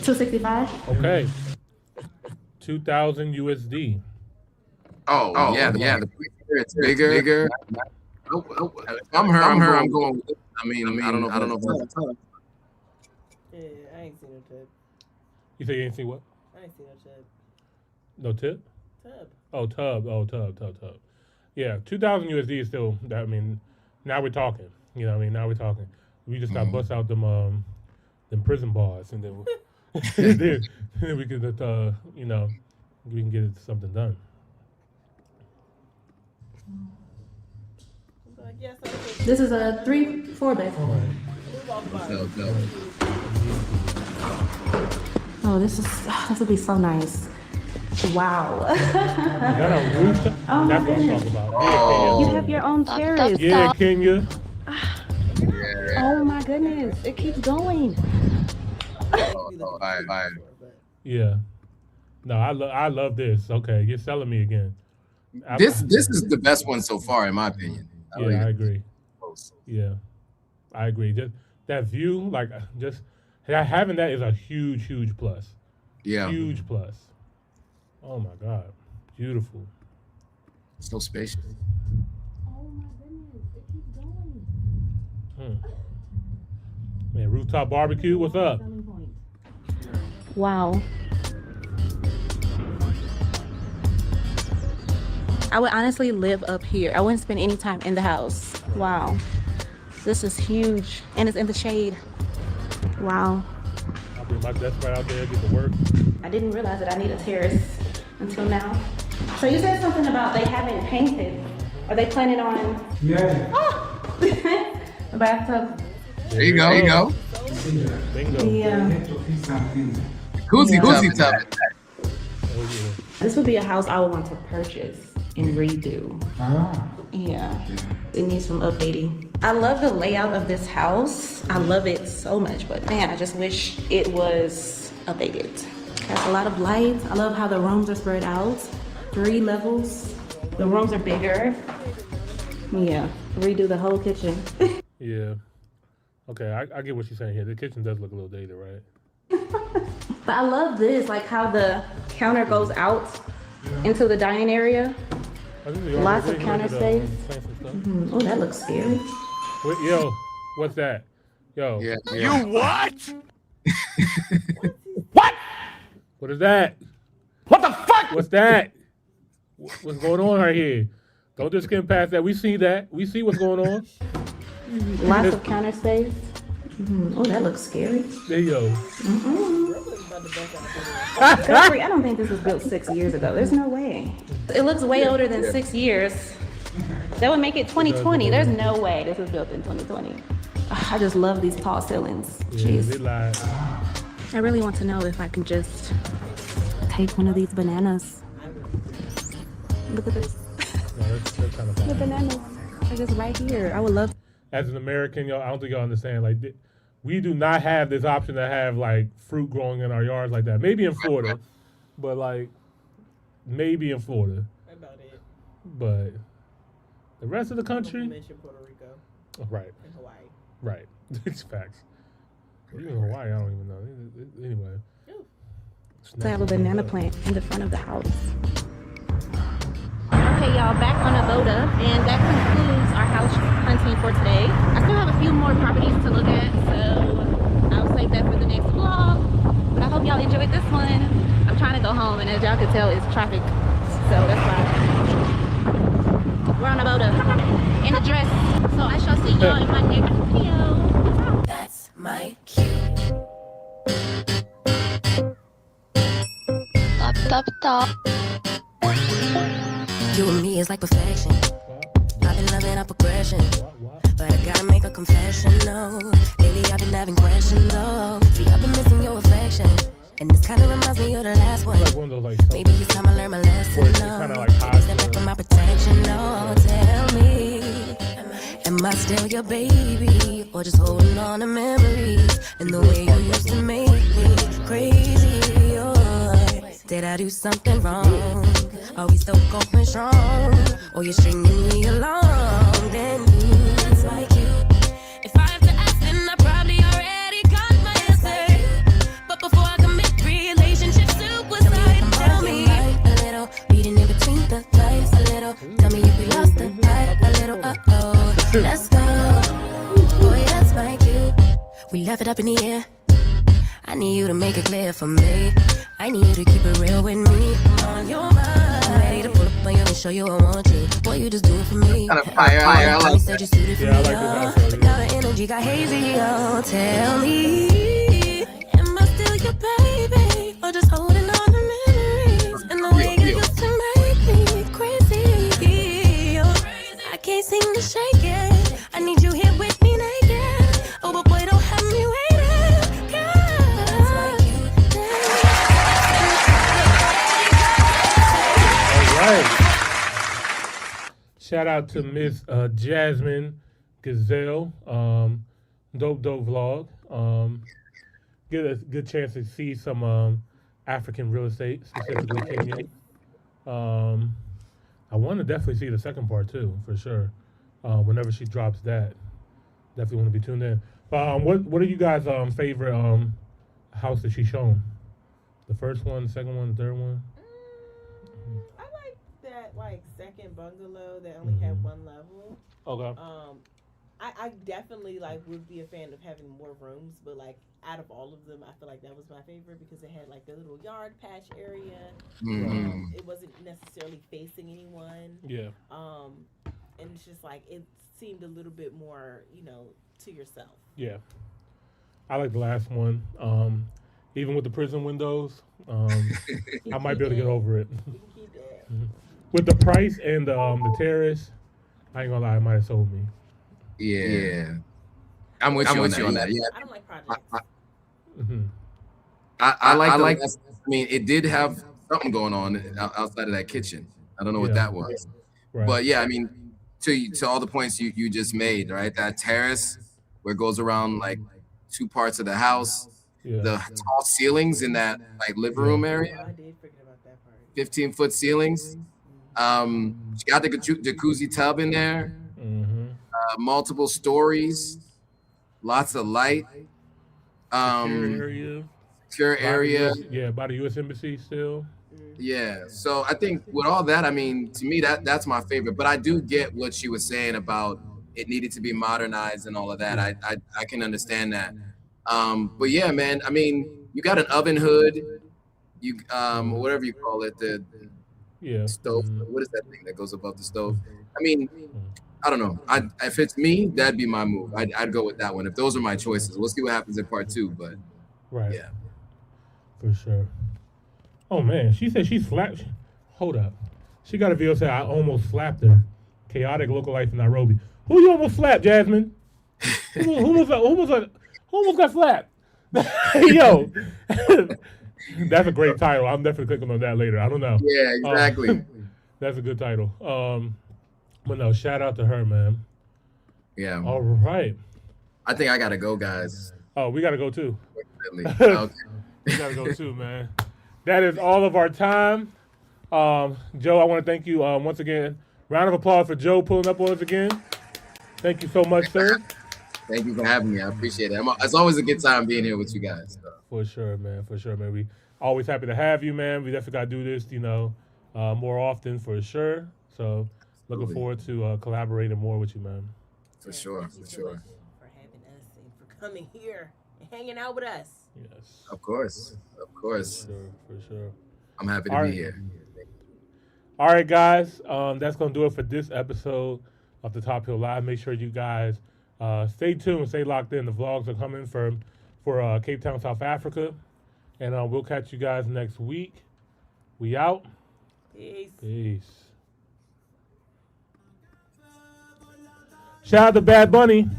$265? Okay. 2,000 USD. Oh yeah. The it's bigger. I'm her. I'm going with it. I mean, I don't know if that's tough. Yeah, I ain't seen no tip. You say you ain't seen what? I ain't seen no tip. No tip? Tub. Oh, tub. Oh, tub. Yeah, 2,000 USD is still. I mean, now we're talking. You know what I mean? Now we're talking. We just got to bust out them prison bars, and then then we can we can get something done. This is a 3-4 bed. Oh, this will be so nice. Wow. That's what I'm talking about. You have your own terrace. Yeah, Kenya. Oh my goodness, it keeps going. Yeah. No, I love this. Okay, you're selling me again. This is the best one so far, in my opinion. Yeah, I agree. Yeah, I agree. Just that view, like, just having that is a huge plus. Yeah. Huge plus. Oh my God, beautiful. So spacious. Oh my goodness, it keeps going. Man, rooftop barbecue, what's up? Wow. I would honestly live up here. I wouldn't spend any time in the house. Wow. This is huge. And it's in the shade. Wow. I'll bring my desk right out there, get to work. I didn't realize that I need a terrace until now. So you said something about they haven't painted. Are they planning on? Yeah. Oh! A bathtub. There you go. There you go. Bingo. Yeah. Koozie tub. This would be a house I would want to purchase and redo. Ah. Yeah. It needs some updating. I love the layout of this house. I love it so much, but man, I just wish it was updated. It has a lot of lights. I love how the rooms are spread out. 3 levels. The rooms are bigger. Yeah, redo the whole kitchen. Yeah. Okay, I get what she's saying here. The kitchen does look a little dated, right? But I love this, like how the counter goes out into the dining area. Lots of counter space. Oh, that looks scary. Wait, yo, what's that? Yo. Yeah. You what? What? What is that? What the fuck? What's that? What's going on right here? Don't just skim past that. We see that. We see what's going on. Lots of counter space. Oh, that looks scary. There you go. I don't think this was built 6 years ago. There's no way. It looks way older than 6 years. That would make it 2020. There's no way this was built in 2020. I just love these tall ceilings. Jeez. I really want to know if I can just take one of these bananas. Look at this. That's kind of The bananas are just right here. I would love. As an American, y'all, I don't think y'all understand. Like, we do not have this option to have like fruit growing in our yards like that. Maybe in Florida, but like maybe in Florida. About it. But the rest of the country. You mentioned Puerto Rico. Right. And Hawaii. Right. It's facts. Even Hawaii, I don't even know. Anyway. To have a banana plant in the front of the house. Okay, y'all, back on a boda, and that concludes our house hunting for today. I still have a few more properties to look at, so I'll save that for the next vlog. But I hope y'all enjoyed this one. I'm trying to go home, and as y'all can tell, it's traffic, so that's why. We're on a boda in a dress, so I shall see y'all in my next video. That's my cue. Top. You and me is like perfection. I've been loving our progression, but I gotta make a confession, no. Lately I've been having questions, though. See, I've been missing your affection, and this kinda reminds me of the last one. Maybe it's time I learn my lesson, no. Maybe step back from my protection, no. Tell me, am I still your baby, or just holding on to memories and the way you used to make me crazy, or did I do something wrong? Are we still going strong? Or you're stringing me along? Then it's like you. If I have to ask, then I probably already got my answer. But before I commit relationship suicide, tell me a little, reading in between the lines a little. Tell me if we lost the fight a little. Uh-oh, let's go. Boy, that's my cue. We left it up in the air. I need you to make it clear for me. I need you to keep it real with me. I'm on your mind. I'm ready to pull up on you and show you I want you. Boy, you just do it for me. Kind of fire. I like said you suited for me, but now the energy got hazy, oh. Tell me, am I still your baby, or just holding on to memories and the way you used to make me crazy, oh. I can't seem to shake it. I need you here with me naked. Oh, but boy, don't have me waiting. Shout out to Miss Jasmine Gazelle. Dope vlog. Get a good chance to see some African real estate, specifically Kenyan. I want to definitely see the second part too, for sure. Whenever she drops that, definitely want to be tuned in. What are you guys' favorite house that she's shown? The first one, the second one, the third one? I like that second bungalow that only had one level. Okay. I definitely would be a fan of having more rooms, but out of all of them, I feel like that was my favorite because it had the little yard patch area. It wasn't necessarily facing anyone. Yeah. And it's just it seemed a little bit more, to yourself. Yeah. I like the last one. Even with the prison windows, I might be able to get over it. You can keep that. With the price and the terrace, I ain't gonna lie, it might have sold me. Yeah. I'm with you on that. Yeah. I don't like projects. I like I mean, it did have something going on outside of that kitchen. I don't know what that was. Right. But yeah, I mean, to all the points you just made, right? That terrace where it goes around two parts of the house, the tall ceilings in that living room area, I did forget about that part. 15-foot ceilings. She got the jacuzzi tub in there, multiple stories, lots of light. Secure area. Yeah, by the U.S. Embassy still. Yeah, so I think with all that, I mean, to me, that's my favorite. But I do get what she was saying about it needed to be modernized and all of that. I can understand that. But yeah, man, I mean, you got an oven hood, you whatever you call it, the stove. What is that thing that goes above the stove? I mean, I don't know. If it's me, that'd be my move. I'd go with that one. If those are my choices, we'll see what happens in part 2. But yeah, for sure. Oh man, she said she's slapped. Hold up, she got a video saying I almost slapped her. Chaotic local life in Nairobi. Who you almost slapped, Jasmine? who almost got slapped? Yo, that's a great title. I'm definitely clicking on that later. I don't know. Yeah, exactly. That's a good title. But no, shout out to her, man. Yeah. All right. I think I gotta go, guys. Oh, we gotta go too. Okay. We gotta go too, man. That is all of our time. Joe, I want to thank you once again. Round of applause for Joe pulling up on us again. Thank you so much, sir. Thank you for having me. I appreciate it. It's always a good time being here with you guys. So. For sure, man. For sure, man. We always happy to have you, man. We definitely got to do this, more often for sure. So looking forward to collaborating more with you, man. For sure. For having us and for coming here and hanging out with us. Yes. Of course. For sure. I'm happy to be here. All right, guys. That's going to do it for this episode of the Top Hill Live. Make sure you guys stay tuned, stay locked in. The vlogs are coming for Cape Town, South Africa. And we'll catch you guys next week. We out. Peace. Shout out to Bad Bunny.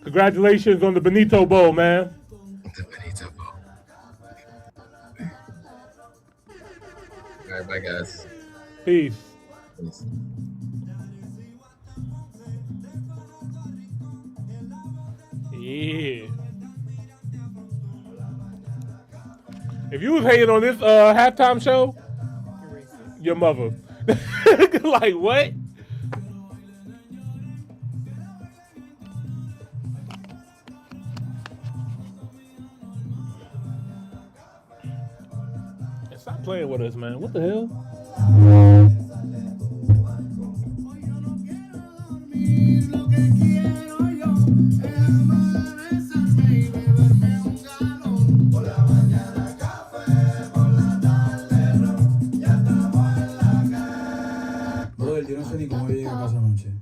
Congratulations on the Benito Bowl, man. The Benito Bowl. All right, bye, guys. Peace. Yeah. If you was hating on this halftime show, your mother. Like, what? Stop playing with us, man. What the hell? Brother, yo no sé ni cómo llegué a casa anoche.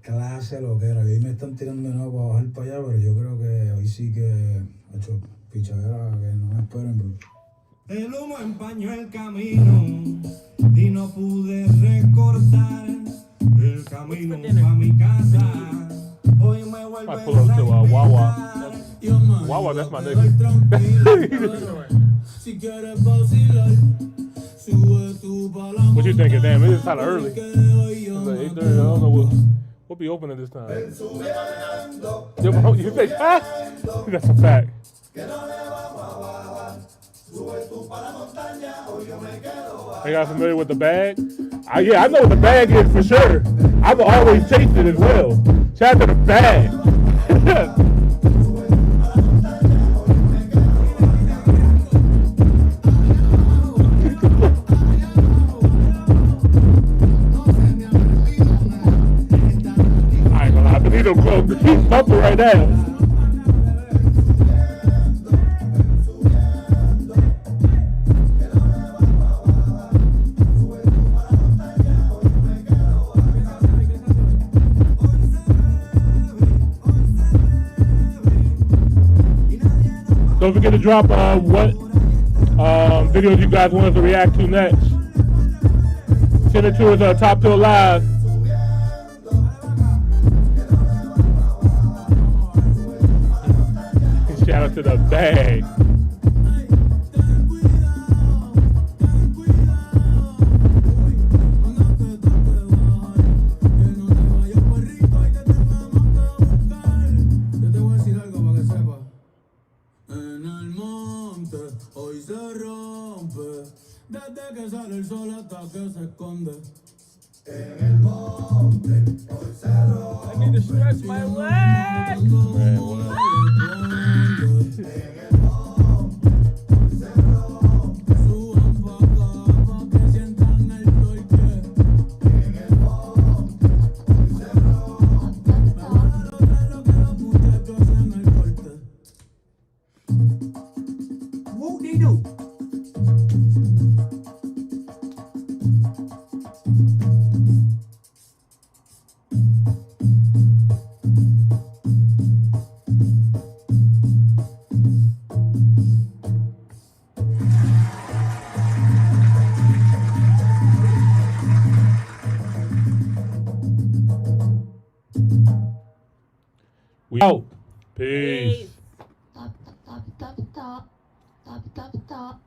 Clase lo que era. Hoy me están tirando de nuevo para bajar para allá, pero yo creo que hoy sí que he hecho pichadera que no me esperen, bro. El humo empañó el camino y no pude recortar el camino a mi casa. Hoy me vuelve I pull up to Wawa. Wawa, that's my nigga. What you thinking? Damn, it is kind of early. It's like 8:30. I don't know what Hope you open it this time. You say fact? That's a fact. Are y'all familiar with the bag? Yeah, I know what the bag is for sure. I've always chased it as well. Shout out to the bag. I ain't gonna lie, but he's bumping right now. Don't forget to drop what videos you guys want us to react to next. Send it to us Top Pill Live. Shout out to the bag. I need to stretch my legs. Whoop-de-doo. We out. Peace. Top.